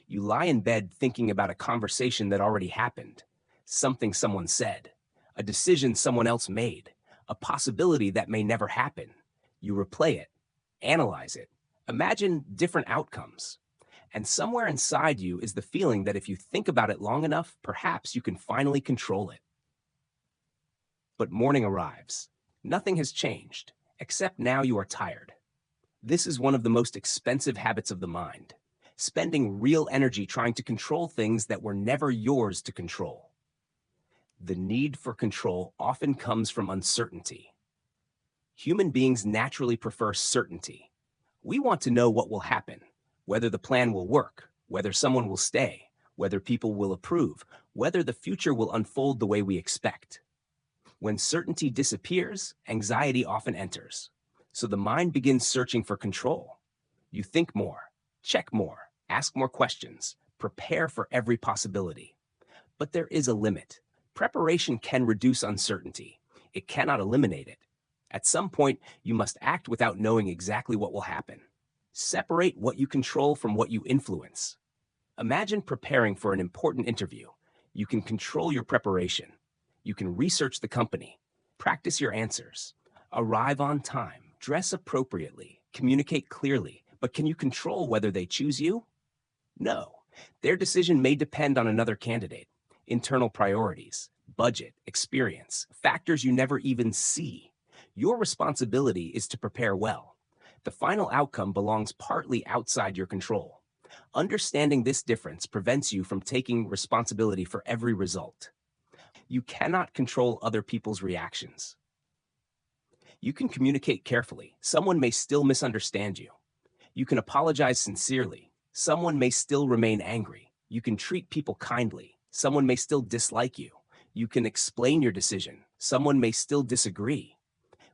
You lie in bed thinking about a conversation that already happened, something someone said, a decision someone else made, a possibility that may never happen. You replay it, Analyze it. Imagine different outcomes. And somewhere inside you is the feeling that if you think about it long enough, perhaps you can finally control it. But morning arrives. Nothing has changed, except now you are tired. This is one of the most expensive habits of the mind, spending real energy trying to control things that were never yours to control. The need for control often comes from uncertainty. Human beings naturally prefer certainty. We want to know what will happen, whether the plan will work, whether someone will stay, whether people will approve, whether the future will unfold the way we expect. When certainty disappears, anxiety often enters. So the mind begins searching for control. You think more, check more, ask more questions, prepare for every possibility. But there is a limit. Preparation can reduce uncertainty. It cannot eliminate it. At some point, you must act without knowing exactly what will happen. Separate what you control from what you influence. Imagine preparing for an important interview. You can control your preparation. You can research the company, practice your answers, arrive on time, dress appropriately, communicate clearly. But can you control whether they choose you? No. Their decision may depend on another candidate, internal priorities, budget, experience, factors you never even see. Your responsibility is to prepare well. The final outcome belongs partly outside your control. Understanding this difference prevents you from taking responsibility for every result. You cannot control other people's reactions. You can communicate carefully. Someone may still misunderstand you. You can apologize sincerely. Someone may still remain angry. You can treat people kindly. Someone may still dislike you. You can explain your decision. Someone may still disagree.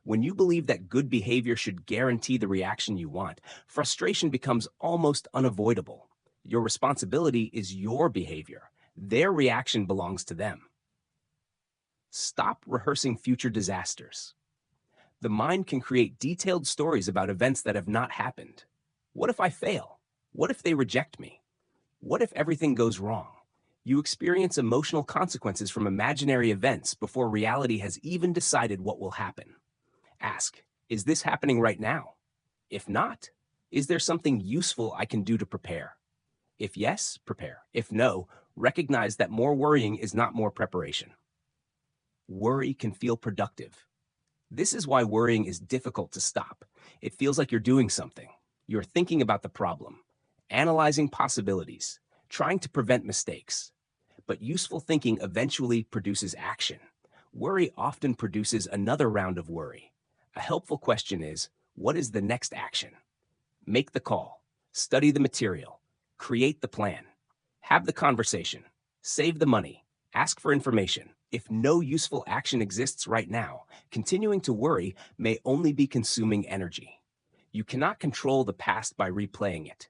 When you believe that good behavior should guarantee the reaction you want, frustration becomes almost unavoidable. Your responsibility is your behavior. Their reaction belongs to them. Stop rehearsing future disasters. The mind can create detailed stories about events that have not happened. What if I fail? What if they reject me? What if everything goes wrong? You experience emotional consequences from imaginary events before reality has even decided what will happen. Ask, is this happening right now? If not, is there something useful I can do to prepare? If yes, prepare. If no, recognize that more worrying is not more preparation. Worry can feel productive. This is why worrying is difficult to stop. It feels like you're doing something. You're thinking about the problem, analyzing possibilities, trying to prevent mistakes. But useful thinking eventually produces action. Worry often produces another round of worry. A helpful question is, what is the next action? Make the call, study the material, create the plan, have the conversation, save the money, ask for information. If no useful action exists right now, continuing to worry may only be consuming energy. You cannot control the past by replaying it.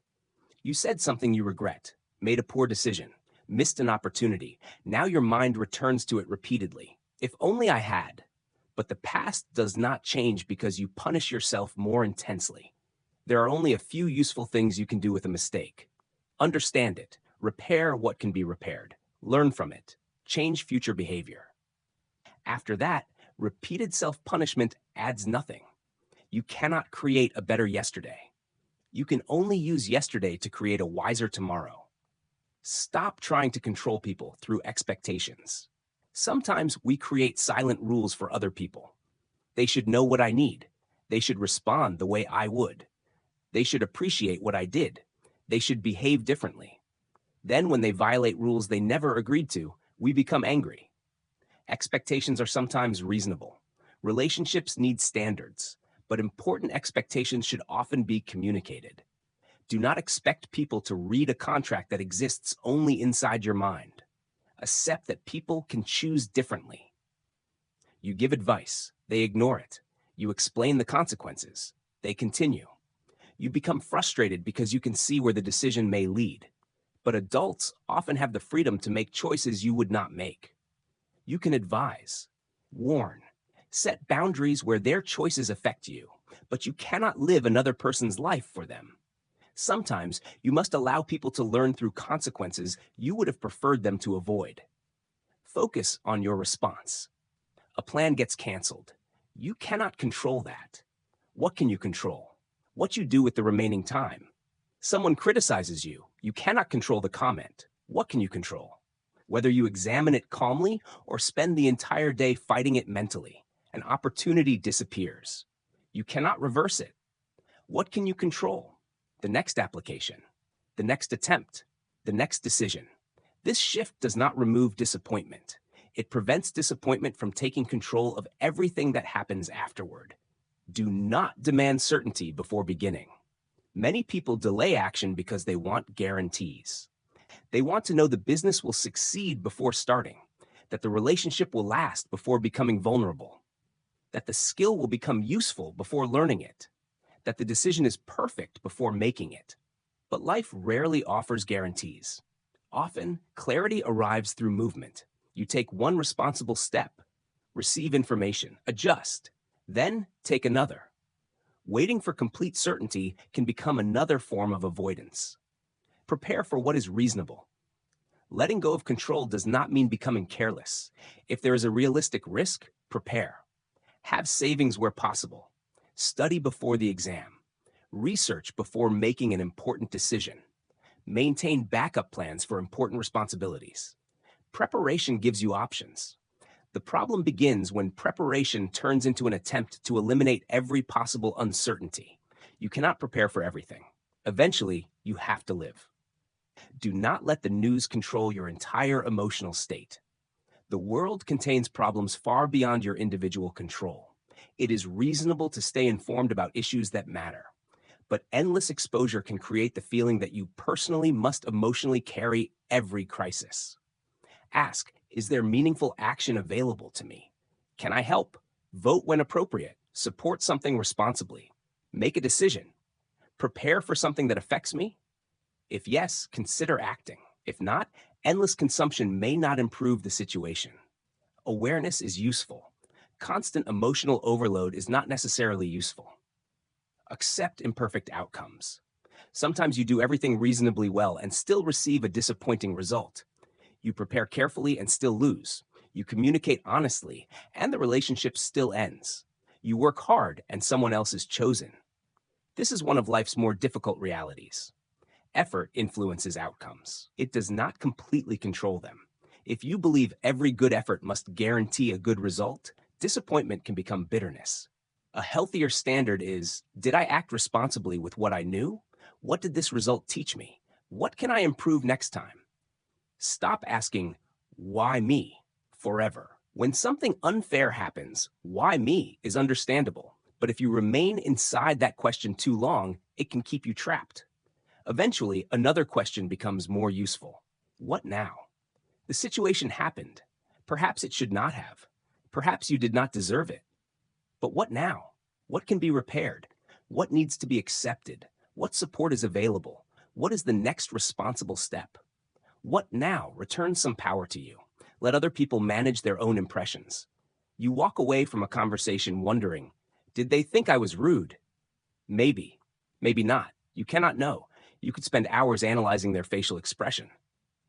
You said something you regret, made a poor decision, missed an opportunity. Now your mind returns to it repeatedly. If only I had. But the past does not change because you punish yourself more intensely. There are only a few useful things you can do with a mistake. Understand it, repair what can be repaired, learn from it, change future behavior. After that, repeated self-punishment adds nothing. You cannot create a better yesterday. You can only use yesterday to create a wiser tomorrow. Stop trying to control people through expectations. Sometimes we create silent rules for other people. They should know what I need. They should respond the way I would. They should appreciate what I did. They should behave differently. Then when they violate rules they never agreed to, we become angry. Expectations are sometimes reasonable. Relationships need standards, but important expectations should often be communicated. Do not expect people to read a contract that exists only inside your mind. Accept that people can choose differently. You give advice, they ignore it. You explain the consequences, they continue. You become frustrated because you can see where the decision may lead. But adults often have the freedom to make choices you would not make. You can advise, warn, set boundaries where their choices affect you, but you cannot live another person's life for them. Sometimes you must allow people to learn through consequences you would have preferred them to avoid. Focus on your response. A plan gets canceled. You cannot control that. What can you control? What you do with the remaining time. Someone criticizes you. You cannot control the comment. What can you control? Whether you examine it calmly or spend the entire day fighting it mentally, an opportunity disappears. You cannot reverse it. What can you control? The next application, the next attempt, the next decision. This shift does not remove disappointment. It prevents disappointment from taking control of everything that happens afterward. Do not demand certainty before beginning. Many people delay action because they want guarantees. They want to know the business will succeed before starting, that the relationship will last before becoming vulnerable, that the skill will become useful before learning it, that the decision is perfect before making it. But life rarely offers guarantees. Often, clarity arrives through movement. You take one responsible step, receive information, adjust, then take another. Waiting for complete certainty can become another form of avoidance. Prepare for what is reasonable. Letting go of control does not mean becoming careless. If there is a realistic risk, prepare. Have savings where possible. Study before the exam. Research before making an important decision. Maintain backup plans for important responsibilities. Preparation gives you options. The problem begins when preparation turns into an attempt to eliminate every possible uncertainty. You cannot prepare for everything. Eventually, you have to live. Do not let the news control your entire emotional state. The world contains problems far beyond your individual control. It is reasonable to stay informed about issues that matter. But endless exposure can create the feeling that you personally must emotionally carry every crisis. Ask, is there meaningful action available to me? Can I help? Vote when appropriate. Support something responsibly. Make a decision. Prepare for something that affects me? If yes, consider acting. If not, endless consumption may not improve the situation. Awareness is useful. Constant emotional overload is not necessarily useful. Accept imperfect outcomes. Sometimes you do everything reasonably well and still receive a disappointing result. You prepare carefully and still lose. You communicate honestly, and the relationship still ends. You work hard and someone else is chosen. This is one of life's more difficult realities. Effort influences outcomes. It does not completely control them. If you believe every good effort must guarantee a good result, disappointment can become bitterness. A healthier standard is, did I act responsibly with what I knew? What did this result teach me? What can I improve next time? Stop asking, why me, forever. When something unfair happens, why me is understandable. But if you remain inside that question too long, it can keep you trapped. Eventually, another question becomes more useful. What now? The situation happened. Perhaps it should not have. Perhaps you did not deserve it. But what now? What can be repaired? What needs to be accepted? What support is available? What is the next responsible step? What now returns some power to you? Let other people manage their own impressions. You walk away from a conversation wondering, did they think I was rude? Maybe. Maybe not. You cannot know. You could spend hours analyzing their facial expression.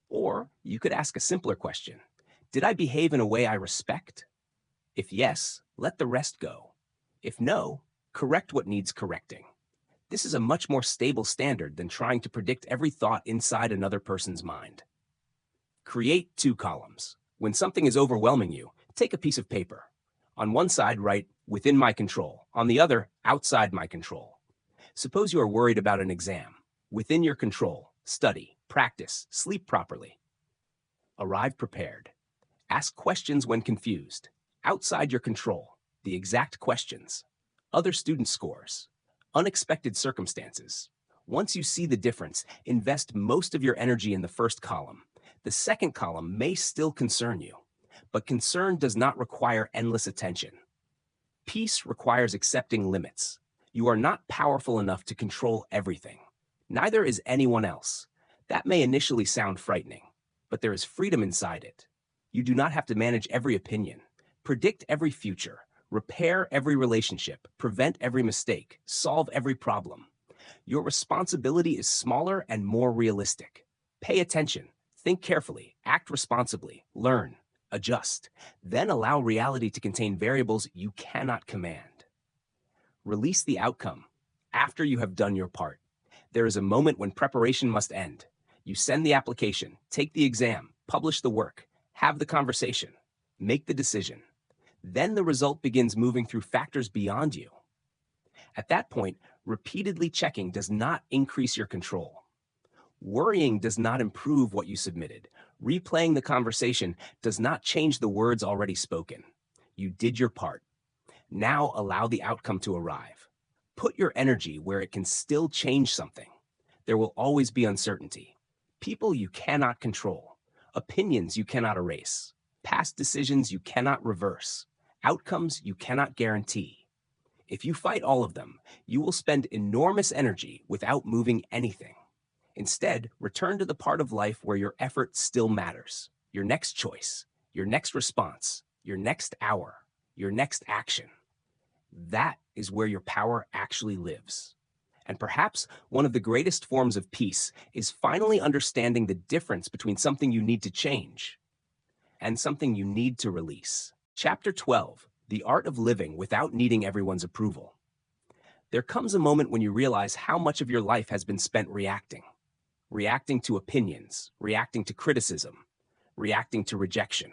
Or you could ask a simpler question. Did I behave in a way I respect? If yes, let the rest go. If no, correct what needs correcting. This is a much more stable standard than trying to predict every thought inside another person's mind. Create 2 columns. When something is overwhelming you, take a piece of paper. On one side, write, within my control. On the other, outside my control. Suppose you are worried about an exam. Within your control, study, practice, sleep properly. Arrive prepared. Ask questions when confused. Outside your control, the exact questions. Other student scores. Unexpected circumstances. Once you see the difference, invest most of your energy in the first column. The second column may still concern you, but concern does not require endless attention. Peace requires accepting limits. You are not powerful enough to control everything. Neither is anyone else. That may initially sound frightening, but there is freedom inside it. You do not have to manage every opinion, predict every future, repair every relationship, prevent every mistake, solve every problem. Your responsibility is smaller and more realistic. Pay attention, think carefully, act responsibly, learn, adjust, then allow reality to contain variables you cannot command. Release the outcome. after you have done your part. There is a moment when preparation must end. You send the application, take the exam, publish the work, have the conversation, make the decision. Then the result begins moving through factors beyond you. At that point, repeatedly checking does not increase your control. Worrying does not improve what you submitted. Replaying the conversation does not change the words already spoken. You did your part. Now allow the outcome to arrive. Put your energy where it can still change something. There will always be uncertainty. People you cannot control. Opinions you cannot erase. Past decisions you cannot reverse. Outcomes you cannot guarantee. If you fight all of them, you will spend enormous energy without moving anything. Instead, return to the part of life where your effort still matters. Your next choice, your next response, your next hour, your next action. That is where your power actually lives. And perhaps one of the greatest forms of peace is finally understanding the difference between something you need to change and something you need to release. Chapter 12, The Art of Living Without Needing Everyone's Approval. There comes a moment when you realize how much of your life has been spent reacting. Reacting to opinions, reacting to criticism, reacting to rejection,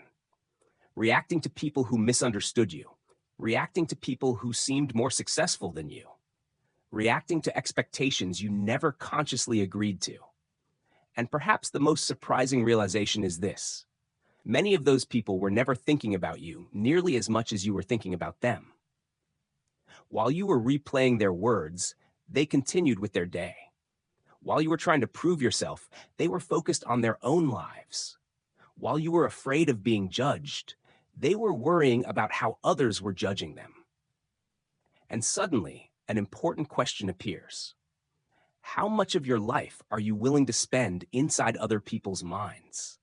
reacting to people who misunderstood you, reacting to people who seemed more successful than you, reacting to expectations you never consciously agreed to. And perhaps the most surprising realization is this: many of those people were never thinking about you nearly as much as you were thinking about them. While you were replaying their words, they continued with their day. While you were trying to prove yourself, they were focused on their own lives. While you were afraid of being judged, they were worrying about how others were judging them. And suddenly, an important question appears. How much of your life are you willing to spend inside other people's minds?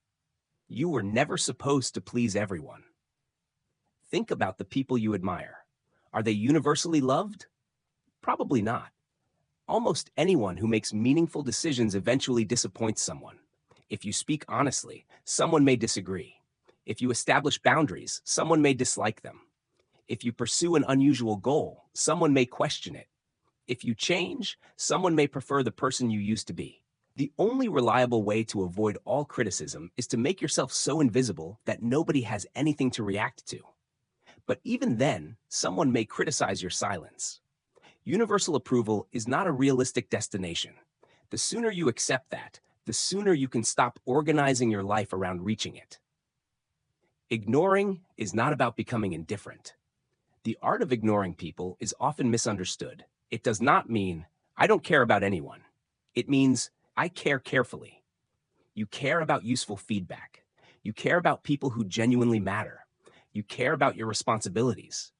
You were never supposed to please everyone. Think about the people you admire. Are they universally loved? Probably not. Almost anyone who makes meaningful decisions eventually disappoints someone. If you speak honestly, someone may disagree. If you establish boundaries, someone may dislike them. If you pursue an unusual goal, someone may question it. If you change, someone may prefer the person you used to be. The only reliable way to avoid all criticism is to make yourself so invisible that nobody has anything to react to. But even then, someone may criticize your silence. Universal approval is not a realistic destination. The sooner you accept that, the sooner you can stop organizing your life around reaching it. Ignoring is not about becoming indifferent. The art of ignoring people is often misunderstood. It does not mean, I don't care about anyone. It means, I care carefully. You care about useful feedback. You care about people who genuinely matter. You care about your responsibilities.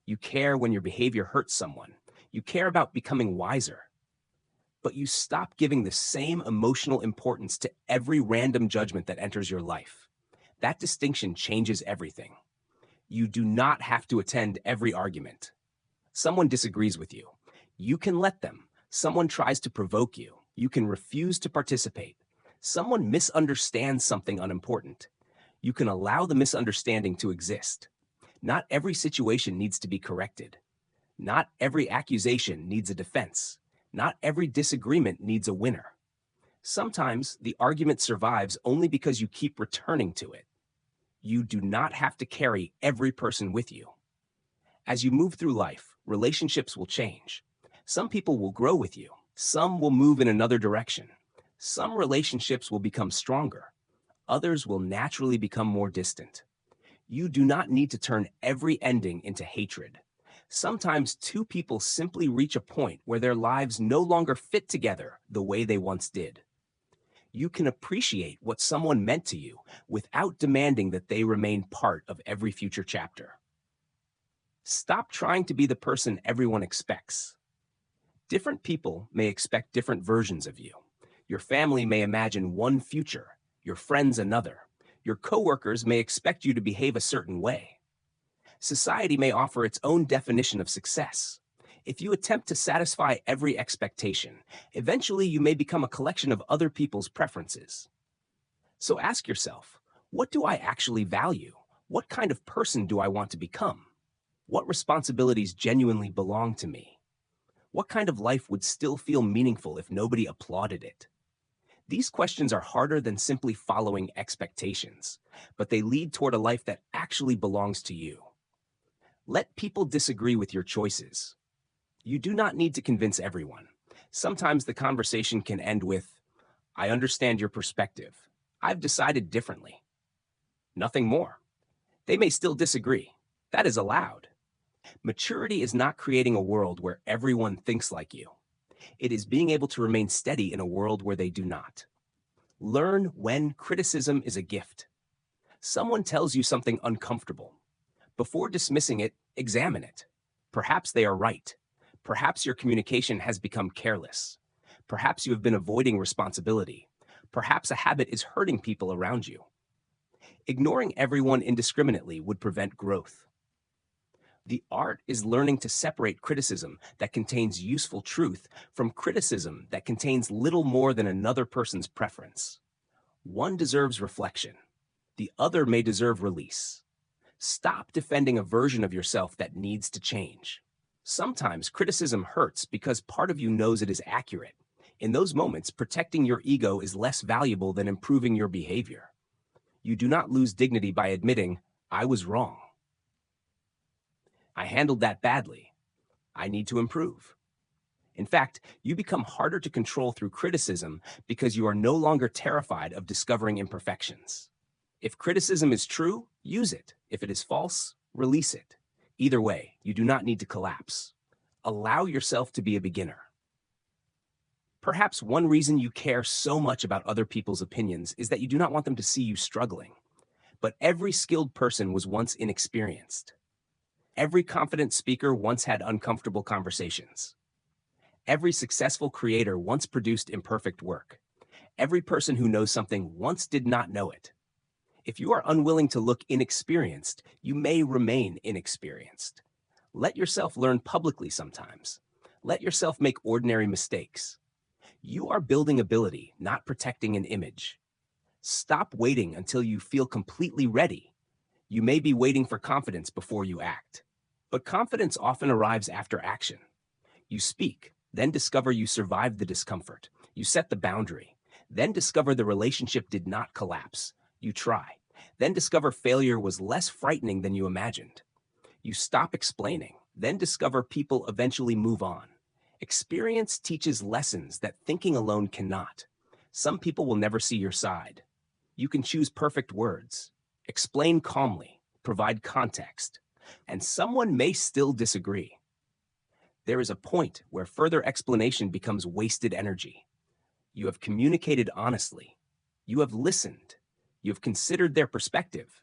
You care when your behavior hurts someone. You care about becoming wiser. But you stop giving the same emotional importance to every random judgment that enters your life. That distinction changes everything. You do not have to attend every argument. Someone disagrees with you. You can let them. Someone tries to provoke you. You can refuse to participate. Someone misunderstands something unimportant. You can allow the misunderstanding to exist. Not every situation needs to be corrected. Not every accusation needs a defense. Not every disagreement needs a winner. Sometimes the argument survives only because you keep returning to it. You do not have to carry every person with you. As you move through life, relationships will change. Some people will grow with you. Some will move in another direction. Some relationships will become stronger. Others will naturally become more distant. You do not need to turn every ending into hatred. Sometimes two people simply reach a point where their lives no longer fit together the way they once did. You can appreciate what someone meant to you without demanding that they remain part of every future chapter. Stop trying to be the person everyone expects. Different people may expect different versions of you. Your family may imagine one future, your friends another. Your coworkers may expect you to behave a certain way. Society may offer its own definition of success. If you attempt to satisfy every expectation, eventually you may become a collection of other people's preferences. So ask yourself, what do I actually value? What kind of person do I want to become? What responsibilities genuinely belong to me? What kind of life would still feel meaningful if nobody applauded it? These questions are harder than simply following expectations, but they lead toward a life that actually belongs to you. Let people disagree with your choices. You do not need to convince everyone. Sometimes the conversation can end with, "I understand your perspective. I've decided differently." Nothing more. They may still disagree. That is allowed. Maturity is not creating a world where everyone thinks like you. It is being able to remain steady in a world where they do not. Learn when criticism is a gift. Someone tells you something uncomfortable. Before dismissing it, examine it. Perhaps they are right. Perhaps your communication has become careless. Perhaps you have been avoiding responsibility. Perhaps a habit is hurting people around you. Ignoring everyone indiscriminately would prevent growth. The art is learning to separate criticism that contains useful truth from criticism that contains little more than another person's preference. One deserves reflection. The other may deserve release. Stop defending a version of yourself that needs to change. Sometimes criticism hurts because part of you knows it is accurate. In those moments, protecting your ego is less valuable than improving your behavior. You do not lose dignity by admitting, "I was wrong. I handled that badly. I need to improve." In fact, you become harder to control through criticism because you are no longer terrified of discovering imperfections. If criticism is true, use it. If it is false, release it. Either way, you do not need to collapse. Allow yourself to be a beginner. Perhaps one reason you care so much about other people's opinions is that you do not want them to see you struggling. But every skilled person was once inexperienced. Every confident speaker once had uncomfortable conversations. Every successful creator once produced imperfect work. Every person who knows something once did not know it. If you are unwilling to look inexperienced, you may remain inexperienced. Let yourself learn publicly sometimes. Let yourself make ordinary mistakes. You are building ability, not protecting an image. Stop waiting until you feel completely ready. You may be waiting for confidence before you act. But confidence often arrives after action. You speak, then discover you survived the discomfort. You set the boundary, then discover the relationship did not collapse. You try, then discover failure was less frightening than you imagined. You stop explaining, then discover people eventually move on. Experience teaches lessons that thinking alone cannot. Some people will never see your side. You can choose perfect words, explain calmly, provide context, and someone may still disagree. There is a point where further explanation becomes wasted energy. You have communicated honestly. You have listened. You have considered their perspective.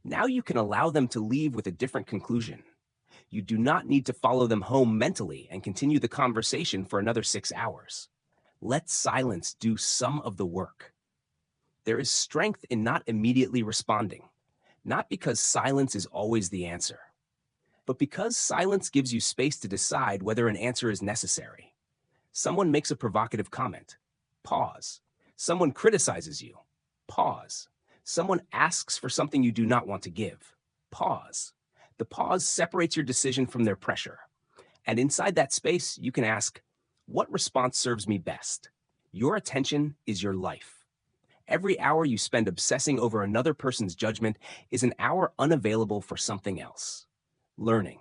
Now you can allow them to leave with a different conclusion. You do not need to follow them home mentally and continue the conversation for another 6 hours. Let silence do some of the work. There is strength in not immediately responding, not because silence is always the answer, but because silence gives you space to decide whether an answer is necessary. Someone makes a provocative comment. Pause. Someone criticizes you. Pause. Someone asks for something you do not want to give. Pause. The pause separates your decision from their pressure. And inside that space, you can ask, what response serves me best? Your attention is your life. Every hour you spend obsessing over another person's judgment is an hour unavailable for something else. Learning,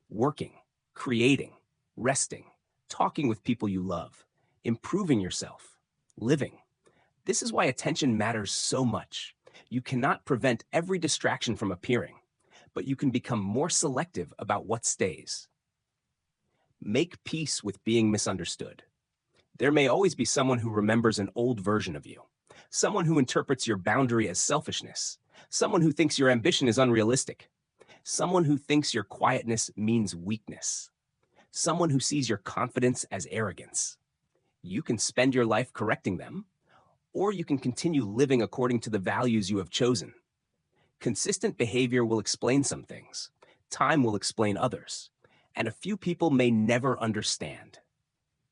working, creating, resting, talking with people you love, improving yourself, living. This is why attention matters so much. You cannot prevent every distraction from appearing, but you can become more selective about what stays. Make peace with being misunderstood. There may always be someone who remembers an old version of you, someone who interprets your boundary as selfishness, someone who thinks your ambition is unrealistic, someone who thinks your quietness means weakness, someone who sees your confidence as arrogance. You can spend your life correcting them, or you can continue living according to the values you have chosen. Consistent behavior will explain some things, time will explain others, and a few people may never understand.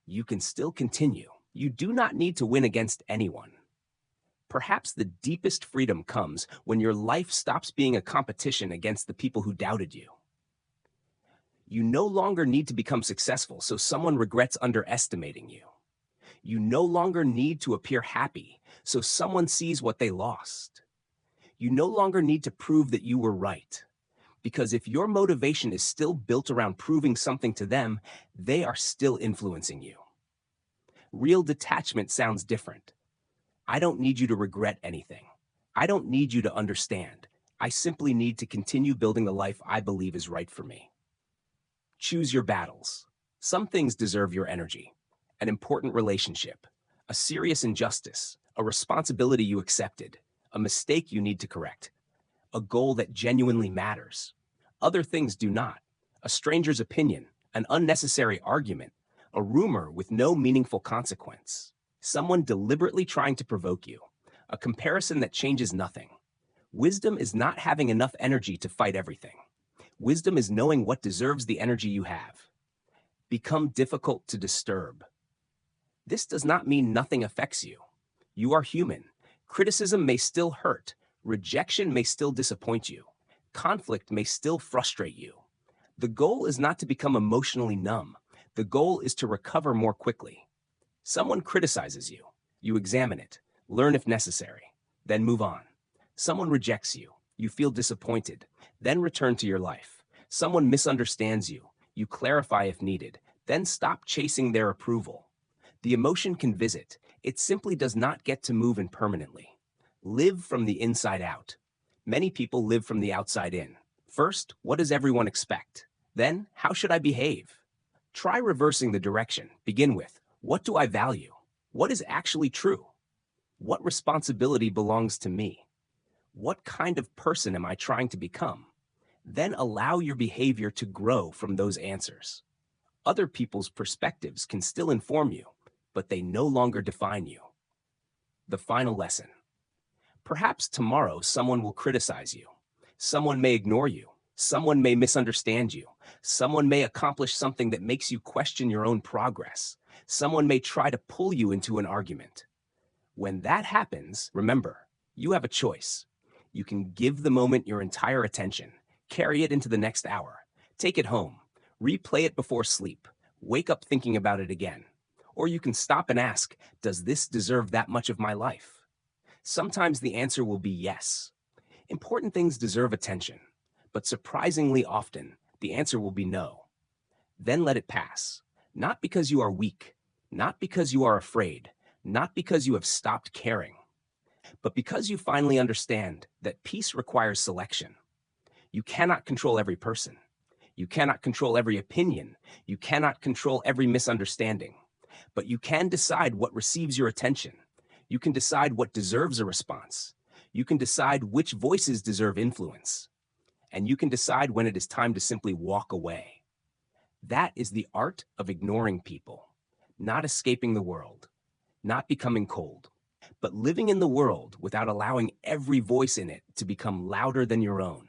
You can still continue. You do not need to win against anyone. Perhaps the deepest freedom comes when your life stops being a competition against the people who doubted you. You no longer need to become successful so someone regrets underestimating you. You no longer need to appear happy so someone sees what they lost. You no longer need to prove that you were right. Because if your motivation is still built around proving something to them, they are still influencing you. Real detachment sounds different. I don't need you to regret anything. I don't need you to understand. I simply need to continue building the life I believe is right for me. Choose your battles. Some things deserve your energy. An important relationship, a serious injustice, a responsibility you accepted, a mistake you need to correct, a goal that genuinely matters. Other things do not. A stranger's opinion, an unnecessary argument, a rumor with no meaningful consequence, someone deliberately trying to provoke you, a comparison that changes nothing. Wisdom is not having enough energy to fight everything. Wisdom is knowing what deserves the energy you have. Become difficult to disturb. This does not mean nothing affects you. You are human. Criticism may still hurt. Rejection may still disappoint you. Conflict may still frustrate you. The goal is not to become emotionally numb. The goal is to recover more quickly. Someone criticizes you. You examine it, learn if necessary, then move on. Someone rejects you. You feel disappointed, then return to your life. Someone misunderstands you. You clarify if needed, then stop chasing their approval. The emotion can visit. It simply does not get to move in permanently. Live from the inside out. Many people live from the outside in. First, what does everyone expect? Then, how should I behave? Try reversing the direction. Begin with, what do I value? What is actually true? What responsibility belongs to me? What kind of person am I trying to become? Then allow your behavior to grow from those answers. Other people's perspectives can still inform you, but they no longer define you. The final lesson. Perhaps tomorrow someone will criticize you. Someone may ignore you. Someone may misunderstand you. Someone may accomplish something that makes you question your own progress. Someone may try to pull you into an argument. When that happens, remember, you have a choice. You can give the moment your entire attention, carry it into the next hour, take it home, replay it before sleep, wake up thinking about it again. Or you can stop and ask, does this deserve that much of my life? Sometimes the answer will be yes. Important things deserve attention, but surprisingly often, the answer will be no. Then let it pass. Not because you are weak, not because you are afraid, not because you have stopped caring, but because you finally understand that peace requires selection. You cannot control every person. You cannot control every opinion. You cannot control every misunderstanding. But you can decide what receives your attention. You can decide what deserves a response. You can decide which voices deserve influence. And you can decide when it is time to simply walk away. That is the art of ignoring people, not escaping the world, not becoming cold, but living in the world without allowing every voice in it to become louder than your own.